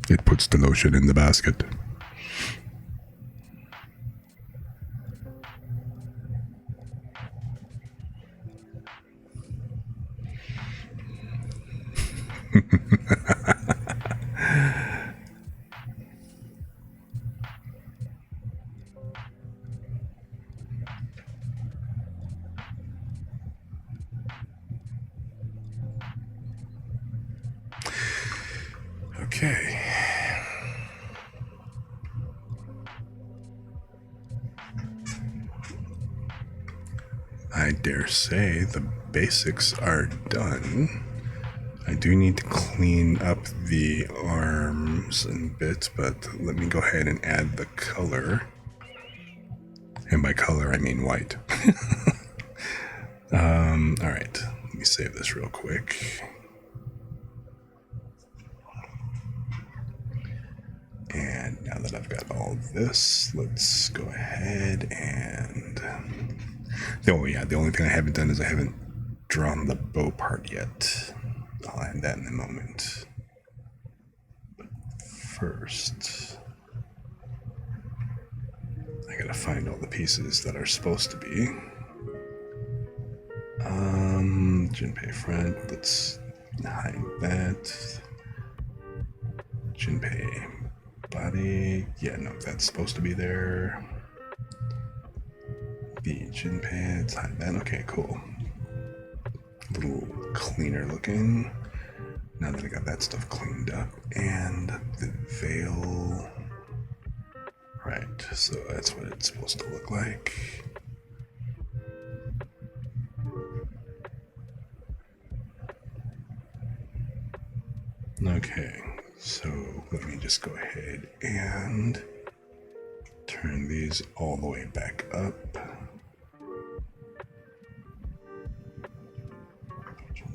It puts the lotion in the basket. Okay. I dare say the basics are done. I do need to clean up the arms and bits, but let me go ahead and add the color. And by color, I mean white. All right, let me save this real quick. And now that I've got all this, let's go ahead and... Oh yeah, the only thing I haven't done is I haven't drawn the bow part yet. I'll add that in a moment. But first, I gotta find all the pieces that are supposed to be. Junpei front, let's hide that. Junpei body, yeah, no, that's supposed to be there. The Junpei, let's hide that, okay, cool. A little cleaner looking. Now that I got that stuff cleaned up, and the veil. Right, so that's what it's supposed to look like. Okay, so let me just go ahead and turn these all the way back up.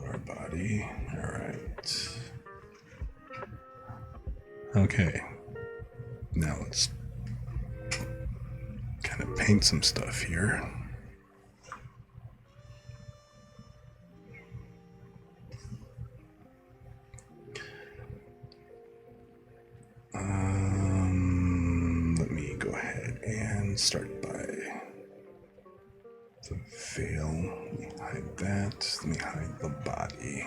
Our body, all right. Okay, now let's paint some stuff here. Let me go ahead and start by the veil. Let me hide that. Let me hide the body.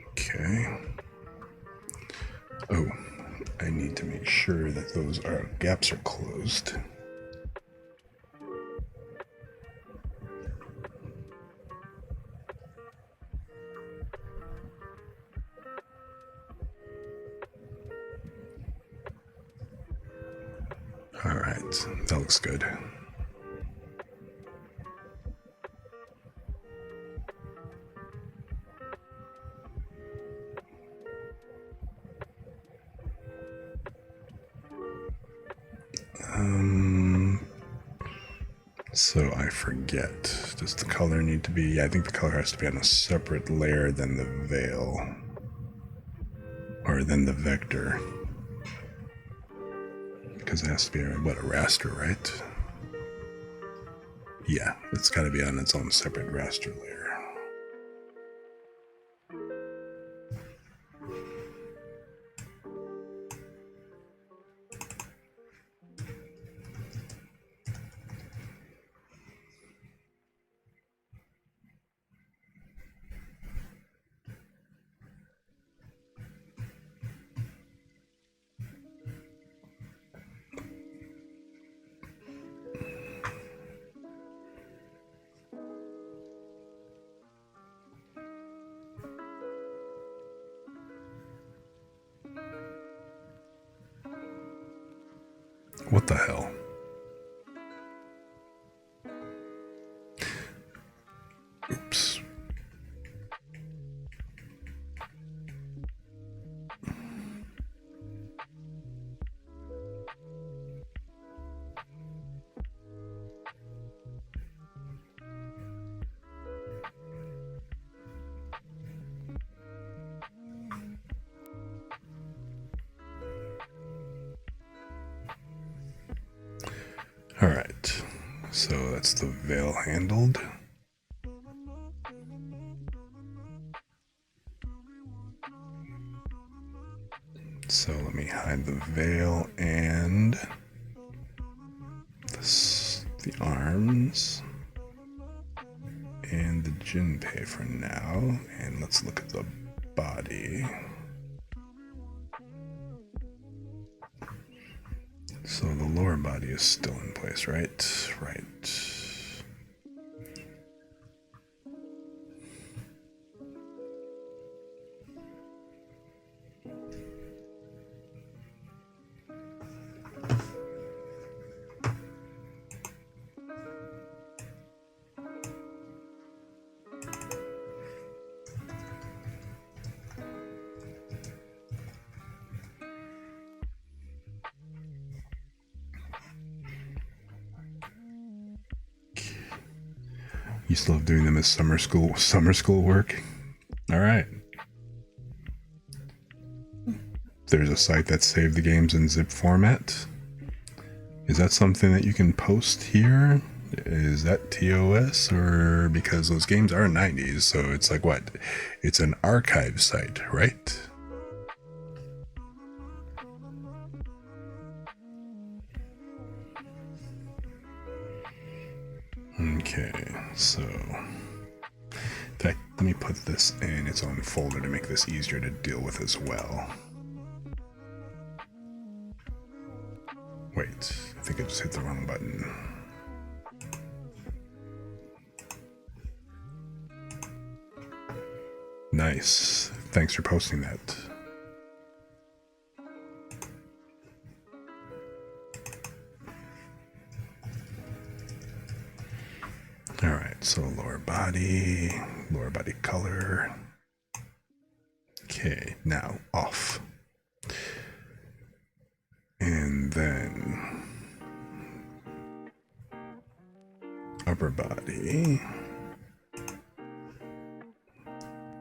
Okay. Oh, I need to make sure that those gaps are closed. All right, that looks good. So I forget. Does the color need to be? Yeah, I think the color has to be on a separate layer than the veil. Or than the vector. Because it has to be, what, a raster, right? Yeah, it's got to be on its own separate raster layer. What the hell? Oops. All right, so that's the veil handled. So let me hide the veil and the arms and the Jinpei for now. And let's look at the body. So the lower body is still in place, right? Right. You still love doing them as summer school work? All right. There's a site that saved the games in zip format. Is that something that you can post here? Is that TOS, or because those games are 90s, so it's like what? It's an archive site, right? Okay, so in fact, let me put this in its own folder to make this easier to deal with as well. Wait, I think I just hit the wrong button. Nice. Thanks for posting that. Alright, so lower body color. Okay, now off. And then upper body.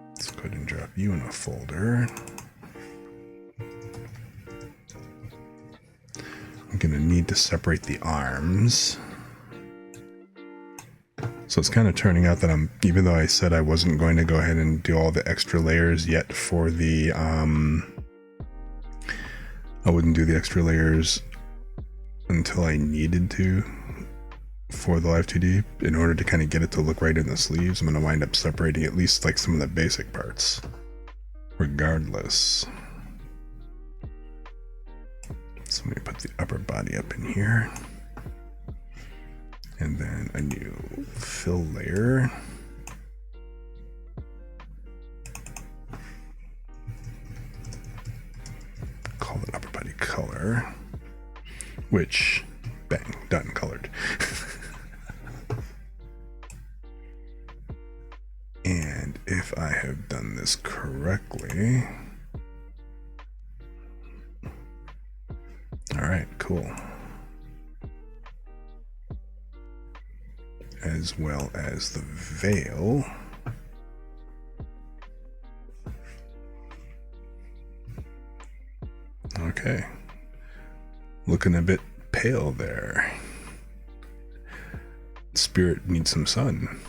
Let's go ahead and drop you in a folder. I'm gonna need to separate the arms. So it's kind of turning out that even though I said I wasn't going to go ahead and do all the extra layers yet for the, I wouldn't do the extra layers until I needed to for the Live 2D. In order to kind of get it to look right in the sleeves, I'm going to wind up separating at least like some of the basic parts. Regardless. So I'm going to put the upper body up in here. And then a new fill layer. Call it upper body color. Which, bang, done, colored. And if I have done this correctly. Alright, cool. As well as the veil. Okay. Looking a bit pale there. Spirit needs some sun.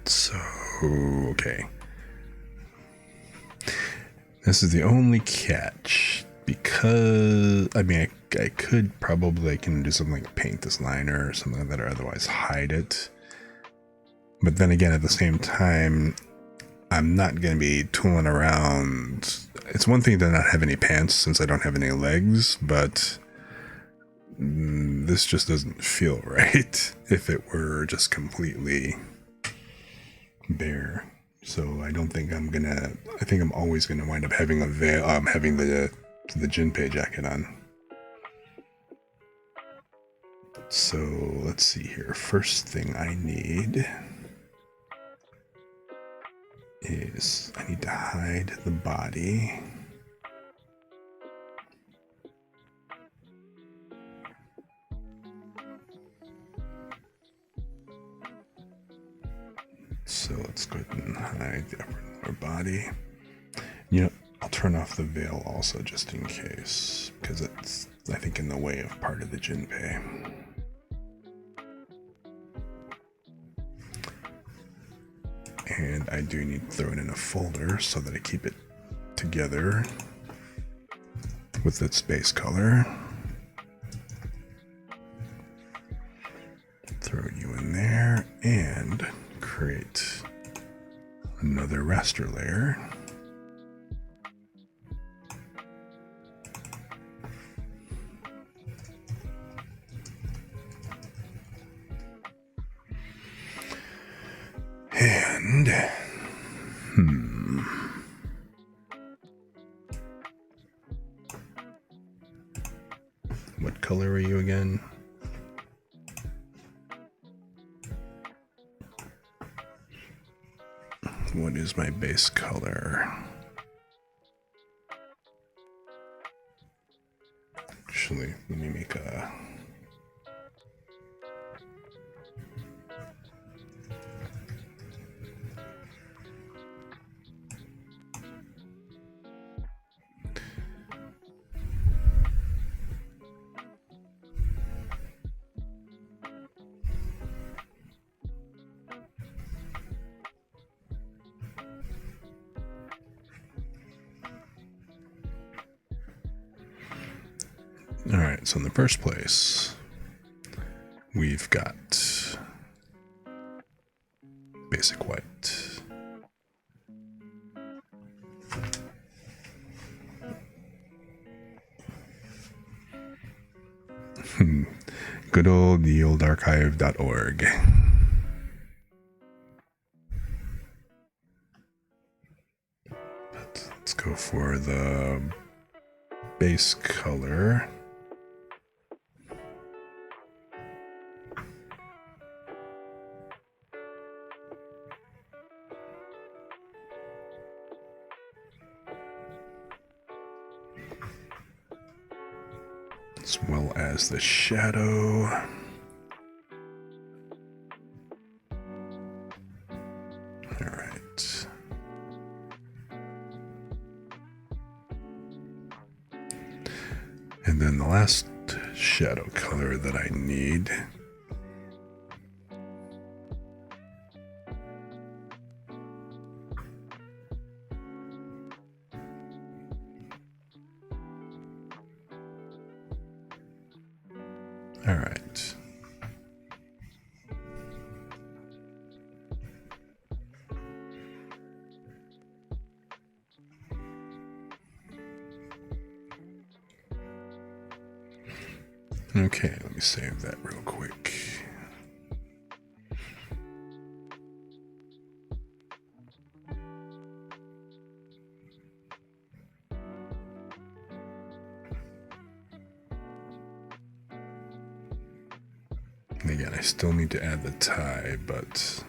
So, okay. This is the only catch, because, I mean, I could probably, do something like paint this liner or something like that, or otherwise hide it. But then again, at the same time, I'm not going to be tooling around. It's one thing to not have any pants since I don't have any legs, but this just doesn't feel right if it were just completely bare. So I don't think I'm gonna, I think I'm always gonna wind up having a veil, having the Jinpei jacket on. So let's see here. First thing I need is I need to hide the body. So let's go ahead and hide the upper and lower body. You know, I'll turn off the veil also just in case, because it's, I think, in the way of part of the Jinpei. And I do need to throw it in a folder so that I keep it together with its base color. Throw you in there and create another raster layer. And what color are you again? What is my base color? Actually, let me make a... Alright, so in the first place, we've got basic white. Good old theoldarchive.org. Let's go for the base color. as well as the shadow. All right. And then the last shadow color that I need all right. Okay, let me save that real quick. And again, I still need to add the tie, but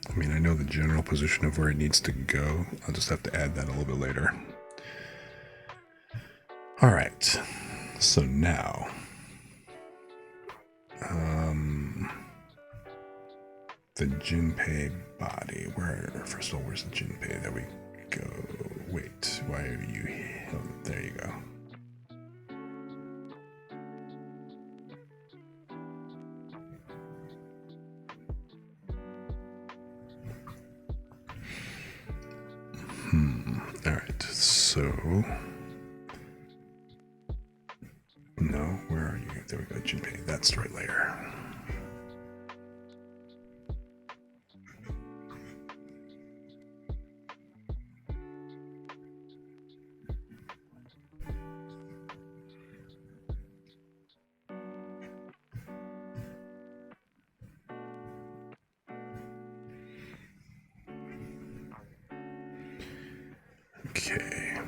I mean, I know the general position of where it needs to go. I'll just have to add that a little bit later. All right, so now, the Jinpei body. First of all, where's the Jinpei? There we go. Wait, why are you? Oh, there you go. All right, so no, where are you? There we go, Jinpei. That's the right layer. Okay.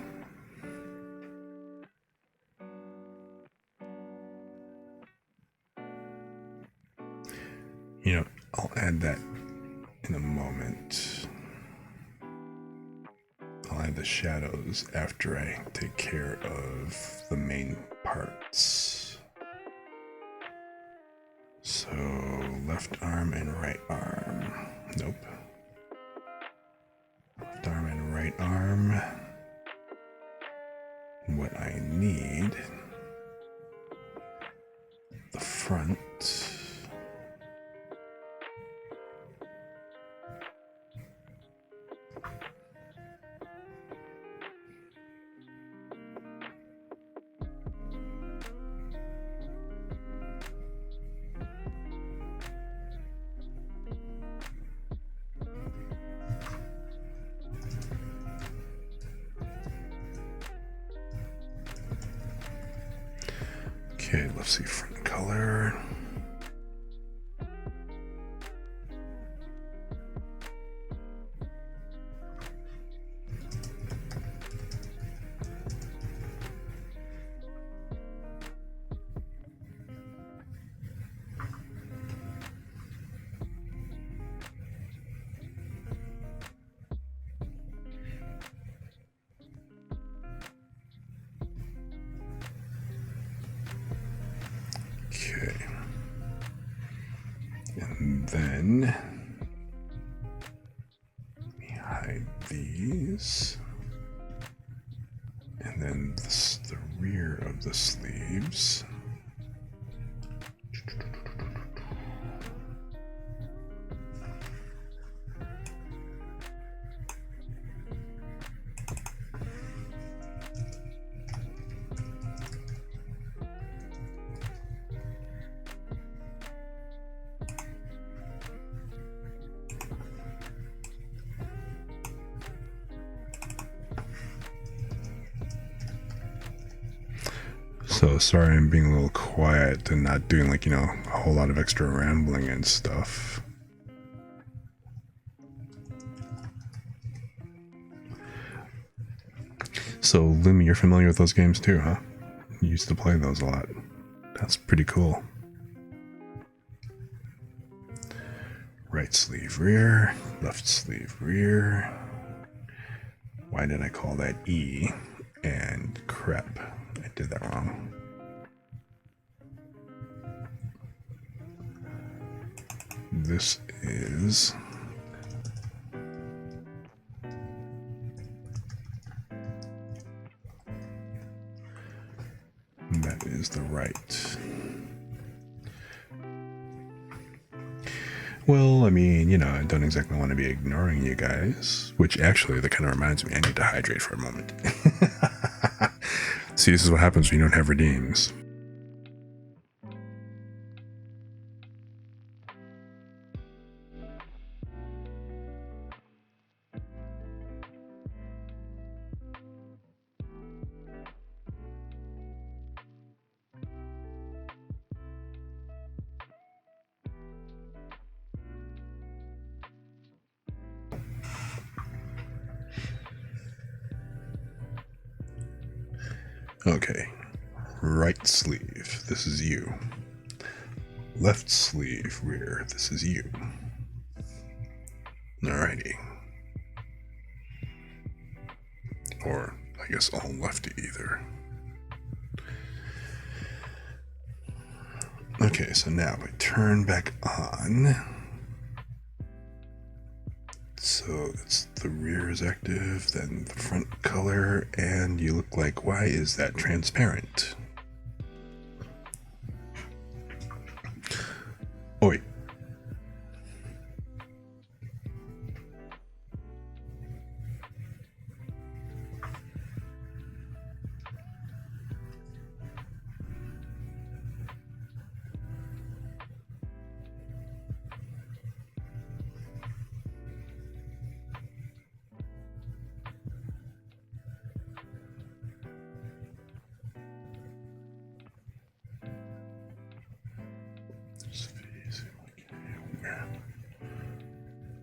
You know, I'll add that in a moment. I'll add the shadows after I take care of the main parts. So, left arm and right arm. Nope. Left arm and right arm. What I need, the front. Okay, let's see front color. Okay. And then let me hide these. And then the rear of the sleeves. So sorry I'm being a little quiet and not doing like, a whole lot of extra rambling and stuff. So Lumi, you're familiar with those games too, huh? You used to play those a lot. That's pretty cool. Right sleeve rear, left sleeve rear. Why did I call that E? And crap, I did that wrong. This is that is the right. Well, I mean, you know, I don't exactly want to be ignoring you guys, which actually that kind of reminds me I need to hydrate for a moment. See, this is what happens when you don't have redeems. Okay, right sleeve, this is you. Left sleeve rear, this is you. Alrighty. Or, I guess all lefty either. Okay, so now if I turn back on. So it's the rear is active, then the front color, and you look like, why is that transparent? Oi.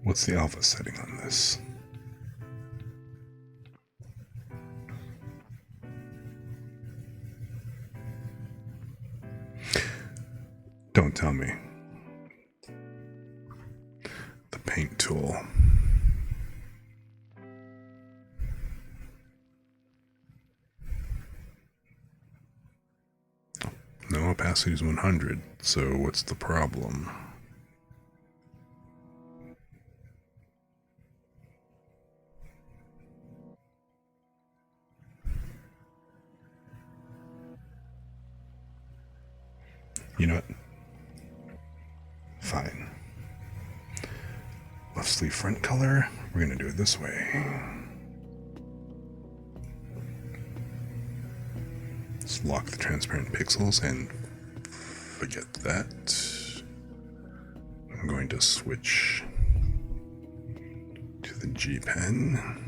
What's the alpha setting on this? Don't tell me. The paint tool. No, opacity is 100, so what's the problem? You know what? Fine. Left sleeve front color, we're gonna do it this way. Let's lock the transparent pixels and forget that. I'm going to switch to the G pen.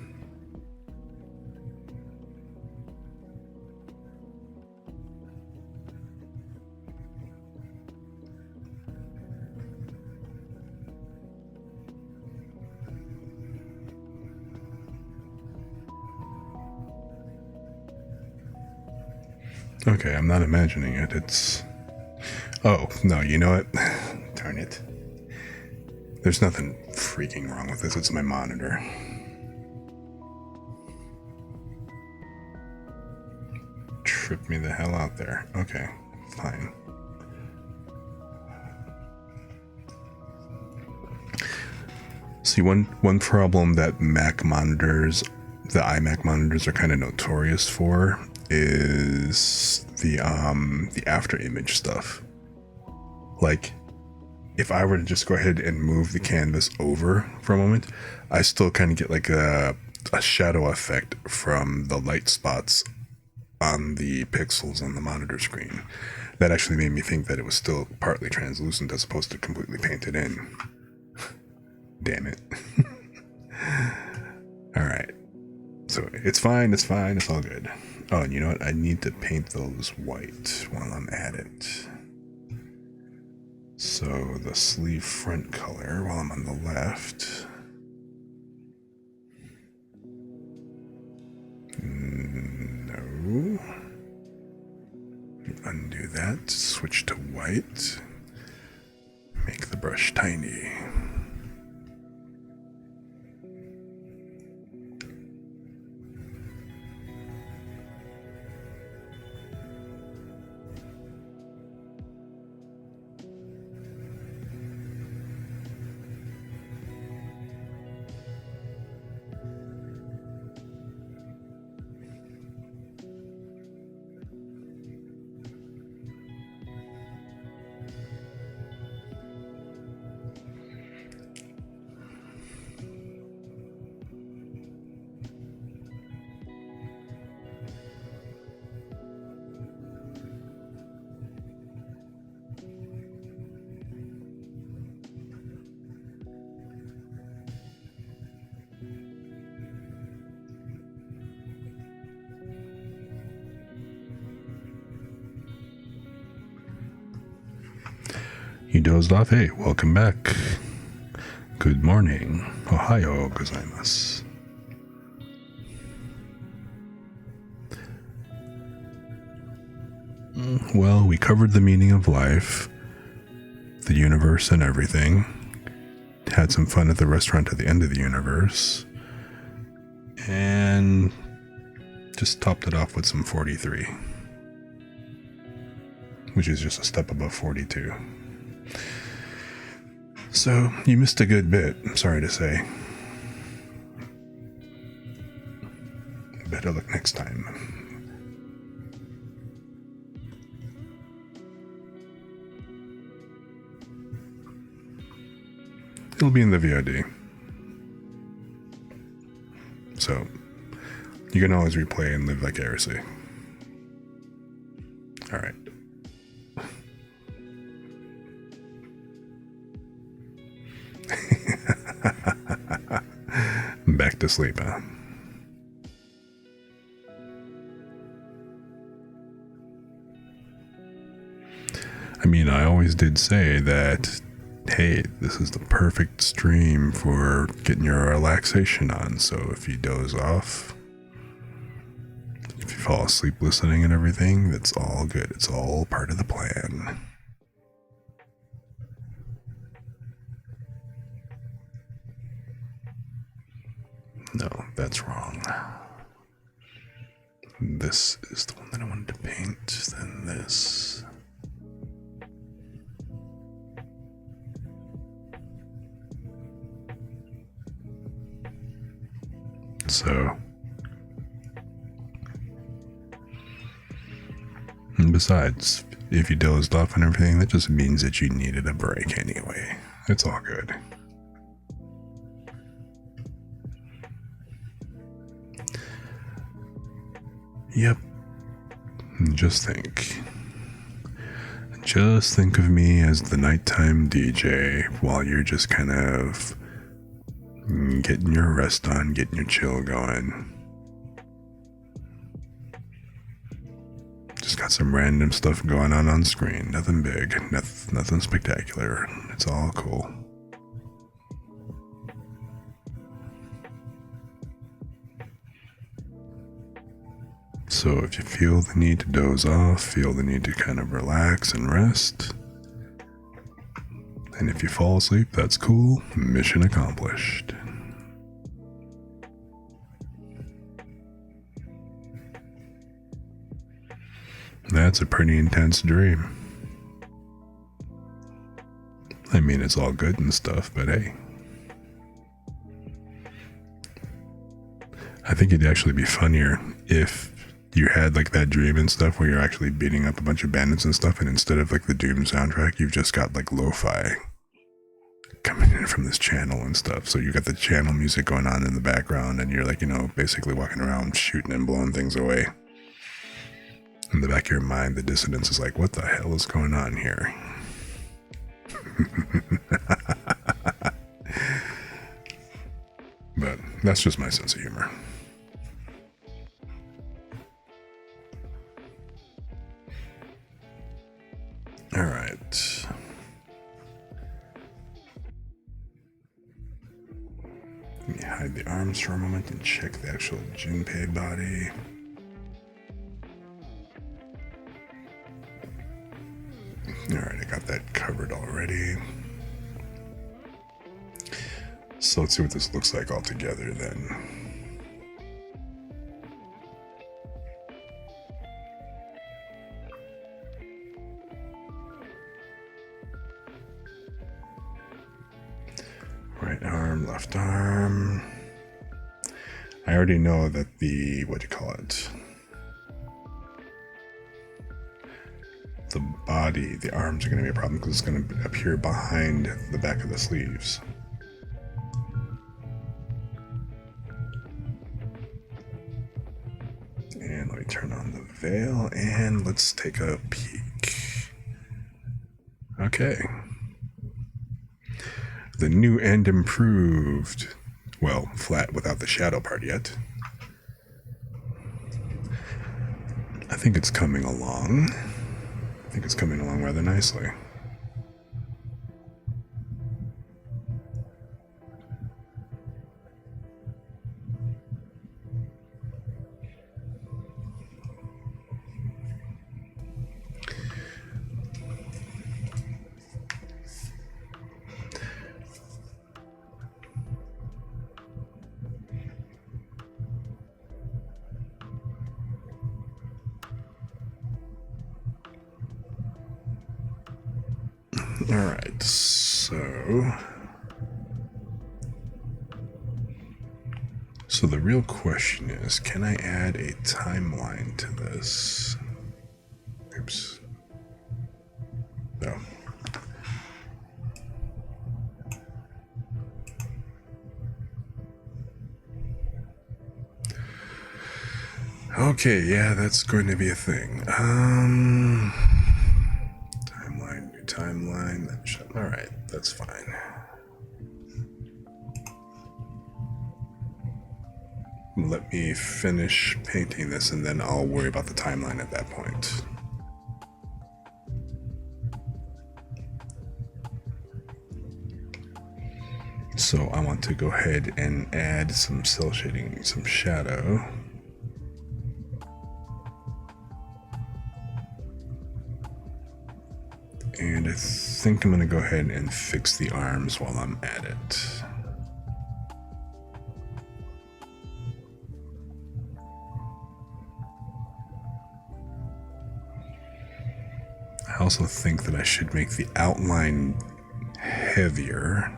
Okay, I'm not imagining it. It's... Oh, no, you know what? Darn it. There's nothing freaking wrong with this. It's my monitor. Trip me the hell out there. Okay, fine. See, one problem that Mac monitors, the iMac monitors, are kind of notorious for is the after image stuff. Like, if I were to just go ahead and move the canvas over for a moment, I still kind of get like a shadow effect from the light spots on the pixels on the monitor screen. That actually made me think that it was still partly translucent as opposed to completely painted in. Damn it. Alright. So it's fine, it's all good. Oh, and you know what? I need to paint those white while I'm at it. So the sleeve front color while I'm on the left. No. Undo that. Switch to white. Make the brush tiny. You dozed off? Hey, welcome back. Good morning. Ohayo gozaimasu. Well, we covered the meaning of life, the universe, and everything. Had some fun at the restaurant at the end of the universe. And just topped it off with some 43. Which is just a step above 42. So, you missed a good bit, I'm sorry to say. Better luck next time. It'll be in the VOD. So, you can always replay and live vicariously. Alright. Back to sleep, huh? I mean, I always did say that, hey, this is the perfect stream for getting your relaxation on. So if you doze off, if you fall asleep listening and everything, that's all good. It's all part of the plan. No, that's wrong. This is the one that I wanted to paint, then this. So, and besides, if you dozed off and everything, that just means that you needed a break anyway. It's all good. Yep. Just think of me as the nighttime DJ while you're just kind of getting your rest on, getting your chill going. Just got some random stuff going on screen. Nothing big, nothing spectacular. It's all cool. So if you feel the need to doze off, feel the need to kind of relax and rest, and if you fall asleep, that's cool. Mission accomplished. That's a pretty intense dream. I mean, it's all good and stuff, but hey. I think it'd actually be funnier if you had like that dream and stuff where you're actually beating up a bunch of bandits and stuff, and instead of like the Doom soundtrack, you've just got like lo-fi coming in from this channel and stuff. So you got the channel music going on in the background, and you're like, basically walking around shooting and blowing things away. In the back of your mind, the dissonance is like, what the hell is going on here? But that's just my sense of humor. All right. Let me hide the arms for a moment and check the actual Junpei body. Alright, I got that covered already. So let's see what this looks like all together then. Right arm, left arm. I already know that the, the body, the arms are going to be a problem because it's going to appear behind the back of the sleeves. And let me turn on the veil and let's take a peek. Okay. The new and improved, well, flat without the shadow part yet. I think it's coming along. I think it's coming along rather nicely. Alright, so the real question is, can I add a timeline to this? Oops. No. Okay, yeah, that's going to be a thing. Timeline, new timeline. Alright, that's fine. Let me finish painting this and then I'll worry about the timeline at that point. So I want to go ahead and add some cell shading, some shadow. And I think I'm going to go ahead and fix the arms while I'm at it. I also think that I should make the outline heavier.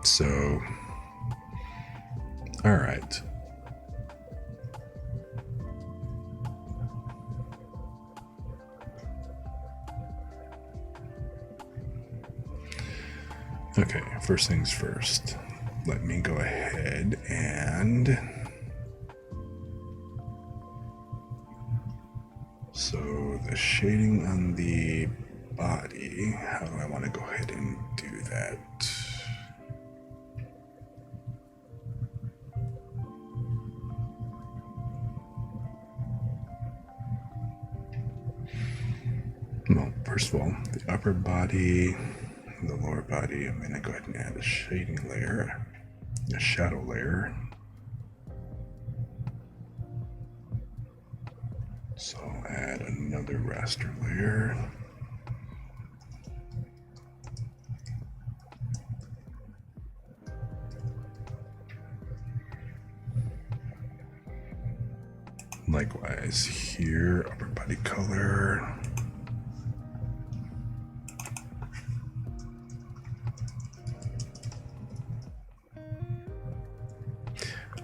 So, all right. Okay, first things first. Let me go ahead and... So the shading on the body, how do I want to go ahead and do that? Well, first of all, the upper body, the lower body, I'm going to go ahead and add a shading layer, a shadow layer. So I'll add another raster layer. Likewise here, upper body color.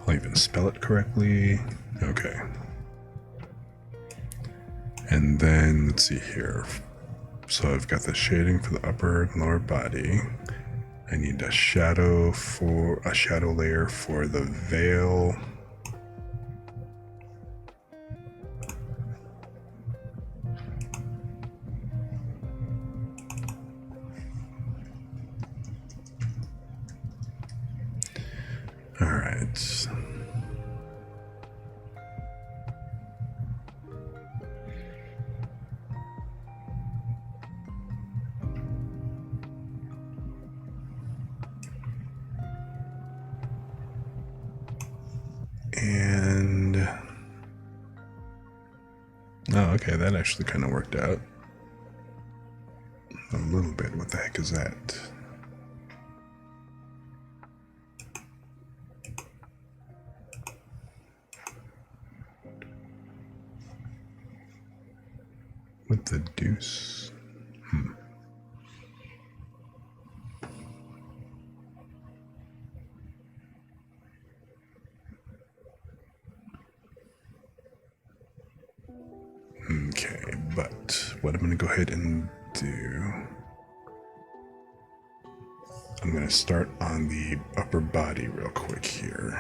I'll even spell it correctly. Okay. And then let's see here. So I've got the shading for the upper and lower body. I need a shadow layer for the veil. All right. And oh, okay, that actually kind of worked out a little bit. What the heck is that? What the deuce? Okay, but what I'm going to go ahead and do, I'm going to start on the upper body real quick here.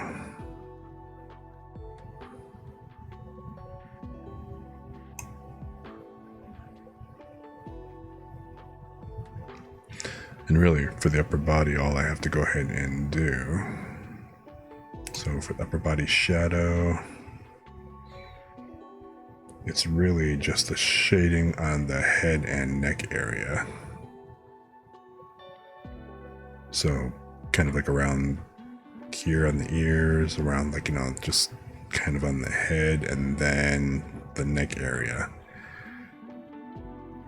And really, for the upper body, all I have to go ahead and do, so for the upper body shadow, it's really just the shading on the head and neck area. So kind of like around here on the ears, around like, you know, just kind of on the head and then the neck area.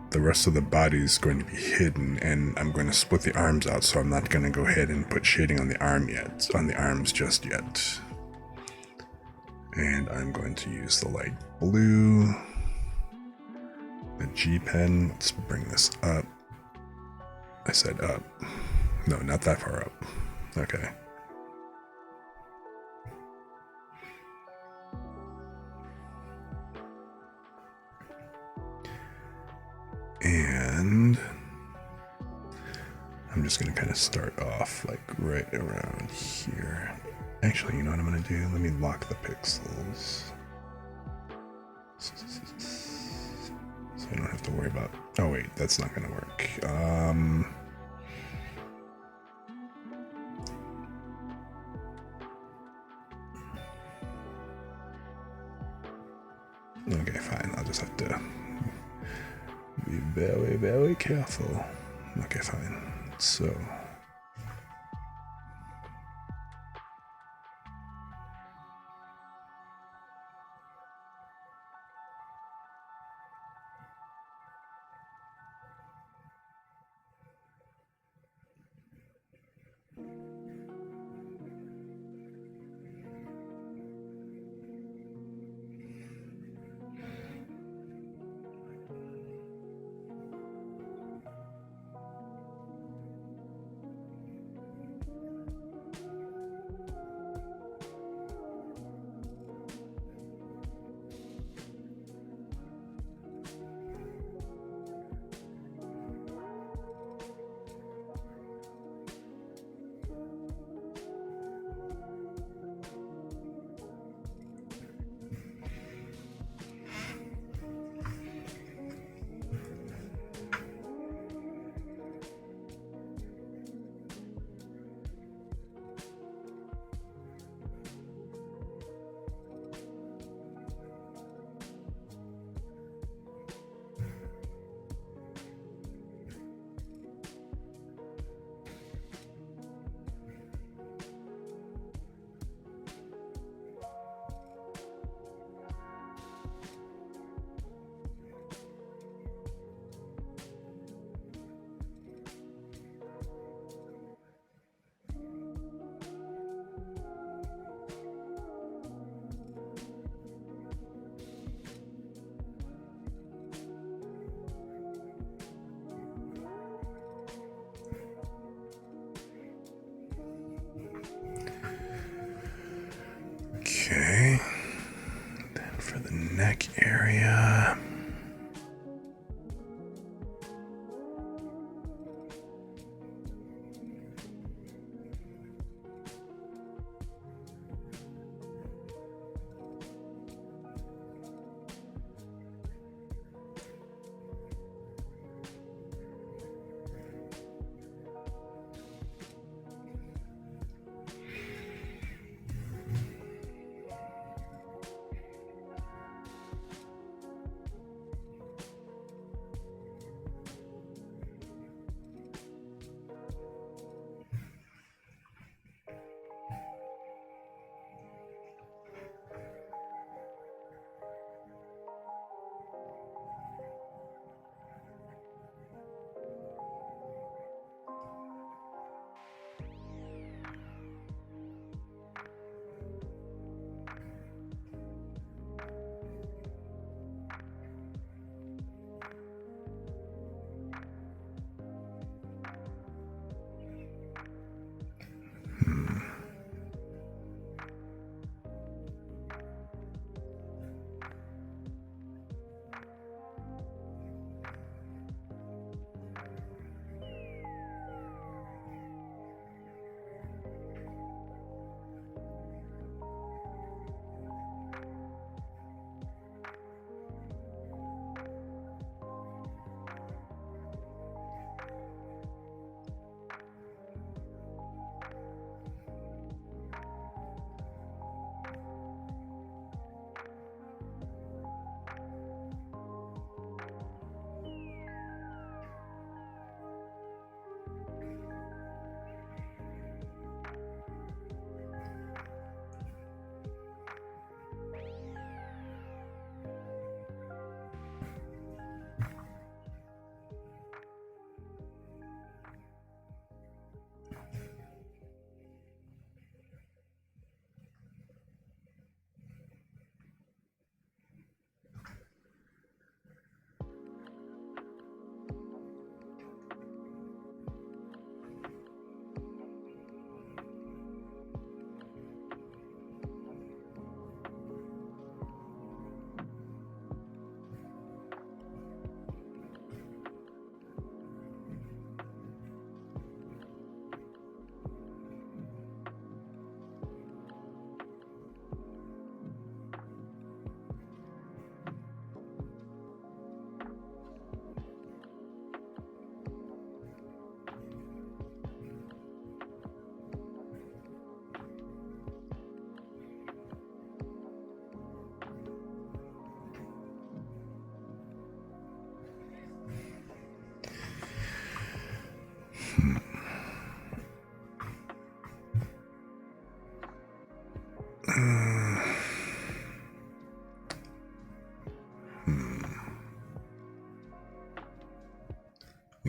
The rest of the body is going to be hidden, and I'm going to split the arms out, so I'm not going to go ahead and put shading on the arms just yet. And I'm going to use the light blue. G pen. Let's bring this up. I said up. No, not that far up. Okay. And I'm just gonna kind of start off like right around here. Actually, you know what I'm gonna do? Let me lock the pixels. So I don't have to worry about, oh wait, that's not gonna work. Okay, fine, I'll just have to be very, very careful. Okay, fine. So okay, then for the neck area,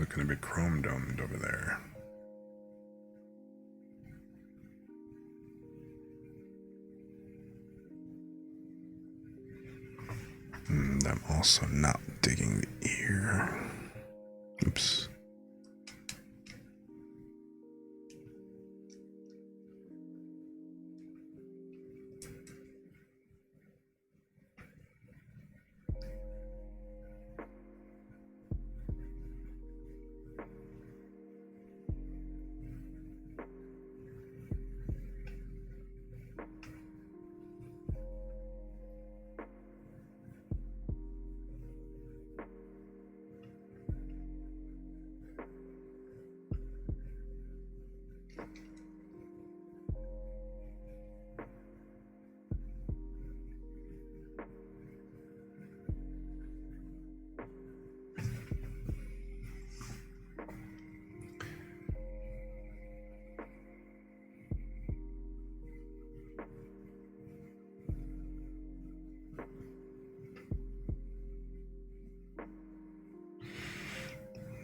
Looking a bit chrome domed over there. And I'm also not digging the ear. Oops.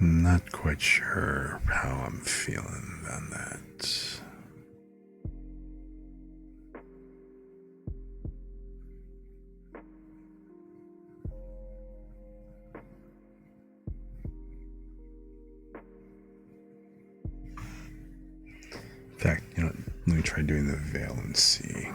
Not quite sure how I'm feeling on that. In fact, let me try doing the veil and see.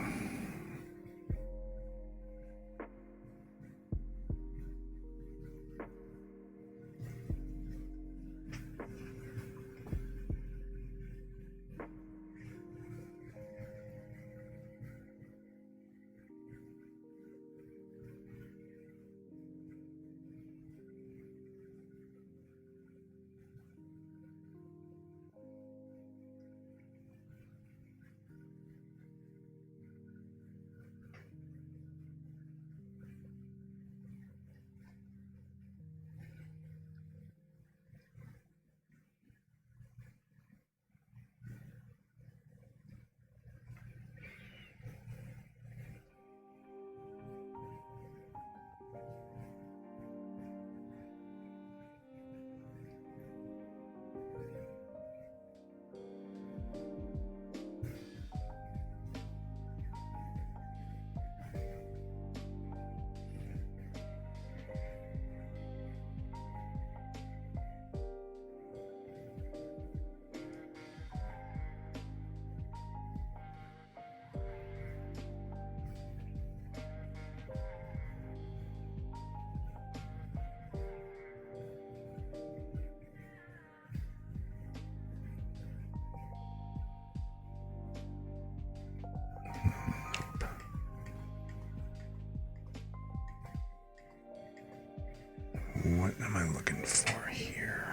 What am I looking for here?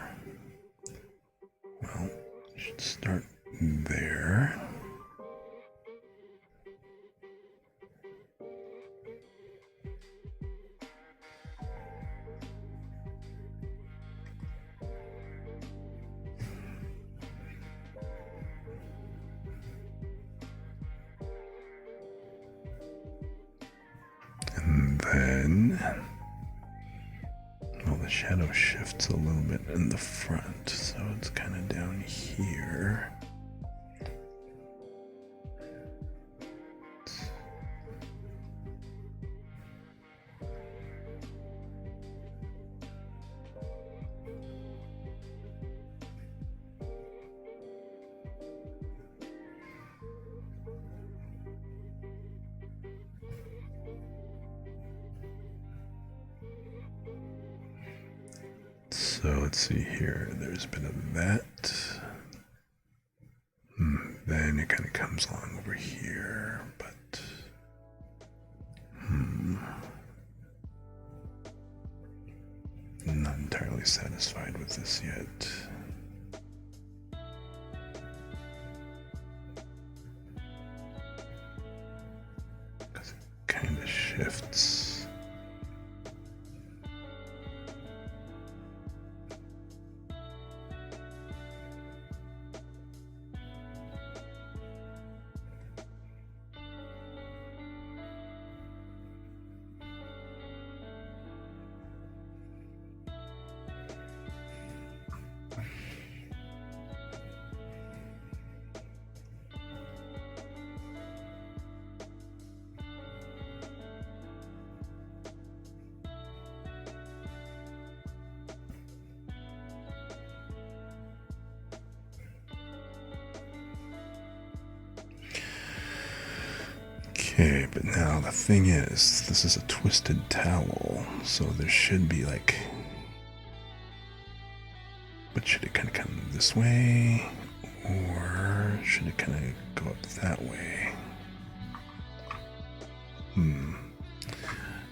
Well, should start there. And then the shadow shifts a little bit in the front, so it's kind of down here. So let's see here, there's a bit of that. Then it kind of comes along over here, but I'm not entirely satisfied with this yet. Because it kind of shifts. Okay, but now the thing is, this is a twisted towel, so there should be like... But should it kind of come this way? Or should it kind of go up that way?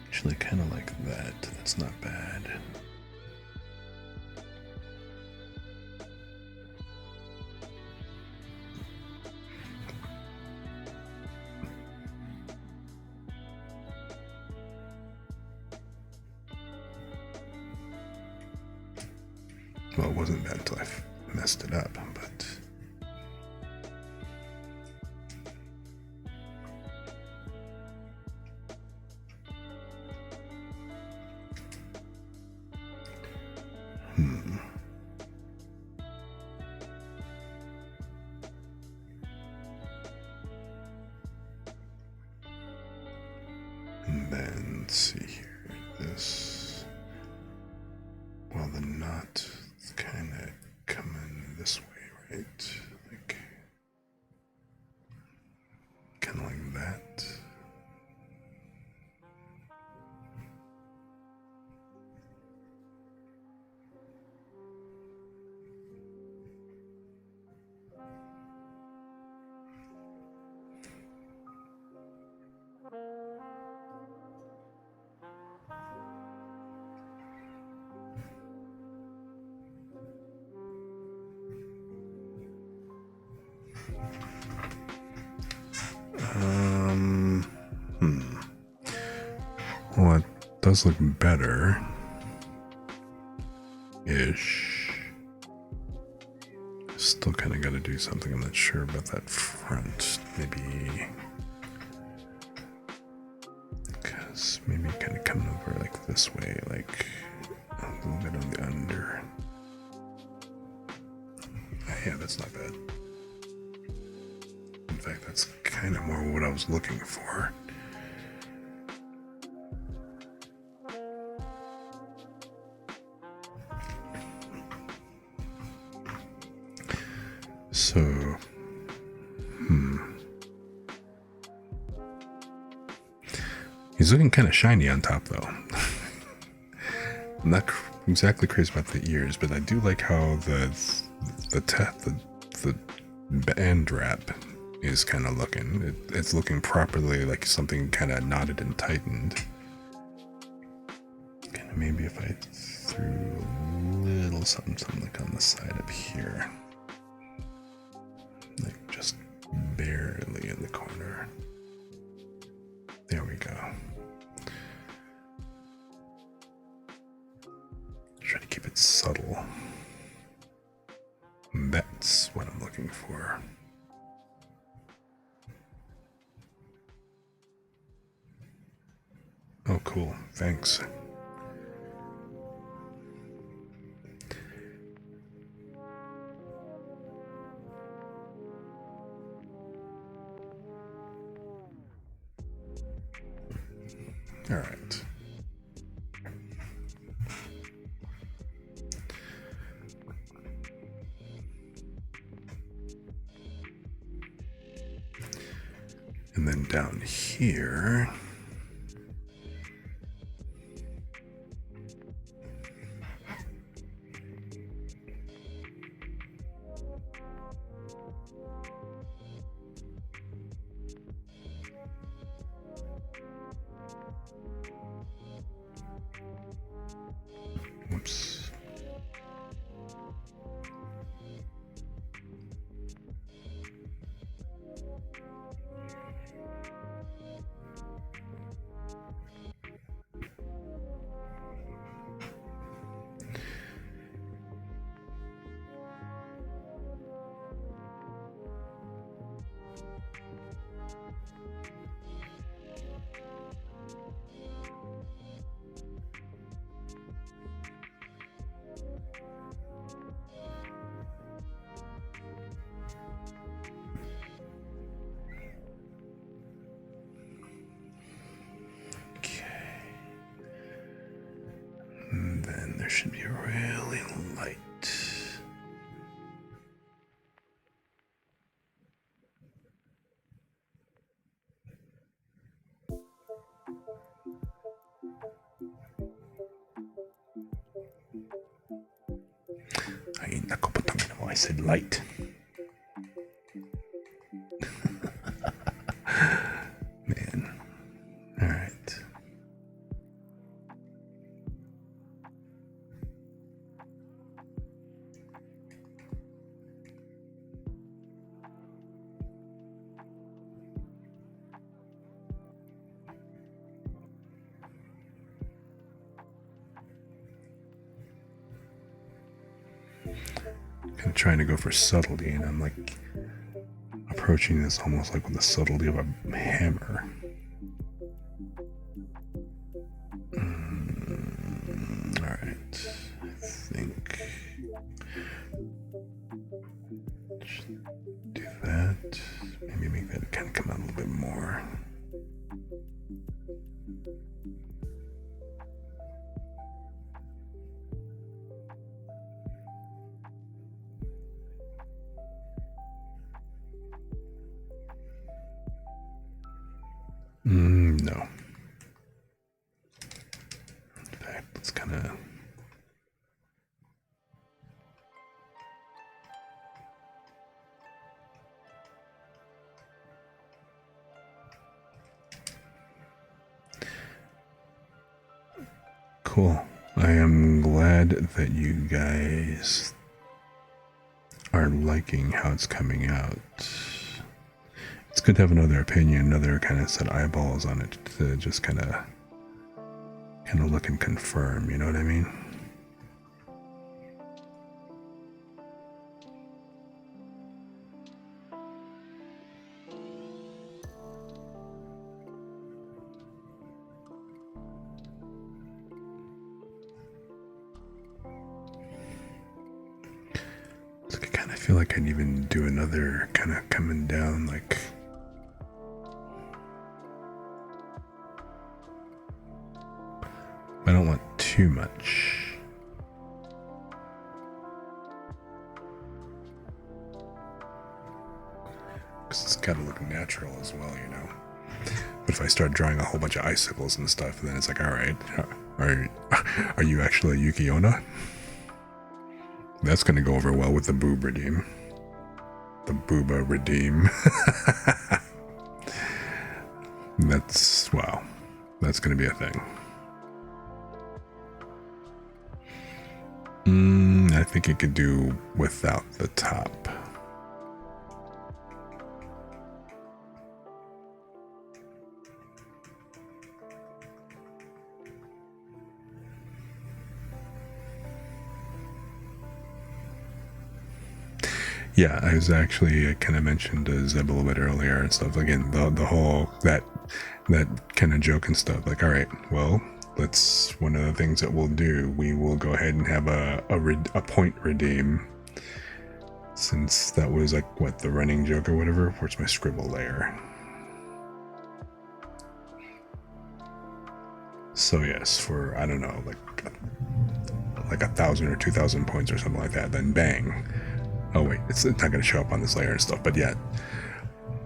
Actually, kind of like that. That's not bad. Well, it wasn't bad until I messed it up, but... And then, let's see here, this... Well, the knot is kind of coming this way, right? Like, kind of like that. Well, it does look better. Ish. Still kind of got to do something. I'm not sure about that front. Maybe... Because maybe kind of coming over like this way, like a little bit on the under. Yeah, that's not bad. In fact, that's kind of more what I was looking for. So, he's looking kind of shiny on top, though. I'm not exactly crazy about the ears, but I do like how the band wrap is kind of looking. It's looking properly like something kind of knotted and tightened. Kind of maybe if I threw a little something like on the side up here. Like just barely in the corner. There we go. Try to keep it subtle. That's what I'm looking for. Oh, cool. Thanks. All right. And then down here, whoops. And then there should be really light. Ay, nako, putangin mo. I said light. Man. Alright. I'm trying to go for subtlety, and I'm like approaching this almost like with the subtlety of a hammer. Alright, I think just do that. Maybe make that kind of come out a little bit more. No. In fact, let's kind of... Cool. I am glad that you guys are liking how it's coming out. It's good to have another opinion, another kind of set of eyeballs on it to just kind of look and confirm, you know what I mean? I kind of feel like I'd even do another kind of coming down like... I don't want too much. Because it's got to look natural as well, you know. But if I start drawing a whole bunch of icicles and stuff, then it's like, all right, are you actually a Yuki Onna? That's going to go over well with the boob redeem. The booba redeem. That's, wow. That's going to be a thing. I think it could do without the top. Yeah, I was actually, I kind of mentioned to Zeb a little bit earlier and stuff. Again, the whole, that kind of joke and stuff. Like, all right, well, let's, one of the things that we'll do, we will go ahead and have a point redeem. Since that was like, what, the running joke or whatever. Where's my scribble layer? So yes, for, I don't know, like 1,000 or 2,000 points or something like that, then bang. Oh wait, it's not going to show up on this layer and stuff, but yeah.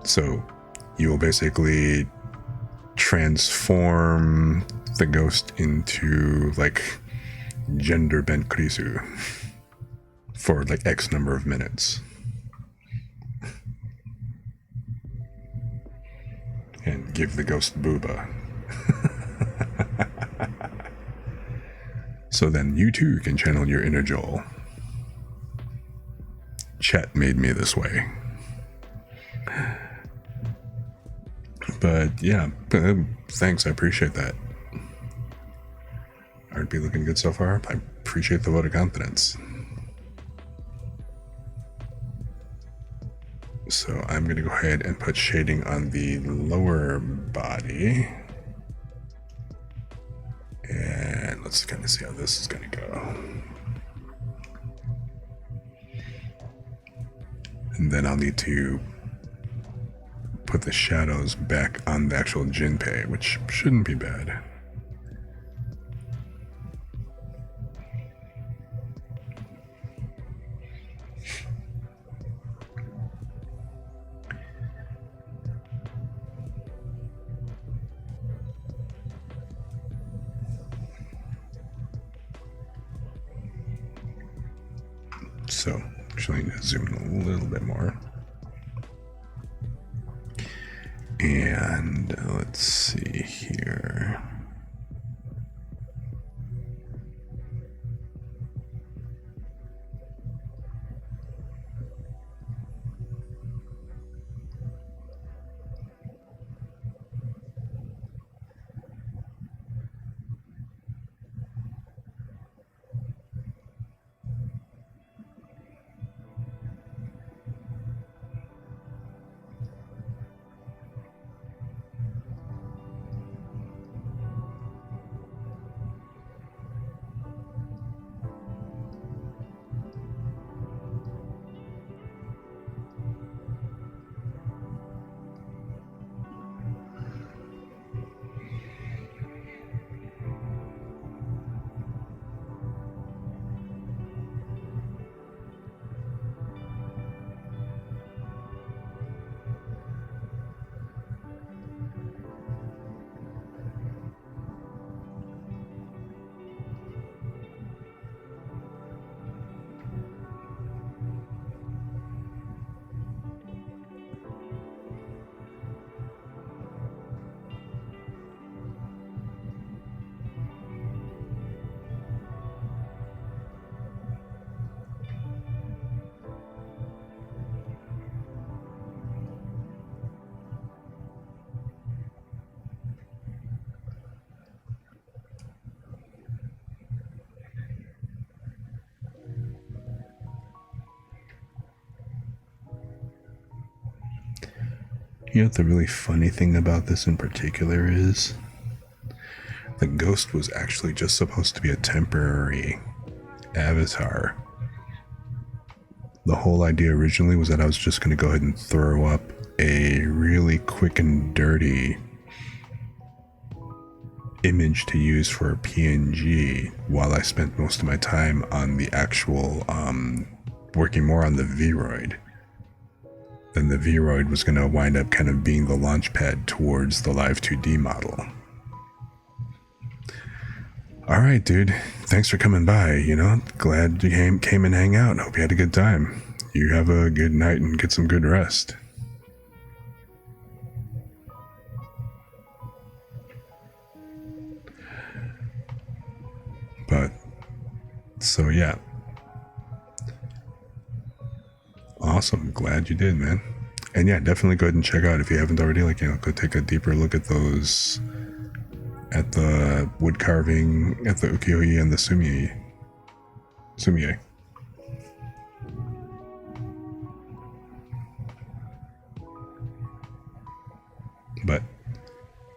So you will basically transform the ghost into like gender bent Krisu for like X number of minutes. And give the ghost booba. So then you too can channel your inner Joel. Chat made me this way. But yeah, thanks, I appreciate that. Art be looking good so far. I appreciate the vote of confidence. So I'm going to go ahead and put shading on the lower body. And let's kind of see how this is going to go. And then I'll need to put the shadows back on the actual Jinpei, which shouldn't be bad. So, actually, zoom in a little bit more. And let's see here. You know what the really funny thing about this in particular is? The ghost was actually just supposed to be a temporary avatar. The whole idea originally was that I was just going to go ahead and throw up a really quick and dirty image to use for a PNG while I spent most of my time on the actual, working more on the VRoid. Then the VRoid was going to wind up kind of being the launch pad towards the Live 2D model. Alright, dude. Thanks for coming by, you know? Glad you came and hang out. Hope you had a good time. You have a good night and get some good rest. But, so yeah. Awesome. Glad you did, man. And yeah, definitely go ahead and check out if you haven't already, like, you know, go take a deeper look at those, at the wood carving, at the ukiyo-e and the sumie. But,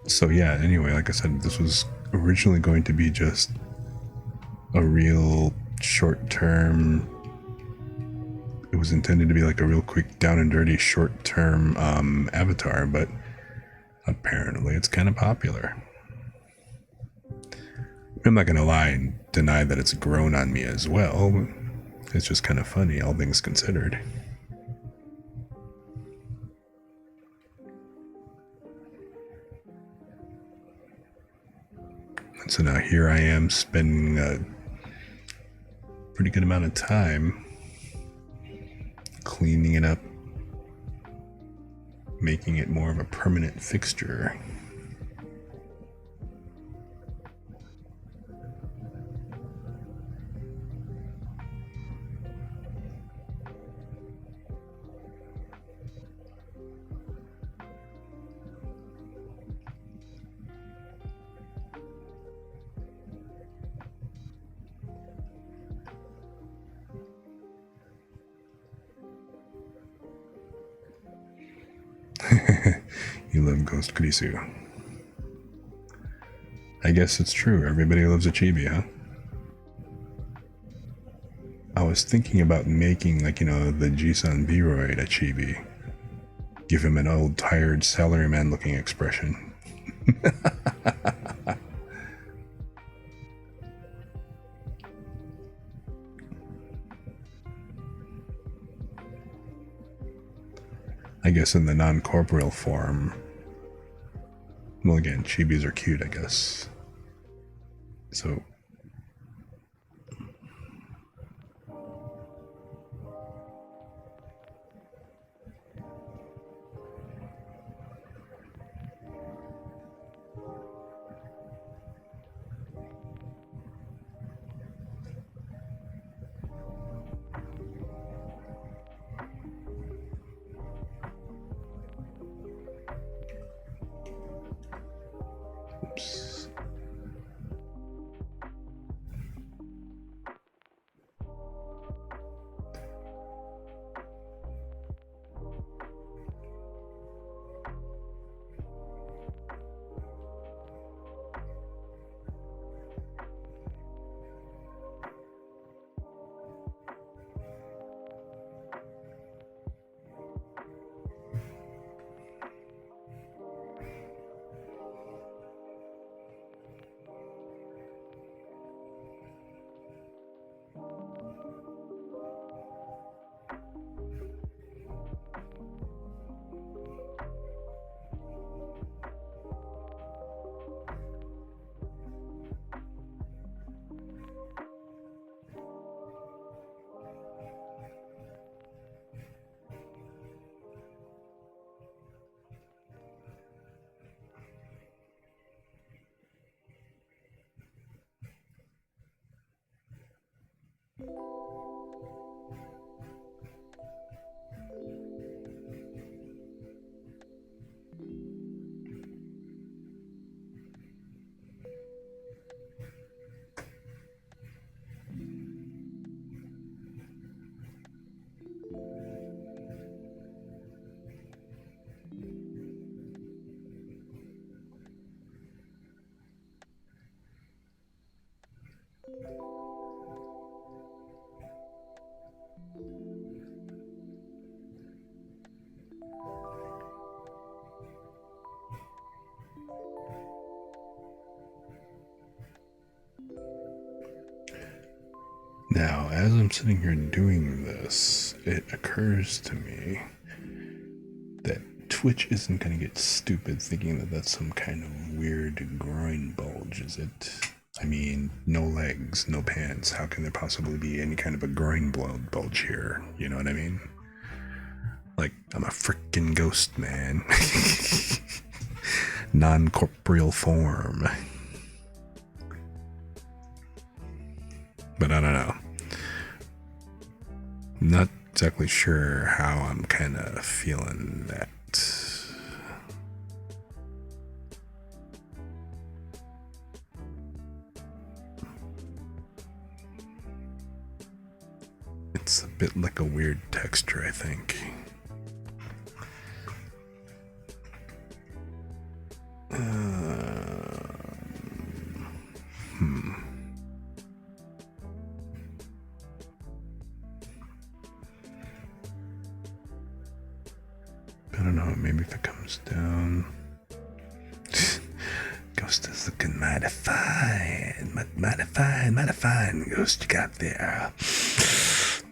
so yeah, anyway, like I said, this was originally going to be just a real short-term, it was intended to be like a real quick down and dirty short-term avatar, but apparently it's kind of popular. I'm not gonna lie and deny that it's grown on me as well. It's just kind of funny, all things considered. And so now here I am spending a pretty good amount of time cleaning it up, making it more of a permanent fixture. You love Ghost Kurisu. I guess it's true, everybody loves a chibi, huh? I was thinking about making, like, you know, the Jisan VRoid a chibi. Give him an old, tired, salaryman looking expression. I guess in the non-corporeal form. Well, again, chibis are cute, I guess. So Now, as I'm sitting here doing this, it occurs to me that Twitch isn't going to get stupid thinking that that's some kind of weird groin bulge, is it? I mean, no legs, no pants. How can there possibly be any kind of a groin bulge here? You know what I mean? Like, I'm a freaking ghost, man. Non-corporeal form. But I don't know. Not exactly sure how I'm kind of feeling that. It's a bit like a weird texture, I think. I don't know, maybe if it comes down. Ghost is looking mighty fine. Mighty fine, Ghost, you got there.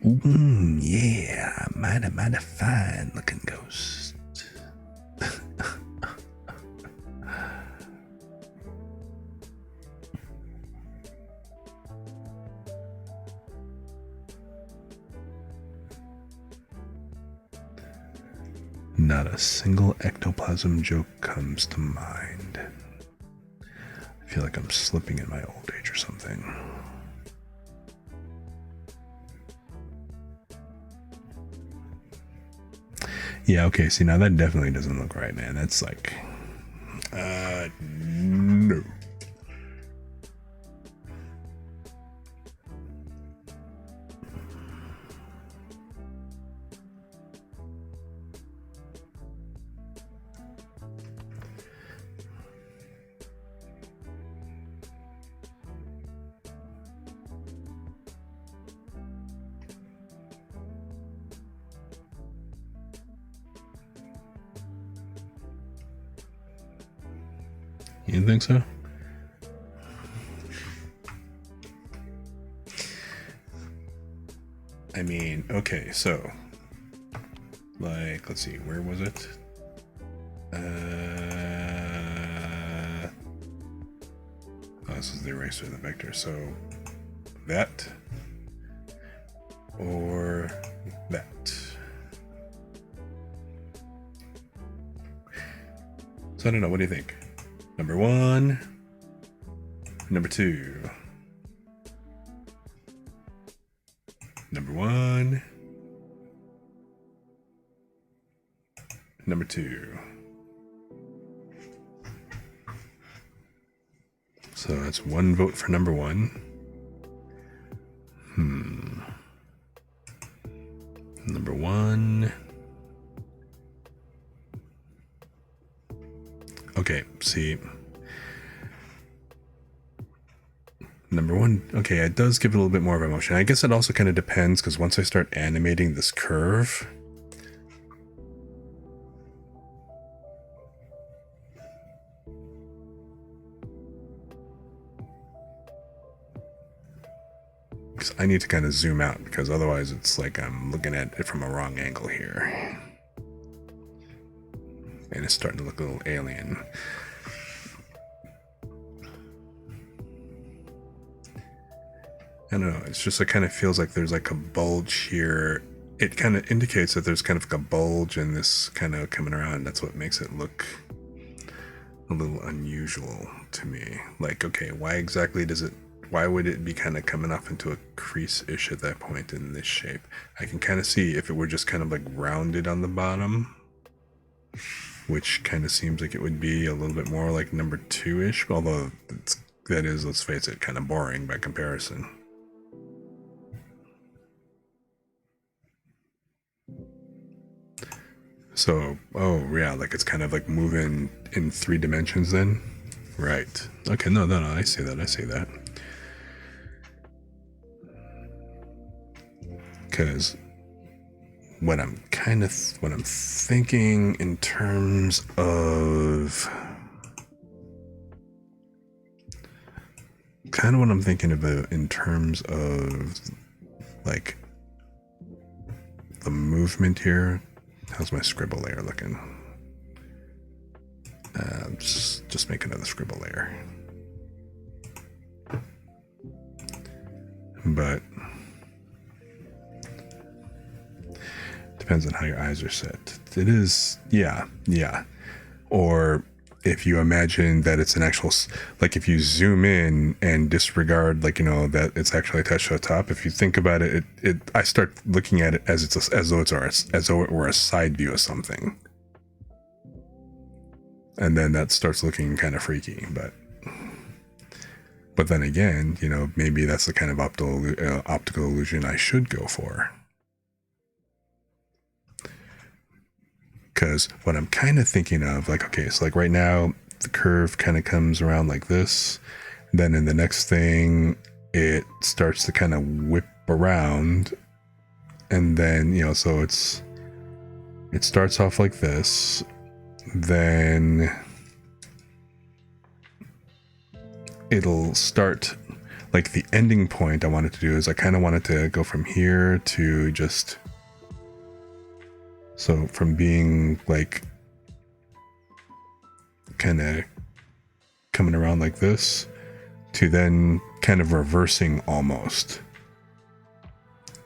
Ooh, yeah, mighty fine looking Ghost. Not a single ectoplasm joke comes to mind. I feel like I'm slipping in my old age or something. Yeah, okay, see, now that definitely doesn't look right, man. That's like... no. You think so? I mean, okay, so, like, let's see, where was it? Oh, this is the eraser of the vector, so that or that. So I don't know, what do you think? Number one, number two, number one, number two. So that's one vote for number one. Number one. Okay, see. Number one, okay, it does give it a little bit more of emotion. I guess it also kind of depends, because once I start animating this curve, because I need to kind of zoom out, because otherwise it's like I'm looking at it from a wrong angle here. And it's starting to look a little alien. I don't know, it's just, it kind of feels like there's like a bulge here. It kind of indicates that there's kind of like a bulge and this kind of coming around. That's what makes it look a little unusual to me. Like, okay, why exactly does it, why would it be kind of coming off into a crease-ish at that point in this shape? I can kind of see if it were just kind of like rounded on the bottom, which kind of seems like it would be a little bit more like number two-ish, although that is, let's face it, kind of boring by comparison. So, oh yeah, like it's kind of like moving in 3 dimensions then? Right. Okay, no, I see that. Because what I'm thinking in terms of, like the movement here. How's my scribble layer looking? Just make another scribble layer. But depends on how your eyes are set. It is, yeah. Or if you imagine that it's an actual, like if you zoom in and disregard, like, you know, that it's actually attached to the top. If you think about it, I start looking at it as as though it were a side view of something. And then that starts looking kind of freaky, but then again, you know, maybe that's the kind of optical illusion I should go for. Because what I'm kind of thinking of, like, okay, so like right now, the curve kind of comes around like this. Then in the next thing, it starts to kind of whip around. And then, you know, so it starts off like this. Then it'll start, like the ending point I wanted to do is I kind of wanted to go from here to just, so from being like kind of coming around like this to then kind of reversing almost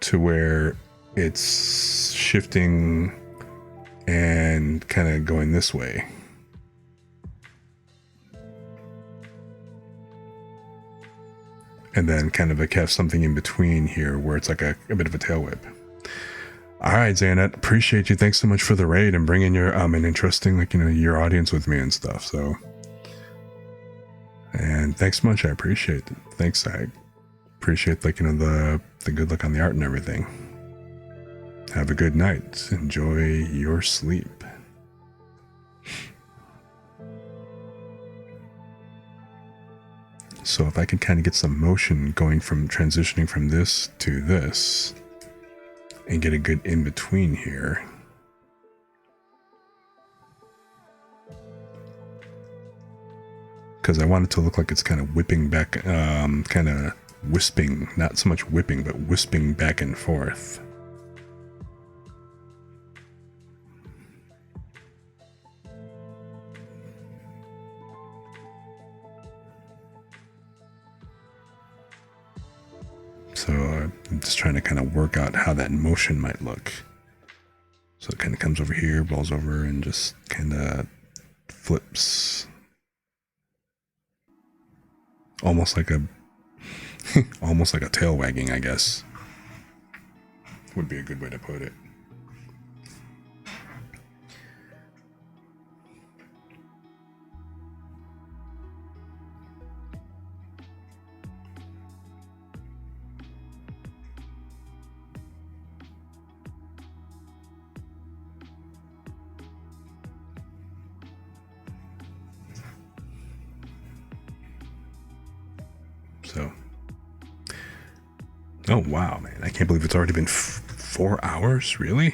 to where it's shifting and kind of going this way. And then kind of like have something in between here where it's like a bit of a tail whip. All right, Xanet, appreciate you. Thanks so much for the raid and bringing your an interesting, like, you know, your audience with me and stuff. So, and thanks much. I appreciate it. Thanks. I appreciate, like, you know, the good luck on the art and everything. Have a good night. Enjoy your sleep. So if I could kind of get some motion going from transitioning from this to this and get a good in between here. Because I want it to look like it's kind of whipping back, kind of wisping, not so much whipping, but wisping back and forth. So I'm just trying to kind of work out how that motion might look. So it kind of comes over here, rolls over, and just kind of flips. Almost like a tail wagging, I guess. Would be a good way to put it. So, oh wow, man! I can't believe it's already been 4 hours. Really?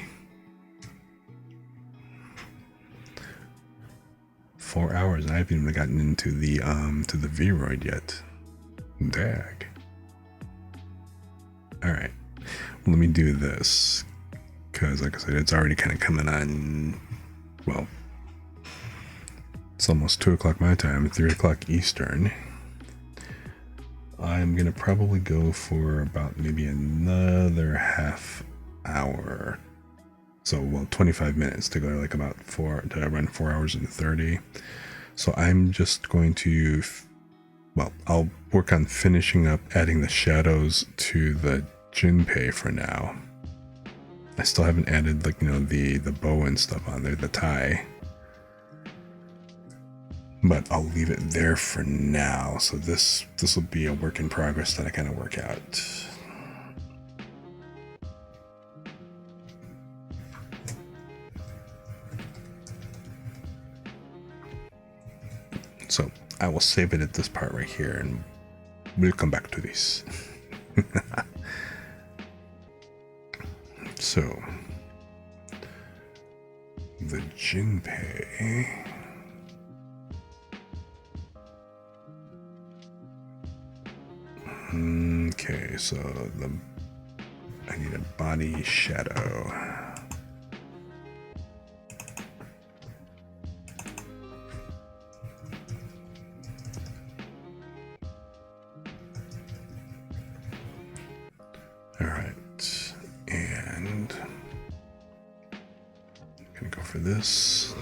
4 hours. I haven't even gotten into the to the VRoid yet. Dag. All right. Well, let me do this because, like I said, it's already kind of coming on. Well, it's almost 2 o'clock my time, 3 o'clock Eastern. I'm gonna probably go for about maybe another half hour. So, well, 25 minutes to go to like about to run 4 hours and 30. So I'm just going to, well, I'll work on finishing up adding the shadows to the Jinpei for now. I still haven't added, like, you know, the bow and stuff on there, the tie. But I'll leave it there for now. So this will be a work in progress that I kind of work out. So I will save it at this part right here and we'll come back to this. So the Jinpei. Okay, so I need a body shadow. All right, and I'm gonna go for this.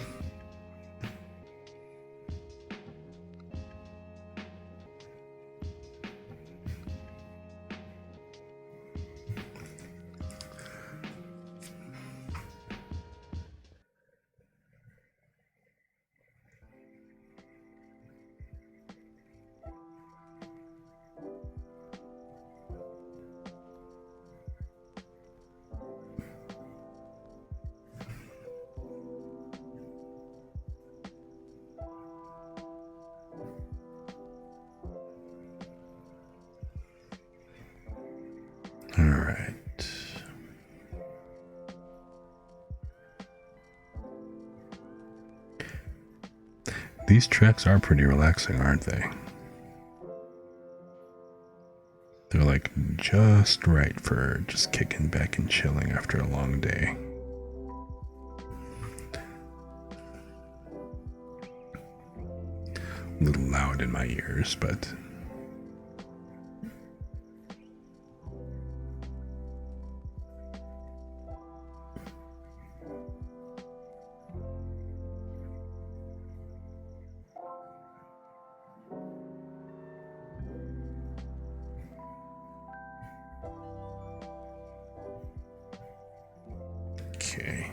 All right. These treks are pretty relaxing, aren't they? They're like just right for just kicking back and chilling after a long day. A little loud in my ears, but okay.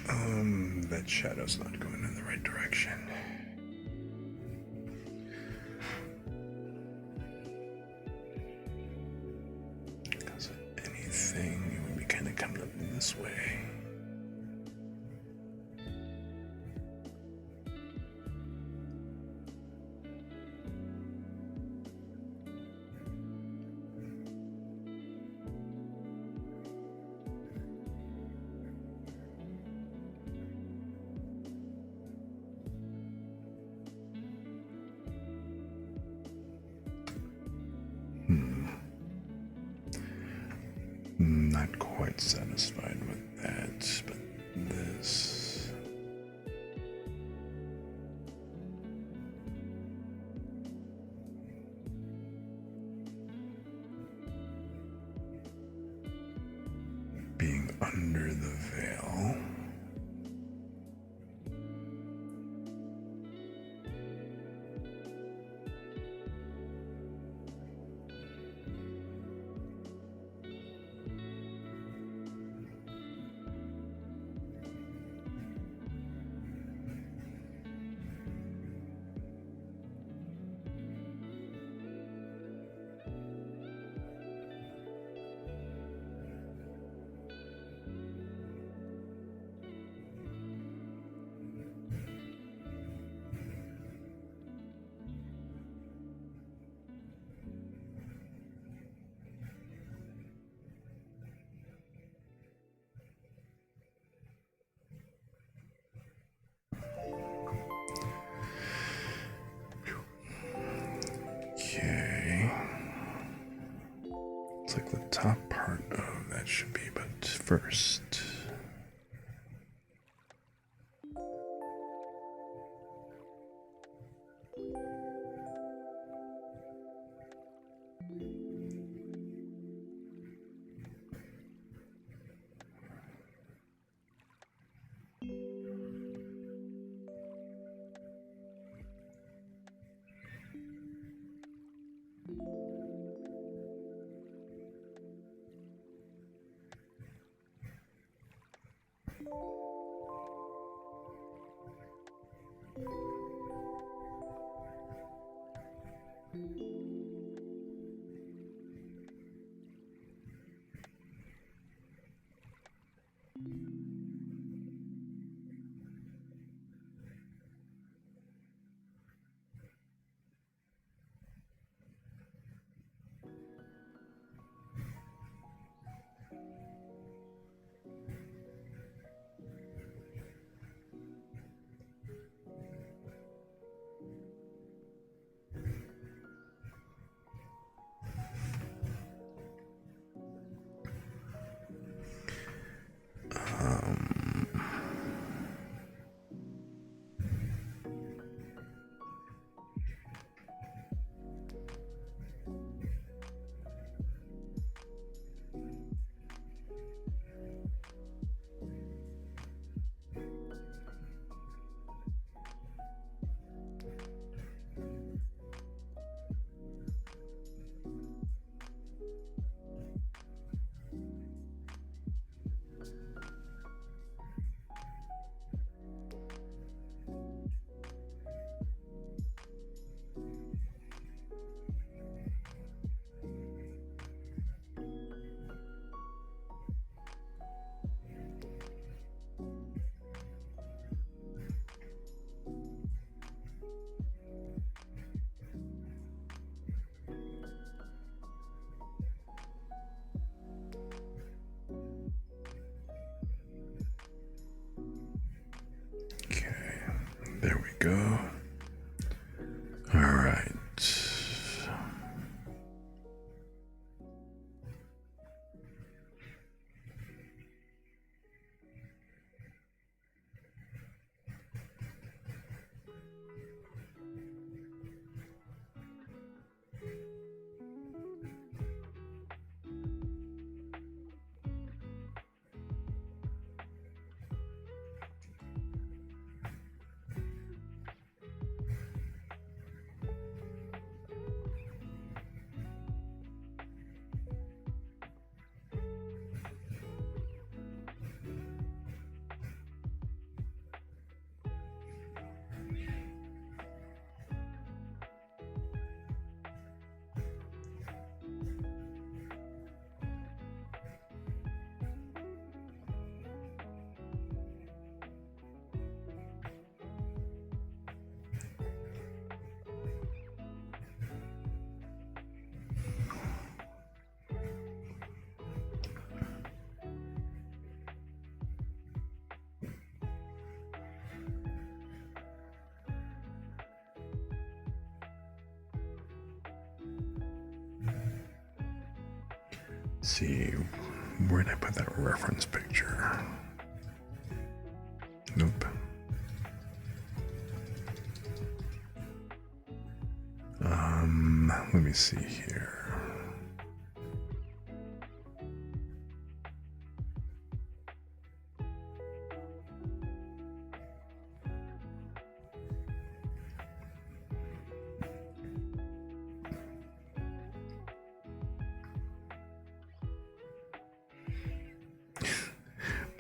And that shadow's not going in the right direction. Because if anything, it would be kind of coming up this way. Not quite satisfied with that, but this. Being under the veil. first. There we go. All right. See, where did I put that reference picture? Nope. Let me see here.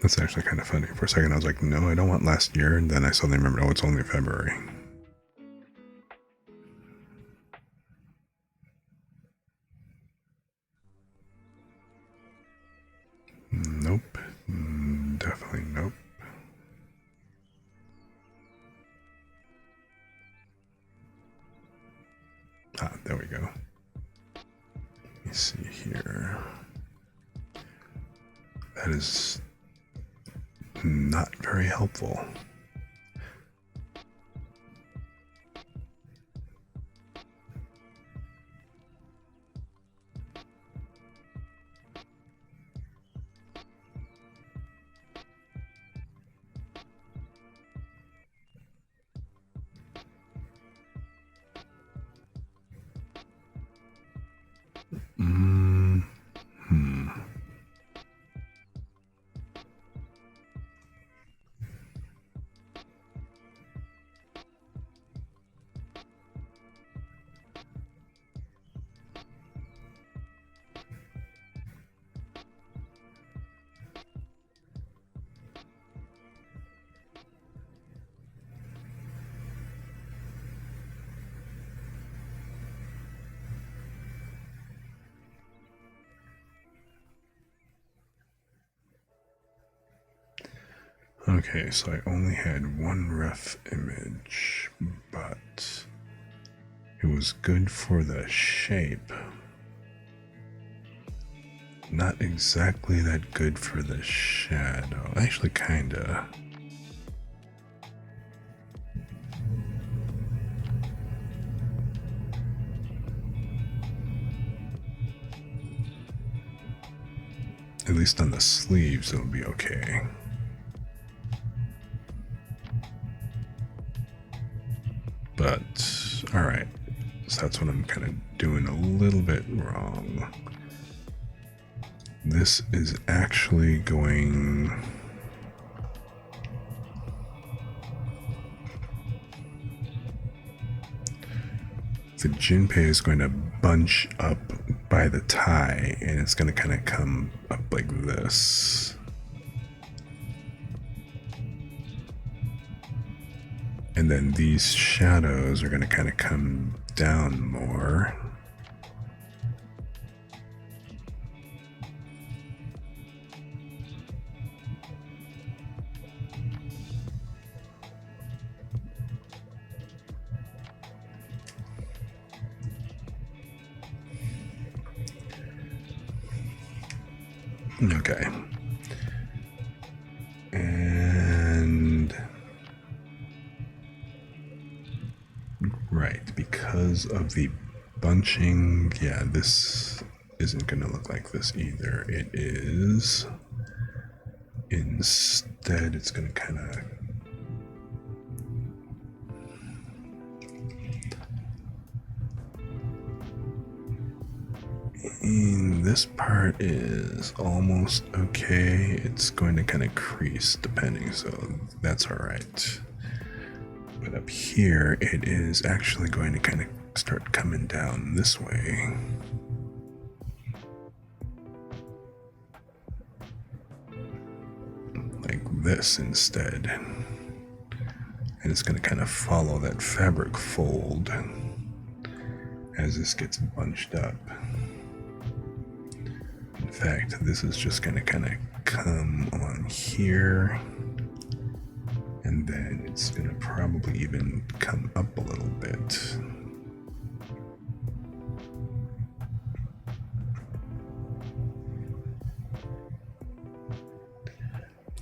That's actually kind of funny. For a second, I was like, no, I don't want last year. And then I suddenly remembered, oh, it's only February. Nope. Definitely nope. Ah, there we go. Let me see here. That is not very helpful. Okay, so I only had one ref image, but it was good for the shape. Not exactly that good for the shadow. Actually, kinda. At least on the sleeves, it'll be okay. But, alright. So that's what I'm kind of doing a little bit wrong. This is actually going... The Jinpei is going to bunch up by the tie, and it's going to kind of come up like this. And then these shadows are going to kind of come down more. Okay. And right, because of the bunching, yeah, this isn't going to look like this either. It is. Instead, it's going to kind of... This part is almost okay. It's going to kind of crease depending, so that's alright. But up here, it is actually going to kind of start coming down this way. Like this instead. And it's going to kind of follow that fabric fold as this gets bunched up. In fact, this is just going to kind of come on here, and then it's going to probably even come up a little bit.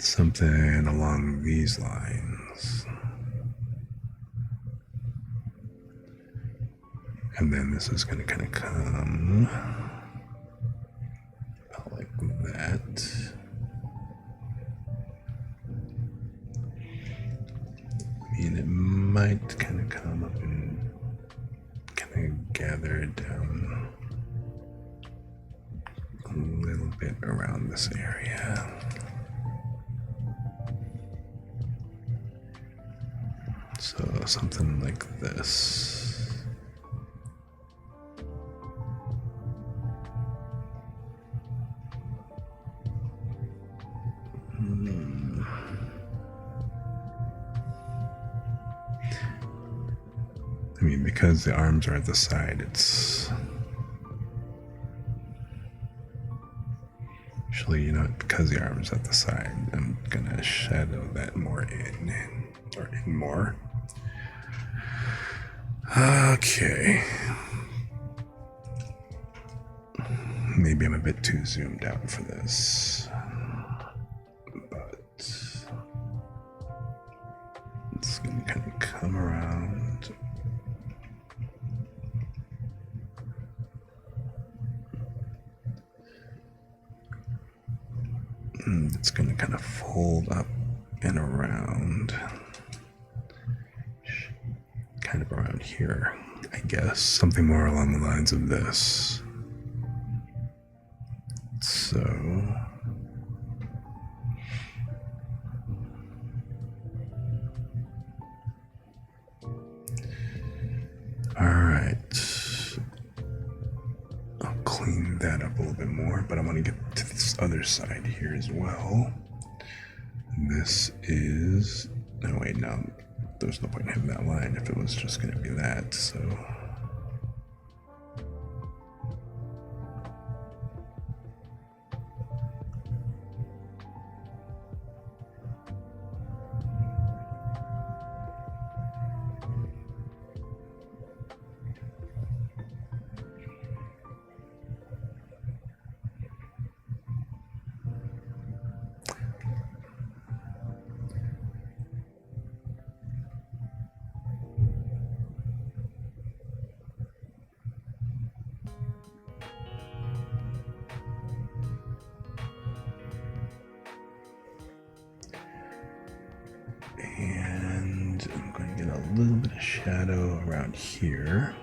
Something along these lines. And then this is going to kind of come like that. I mean, it might kind of come up and kind of gather down a little bit around this area. So something like this. I mean, because the arms are at the side, it's... Actually, you know what? Because the arms at the side, I'm gonna shadow that more in. Or in more. Okay. Maybe I'm a bit too zoomed out for this. But... it's gonna kind of come around. It's going to kind of fold up and around, kind of around here, I guess, something more along the lines of this. So, all right, I'll clean that up a little bit more, but I want to get to this other side here as well. This is... no, wait, no. There's no point in having that line if it was just going to be that, so... shadow around here.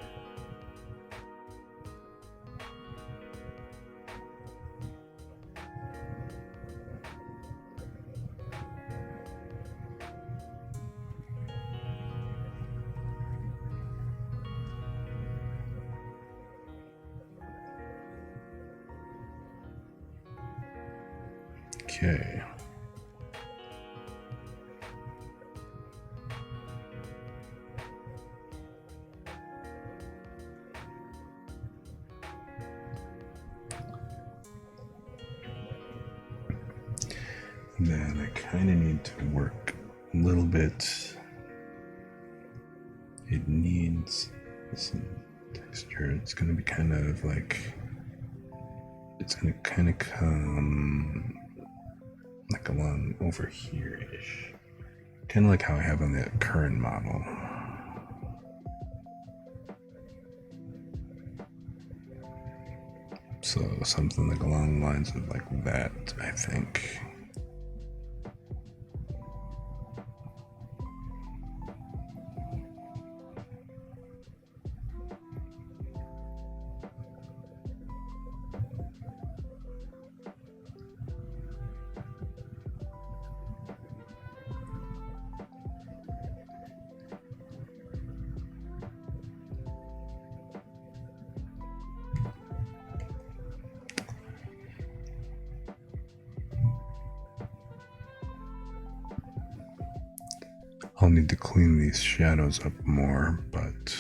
Okay. And then I kind of need to work a little bit. It needs some texture. It's going to be kind of like, it's going to kind of come like along over here-ish. Kind of like how I have on the current model. So something like along the lines of like that, I think. I'll need to clean these shadows up more, but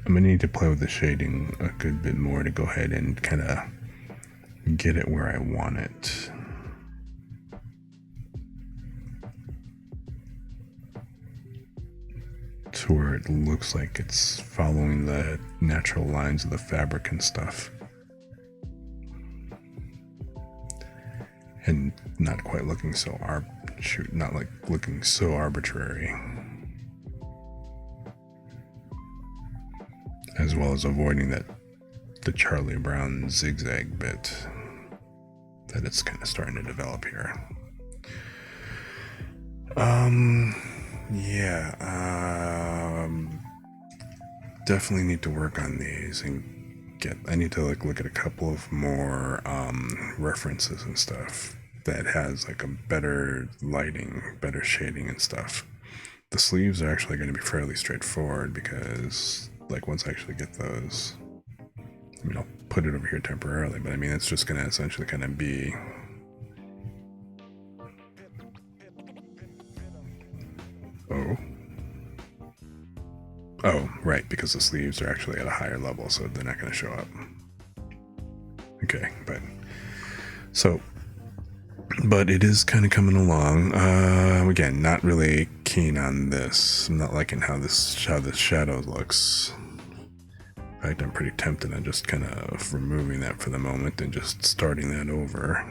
I'm gonna need to play with the shading a good bit more to go ahead and kind of get it where I want it. To where it looks like it's following the natural lines of the fabric and stuff. And not quite looking so not like looking so arbitrary, as well as avoiding the Charlie Brown zigzag bit that it's kind of starting to develop here. Definitely need to work on these and I need to like look at a couple of more references and stuff that has like a better lighting, better shading and stuff. The sleeves are actually going to be fairly straightforward because like once I actually get those, I mean, I'll put it over here temporarily, but I mean, it's just going to essentially kind of be Oh, right, because the sleeves are actually at a higher level, so they're not going to show up. Okay, but it is kind of coming along. Again, not really keen on this. I'm not liking how this shadow looks. In fact, I'm pretty tempted on just kind of removing that for the moment and just starting that over.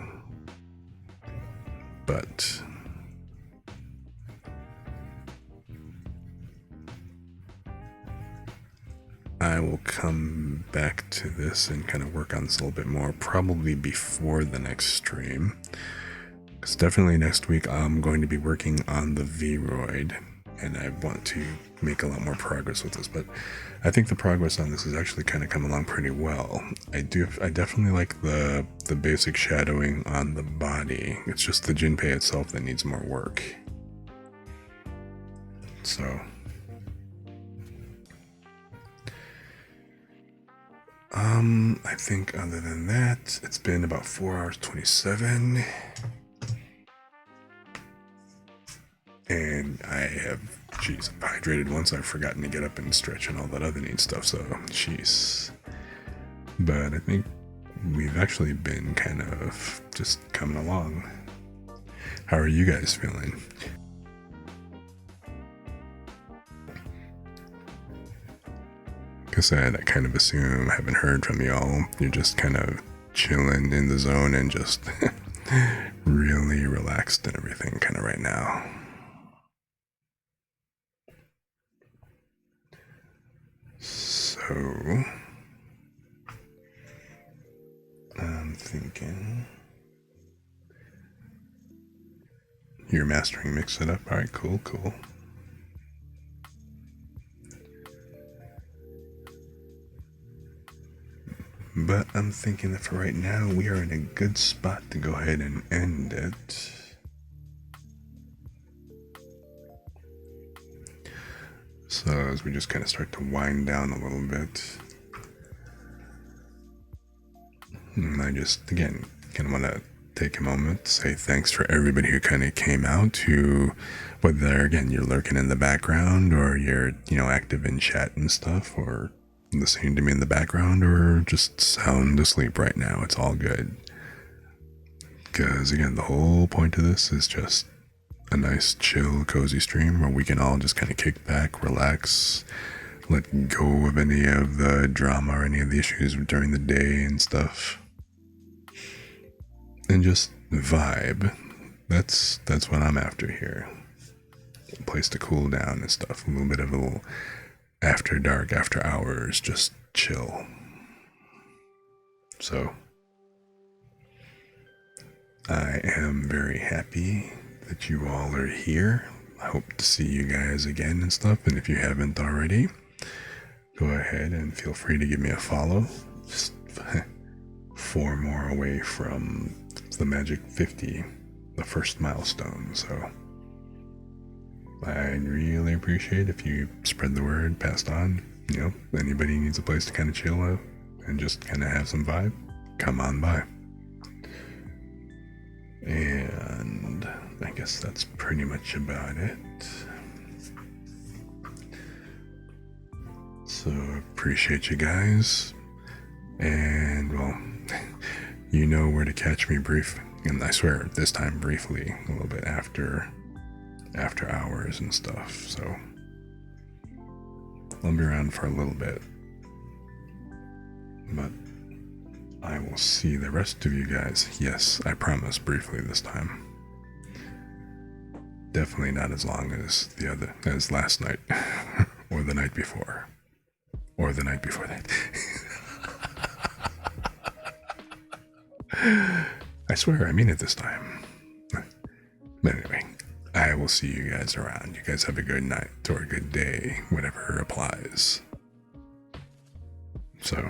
But I will come back to this and kind of work on this a little bit more, probably before the next stream. Because definitely next week I'm going to be working on the VRoid, and I want to make a lot more progress with this. But I think the progress on this is actually kind of come along pretty well. I definitely like the basic shadowing on the body. It's just the Jinpei itself that needs more work. So I think other than that, it's been about 4 hours 27. And I have, geez, I've hydrated once. I've forgotten to get up and stretch and all that other neat stuff, so jeez. But I think we've actually been kind of just coming along. How are you guys feeling? Like I said, I kind of assume I haven't heard from y'all. You're just kind of chilling in the zone and just really relaxed and everything kind of right now. So I'm thinking You're mastering mix it up. Alright, cool, cool. But I'm thinking that for right now, we are in a good spot to go ahead and end it. So as we just kind of start to wind down a little bit, and I just, again, kind of want to take a moment to say thanks for everybody who kind of came out, who, whether, again, you're lurking in the background or you're, active in chat and stuff, or listening to me in the background, or just sound asleep right now. It's all good. Because, again, the whole point of this is just a nice, chill, cozy stream where we can all just kind of kick back, relax, let go of any of the drama or any of the issues during the day and stuff, and just vibe. That's what I'm after here. A place to cool down and stuff. A little after dark, after hours, just chill. So I am very happy that you all are here. I hope to see you guys again and stuff. And if you haven't already, go ahead and feel free to give me a follow. Just 4 more away from the magic 50, the first milestone. So I'd really appreciate if you spread the word, passed on. Anybody needs a place to kind of chill out and just kind of have some vibe, come on by. And I guess that's pretty much about it. So appreciate you guys. And well, you know where to catch me and I swear this time briefly, a little bit after hours and stuff. So I'll be around for a little bit. But I will see the rest of you guys. Yes, I promise, briefly this time. Definitely not as long as as last night, or the night before, or the night before that. I swear, I mean it this time. But anyway, I will see you guys around. You guys have a good night or a good day, whatever applies. So